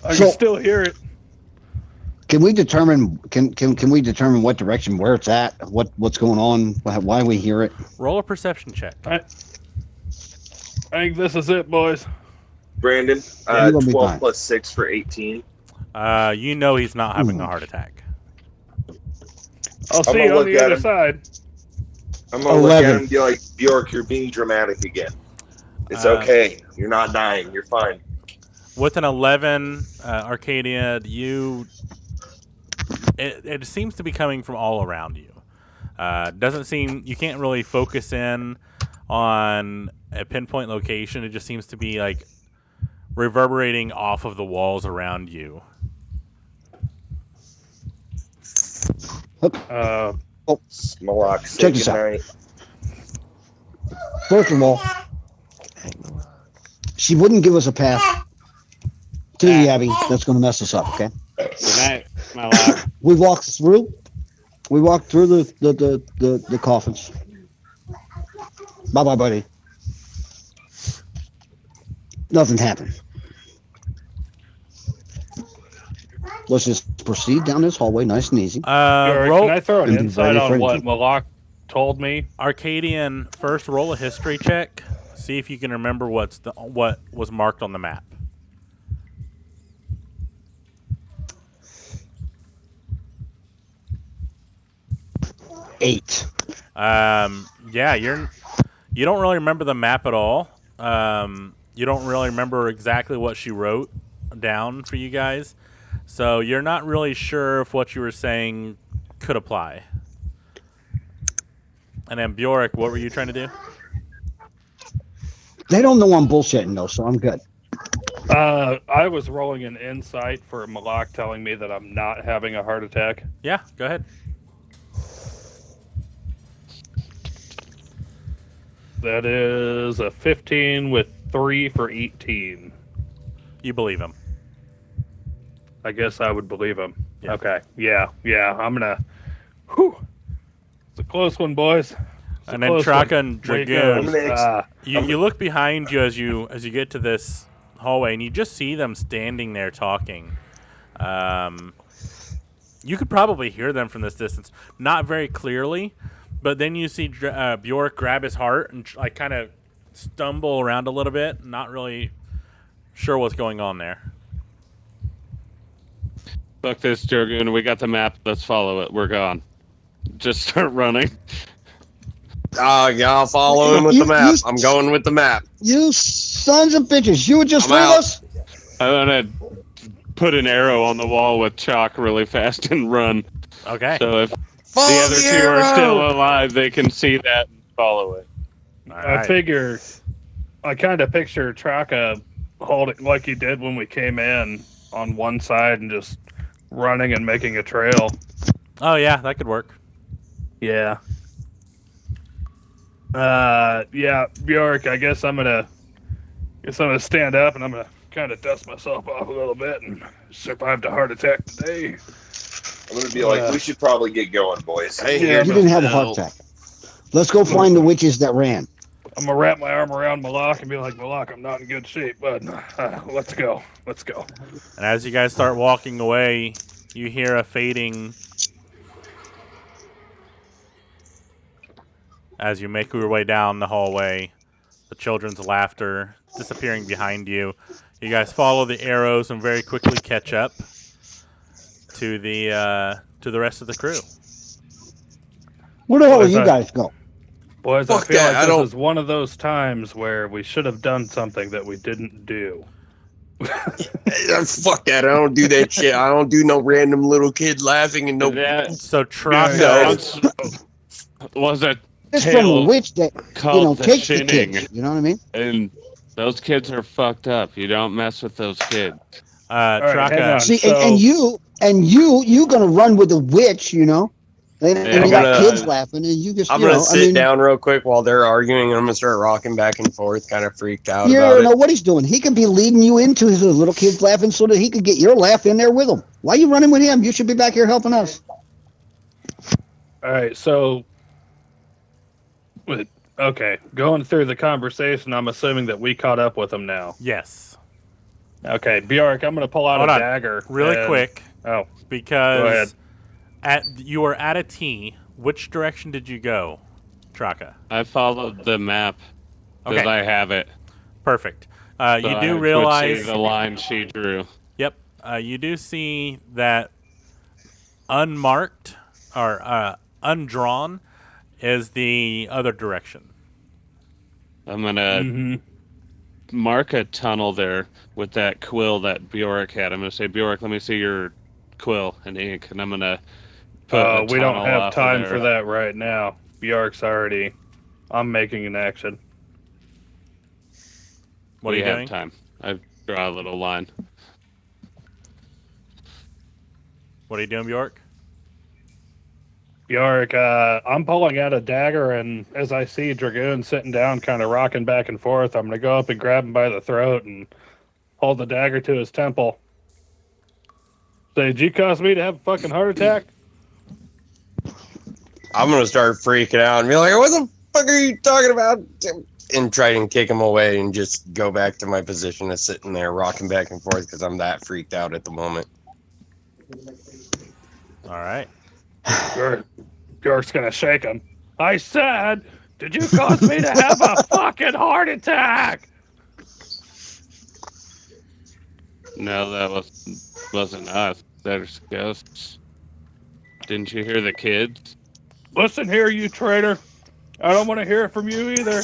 I So- can still hear it. Can we determine? Can we determine what direction, where it's at, what's going on, why we hear it? Roll a perception check. I think this is it, boys. Brandon, Yeah, you're gonna be 12 fine. plus 6 for 18. You know he's not having a heart attack. I'll see gonna you on look the at other him. side. I'm going to look at 11. him and be like, Bjork, you're being dramatic again. It's Uh, okay. You're not dying. You're fine. With an 11, Arcadia, it seems to be coming from all around you. Doesn't seem, you can't really focus in on a pinpoint location. It just seems to be like reverberating off of the walls around you. Malak, say Check this out. goodnight. First of all, she wouldn't give us a path to the Abbey. That's going to mess us up. Okay. Good night, my lad. We walked through. We walked through the coffins. Bye bye, buddy. Nothing happened. Let's just proceed down this hallway, nice and easy. Bjork, Roll can I throw an and be insight ready on for what anything. Malak told me? Arcadian. First, roll a history check. See if you can remember what was marked on the map. Eight. Yeah, you don't really remember the map at all. You don't really remember exactly what she wrote down for you guys. So you're not really sure if what you were saying could apply. And then Bjork, what were you trying to do? They don't know I'm bullshitting though, so I'm good. I was rolling an insight for Malak telling me that I'm not having a heart attack. Yeah, go ahead. That is a 15 with 3 for 18. You believe him. I guess I would believe him. Yeah. Okay. Yeah. I'm gonna. Whew. It's a close one, boys. It's a And then close one. Traka and Way it Dragoon, goes. you look behind you as you get to this hallway, and you just see them standing there talking. You could probably hear them from this distance, not very clearly, but then you see Bjork grab his heart and like kind of stumble around a little bit, not really sure what's going on there. Fuck this, Dragoon. We got the map. Let's follow it. We're gone. Just start running. Yeah, I'll follow him with the map. I'm going with the map. You sons of bitches! You would just I'm leave out. us? I'm gonna put an arrow on the wall with chalk really fast and run. Okay. So if Follow the other two arrow! are still alive, they can see that and follow it. All I right. figure. I kind of picture Traka holding like he did when we came in on one side and just running and making a trail. Oh yeah, that could work. Yeah. Yeah, Bjork, I guess I'm gonna stand up and I'm gonna kind of dust myself off a little bit and survived a heart attack today. I'm gonna be like, we should probably get going, boys. Hey, Yeah, You didn't have a heart attack. Let's go find the witches that ran. I'm gonna wrap my arm around Malak and be like, Malak, I'm not in good shape, but let's go. Let's go. And as you guys start walking away, you hear a fading. As you make your way down the hallway, the children's laughter disappearing behind you. You guys follow the arrows and very quickly catch up to the rest of the crew. Where the hell Boys, did you I- guys go? Boys, Fuck I feel that, I like don't- this is one of those times where we should have done something that we didn't do. Fuck that. I don't do that shit. I don't do no random little kid laughing and no. That So Traka, No. was a It's from a tale witch that, called the takes the Shinning. kids. You know what I mean? And those kids are fucked up. You don't mess with those kids. right, hang Traka, on. See, So- and you gonna run with the witch, you know? And Yeah, you got gonna- kids laughing, and you just, I'm you gonna know, sit I mean, down real quick while they're arguing, and I'm gonna start rocking back and forth, kind of freaked out you about don't it. know what he's doing. He could be leading you into his little kids laughing so that he could get your laugh in there with him. Why are you running with him? You should be back here helping us. All right, so okay, going through the conversation, I'm assuming that we caught up with him now. yes. Okay, Bjork, I'm gonna pull out Hold a on. dagger. Really and- quick, Oh, Go ahead. because you were at a T. Which direction did you go, Traka? I followed the map because Okay. I have it. Perfect. So You I do would realize. see the line she drew. Yep. You do see that unmarked or undrawn is the other direction. I'm gonna Mhm. mark a tunnel there with that quill that Bjork had. I'm gonna say, Bjork, let me see your quill and ink, and I'm gonna put. a We don't tunnel have off of time there. for that right now. Bjork's already. I'm making an action. What are we you have doing? time. I draw a little line. What are you doing, Bjork? Bjork, I'm pulling out a dagger, and as I see Dragoon sitting down, kind of rocking back and forth, I'm gonna go up and grab him by the throat and hold the dagger to his temple. Say, did you cause me to have a fucking heart attack? I'm gonna start freaking out and be like, "What the fuck are you talking about?" And try and kick him away and just go back to my position of sitting there rocking back and forth because I'm that freaked out at the moment. All right. Bjork's gonna shake him. I said, did you cause me to have a fucking heart attack? No, that wasn't us. There's ghosts. Didn't you hear the kids? Listen here, you traitor. I don't want to hear it from you either.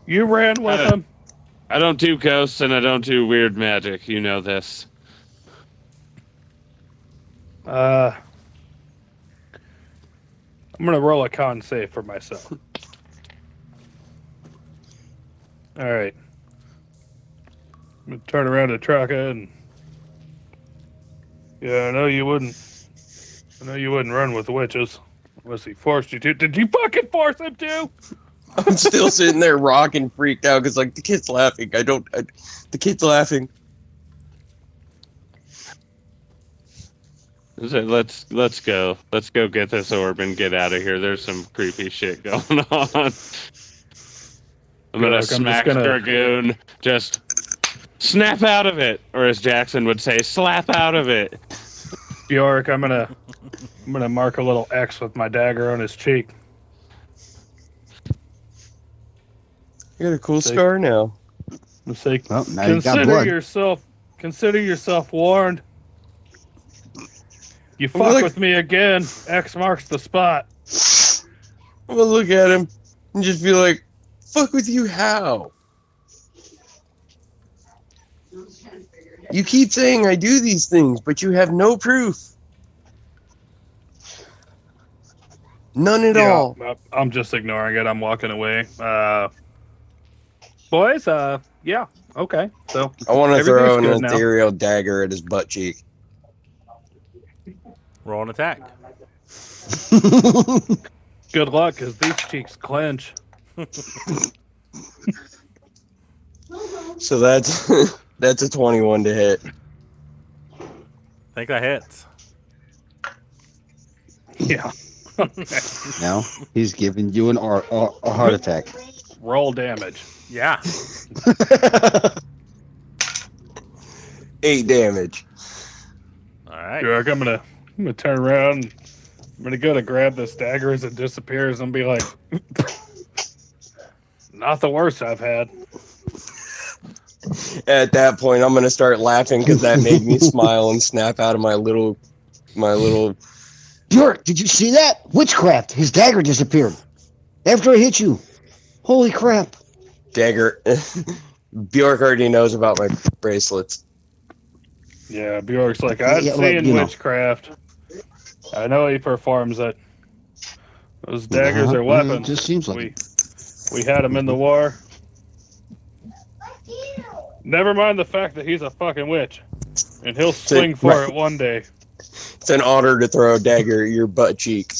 You ran with him. I don't do ghosts and I don't do weird magic. You know this. I'm gonna roll a con save for myself. All right. gonna turn around to Traka and yeah, I know you wouldn't run with witches unless he forced you to. Did you fucking force him to? I'm still sitting there rocking, freaked out because like the kid's laughing. The kid's laughing. Let's go. Let's go get this orb and get out of here. There's some creepy shit going on. I'm gonna smack Dragoon. Just snap out of it, or as Jackson would say, slap out of it. Bjork, I'm gonna mark a little X with my dagger on his cheek. You got a cool scar now. I'm say, Well, now you got blood. Consider yourself warned. You fuck with me again, X marks the spot. I'm gonna look at him and just be like, fuck with you how? You keep saying I do these things, but you have no proof. None at all. I'm just ignoring it. I'm walking away. Boys, yeah, okay. So I want to throw an good now. ethereal dagger at his butt cheek. Roll an attack. Good luck, because these cheeks clench. So that's a 21 to hit. I think that hits. Yeah. Now he's giving you a heart attack. Roll damage. Yeah. 8 damage. All right. Bjork, I'm gonna turn around. I'm gonna go to grab this dagger as it disappears and be like, not the worst I've had. At that point, I'm gonna start laughing because that made me smile and snap out of my little. Bjork, did you see that? Witchcraft. His dagger disappeared after I hit you. Holy crap! Dagger. Bjork already knows about my bracelets. Yeah, Bjork's like, I've seen witchcraft. I know he performs it. Those daggers are weapons. It just seems like we had him in the war. Never mind the fact that he's a fucking witch. And he'll swing for it one day. It's an honor to throw a dagger at your butt cheek.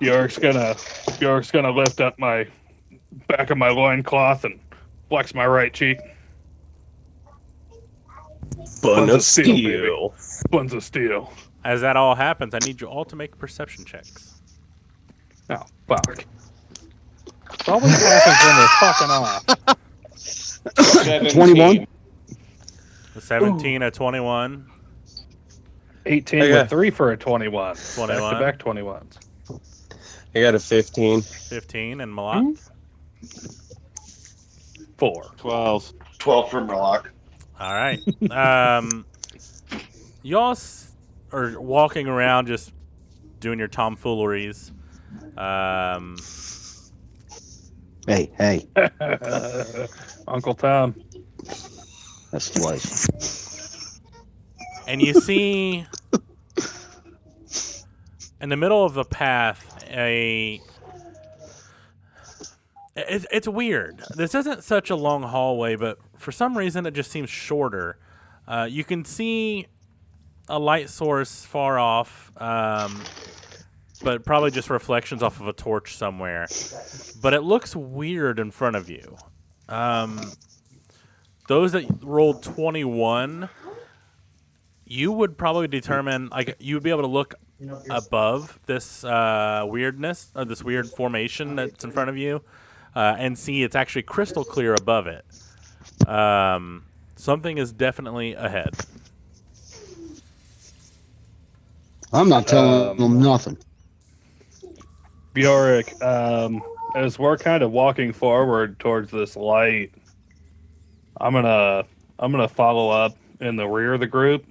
Bjork's gonna lift up my back of my loincloth and flex my right cheek. Bun of steel. Buns of steel. As that all happens, I need you all to make perception checks. Oh, fuck. It always happens when they're fucking off. 21. A 17, a 21. 18 with 3 for a 21. 21. Back-to-back 21s. I got a 15. 15, and Malak? 4. 12. 12 for Murloc. All right. Y'all are walking around just doing your tomfooleries. Hey. Uncle Tom. That's twice. And you see in the middle of the path it's weird. This isn't such a long hallway, but for some reason it just seems shorter. You can see a light source far off, but probably just reflections off of a torch somewhere. But it looks weird in front of you. Those that rolled 21, you would probably determine, like, you would be able to look above this weirdness, or this weird formation that's in front of you, and see it's actually crystal clear above it. Something is definitely ahead. I'm not telling them nothing. Bjork, as we're kind of walking forward towards this light, I'm gonna follow up in the rear of the group.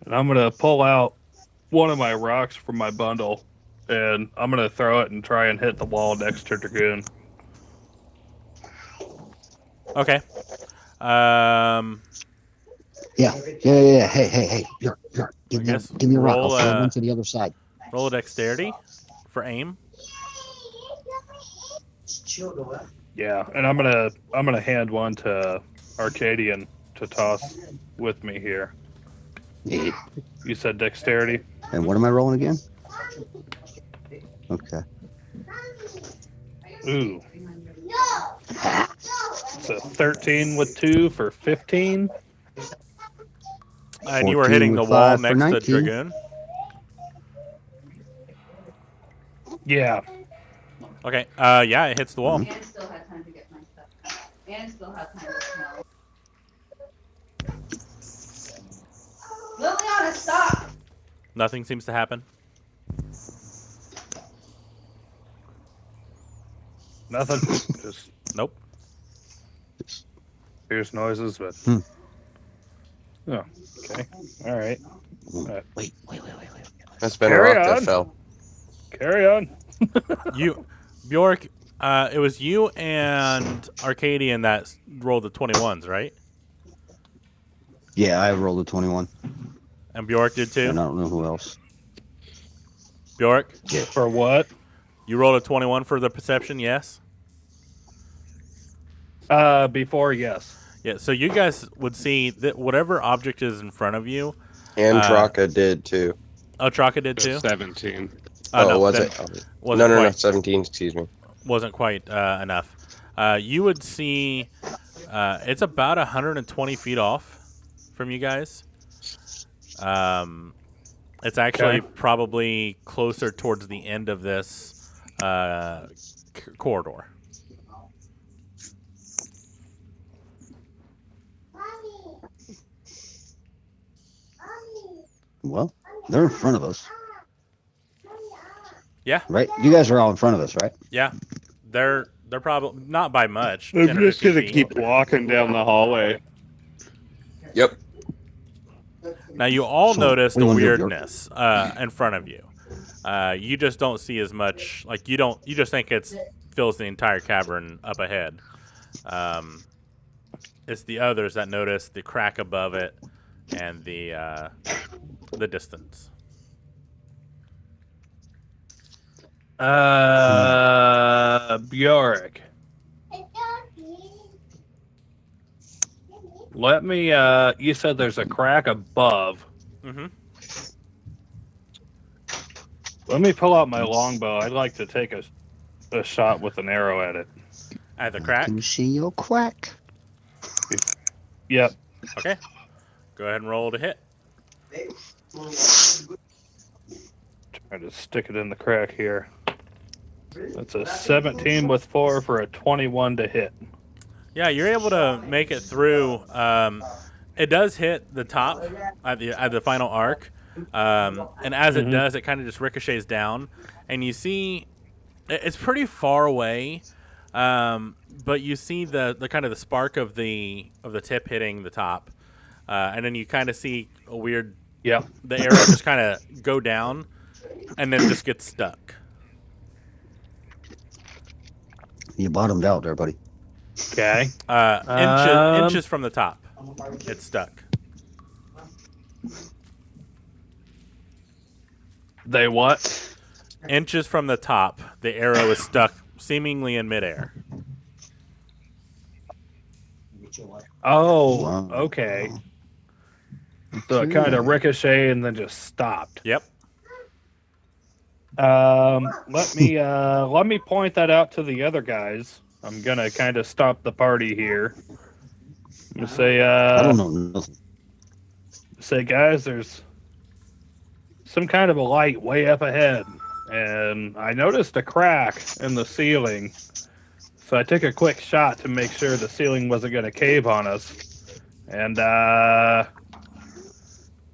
And I'm gonna pull out one of my rocks from my bundle, and I'm gonna throw it and try and hit the wall next to Dragoon. Okay. Yeah. Hey. Bjork, give me a rock. I'll roll, throw one to the other side. Roll a dexterity for aim. Yeah, and I'm gonna hand one to Arcadian to toss with me here. Yeah. You said dexterity. And what am I rolling again? Okay. Ooh, it's a 13 with 2 for 15. And you were 14 hitting with the wall 5 for next to 19. Dragoon. Yeah. Okay. Yeah, it hits the wall. Mhm. And still had time to get my stuff. And still had time to smell. Liliana, stop! Nothing seems to happen. Nothing. Just Nope. fierce noises, but. Hmm. Oh, okay. All right. Wait. That's been a Carry rock that on. fell. Carry on. You, Bjork. It was you and Arcadian that rolled the 21s, right? Yeah, I rolled a 21. And Bjork did too. And I don't know who else. Bjork, For what? you rolled a 21 for the perception, yes? Before, yes. Yeah, so you guys would see that whatever object is in front of you. And Traka did too. Oh, Traka did too? 17. No, was then it? wasn't No, quite, 17, excuse me. Wasn't quite enough. You would see it's about 120 feet off from you guys. It's actually Okay. probably closer towards the end of this corridor. Well, they're in front of us. Yeah. Right? You guys are all in front of us, right? Yeah, they're probably not by much. I'm 10 or just 15 gonna feet. keep walking down the hallway. Yep. Now you all So, notice what the do you wanna do, Bjork? weirdness in front of you. You just don't see as much. Like you just think it fills the entire cavern up ahead. It's the others that notice the crack above it and the distance. Bjork. Let me, you said there's a crack above. Mm-hmm. Let me pull out my longbow. I'd like to take a shot with an arrow at it. At the I crack. can see your quack. Yep. Okay. Go ahead and roll to hit. Try to stick it in the crack here. That's a 17 with 4 for a 21 to hit. Yeah, you're able to make it through. It does hit the top at the final arc, and as it does, it kind of just ricochets down, and you see it's pretty far away, but you see the kind of the spark of the tip hitting the top, and then you kind of see a weird. Yep. The arrow just kind of go down, and then just gets stuck. You bottomed out there, buddy. Okay. Inches from the top, it's stuck. They what? Inches from the top, the arrow is stuck, seemingly in midair. Oh, Wow. okay. So it kind of ricocheted and then just stopped. Yep. Let me point that out to the other guys. I'm gonna kind of stop the party here. I'm gonna say, I don't know nothing. say, guys, there's some kind of a light way up ahead, and I noticed a crack in the ceiling. So I took a quick shot to make sure the ceiling wasn't gonna cave on us. And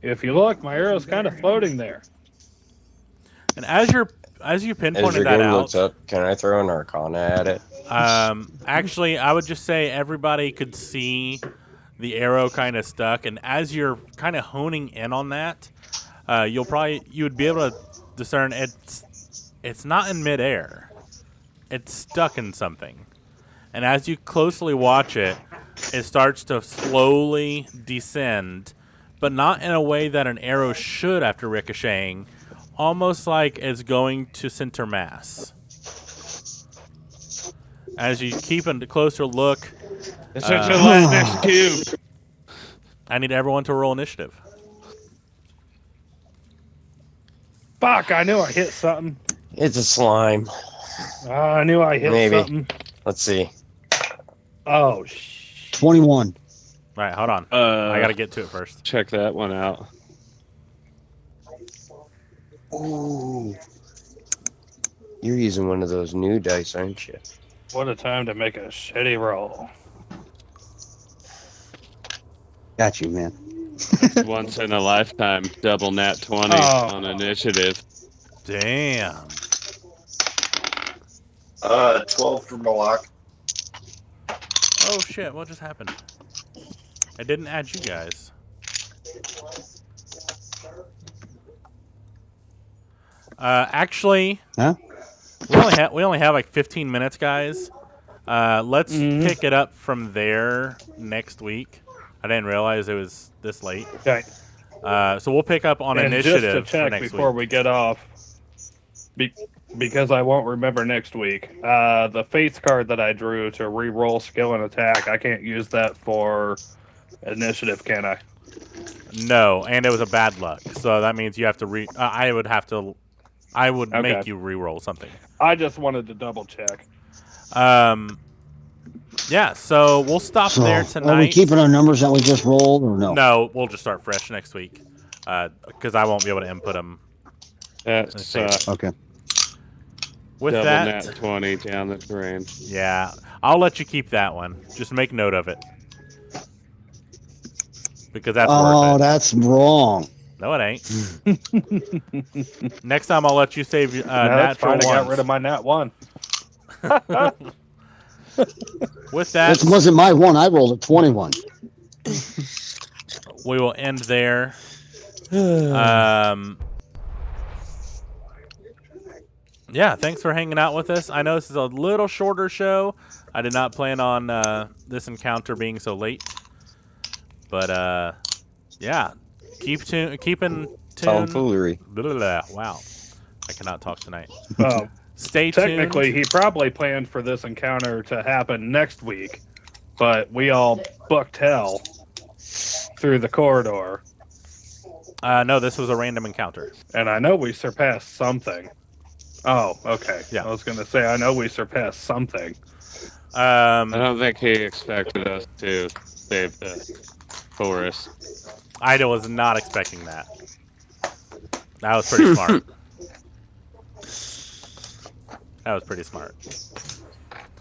if you look, my arrow's kind of floating there. And as you As pinpointed your that game out, looks up, can I throw an Arcana at it? actually, I would just say everybody could see the arrow kind of stuck, and as you're kind of honing in on that, you would be able to discern it's not in midair, it's stuck in something, and as you closely watch it, it starts to slowly descend, but not in a way that an arrow should after ricocheting. Almost like it's going to center mass. As you keep a closer look, It's such a land next cube. I need everyone to roll initiative. Fuck! I knew I hit something. It's a slime. I knew I hit Maybe. something. Let's see. Oh, 21. All right, hold on. I got to get to it first. Check that one out. Ooh. You're using one of those new dice, aren't you? What a time to make a shitty roll. Got you, man. Once in a lifetime, double nat 20 Oh. on initiative. Damn. 12 for Malak. Oh, shit. What just happened? I didn't add you guys. Actually, Huh? we only have like 15 minutes, guys. Let's pick it up from there next week. I didn't realize it was this late. Okay. So we'll pick up on And initiative just to for check next before week. we get off, because I won't remember next week, the Fates card that I drew to re-roll skill and attack, I can't use that for initiative, can I? No, and it was a bad luck. So that means you have to I would Okay. make you re-roll something. I just wanted to double check. Yeah, so we'll stop So, there are we tonight. keeping our numbers that we just rolled or no? No, we'll just start fresh next week. Because I won't be able to input them. That's Okay. With double that, nat 20 down the drain. yeah, I'll let you keep that one. Just make note of it. Because that's Oh, worth it. that's wrong. No, it ain't. Next time I'll let you save No, that's natural fine. I got ones. rid of my nat 1. With that, It wasn't my one. I rolled a 21. we will end there. Yeah, thanks for hanging out with us. I know this is a little shorter show. I did not plan on this encounter being so late. But, yeah. Keeping tuned. Tomfoolery. Blah, blah, blah. Wow. I cannot talk tonight. Oh, Stay tuned. technically, he probably planned for this encounter to happen next week, but we all booked hell through the corridor. No, this was a random encounter. And I know we surpassed something. Oh, okay. Yeah. I was going to say, I know we surpassed something. I don't think he expected us to save the forest. I was not expecting that. That was pretty smart. That was pretty smart.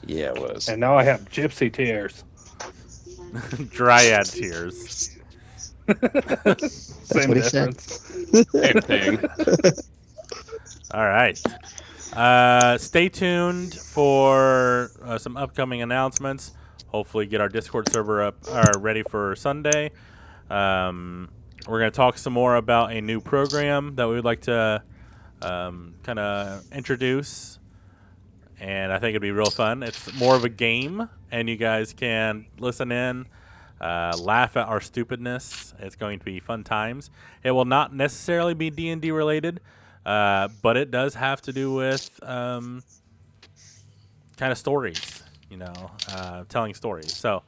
Yeah, it was. And now I have gypsy tears. Dryad tears. Same what he said. difference. Same thing. All right. Stay tuned for some upcoming announcements. Hopefully, get our Discord server up ready for Sunday. We're going to talk some more about a new program that we would like to kind of introduce. And I think it'd be real fun. It's more of a game, and you guys can listen in, laugh at our stupidness. It's going to be fun times. It will not necessarily be D&D related, but it does have to do with kind of stories, telling stories. So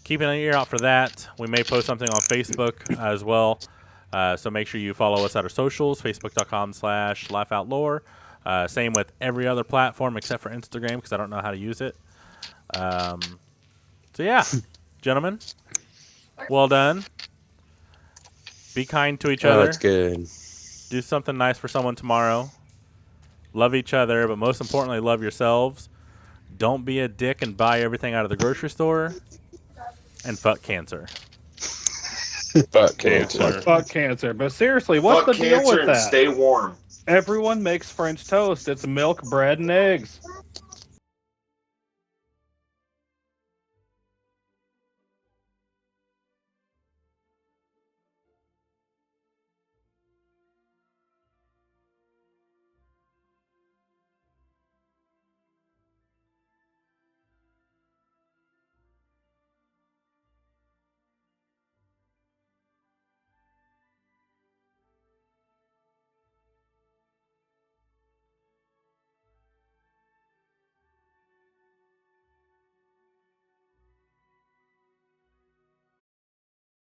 keep an ear out for that. We may post something on Facebook as well. So make sure you follow us at our socials, facebook.com/laughoutLore. Same with every other platform except for Instagram because I don't know how to use it. So yeah, gentlemen, well done. Be kind to each Oh, other. that's good. Do something nice for someone tomorrow. Love each other, but most importantly, love yourselves. Don't be a dick and buy everything out of the grocery store. And fuck cancer. Fuck cancer. Fuck cancer. But seriously, what's Fuck the deal cancer with and that? stay warm. Everyone makes French toast. It's milk, bread, and eggs.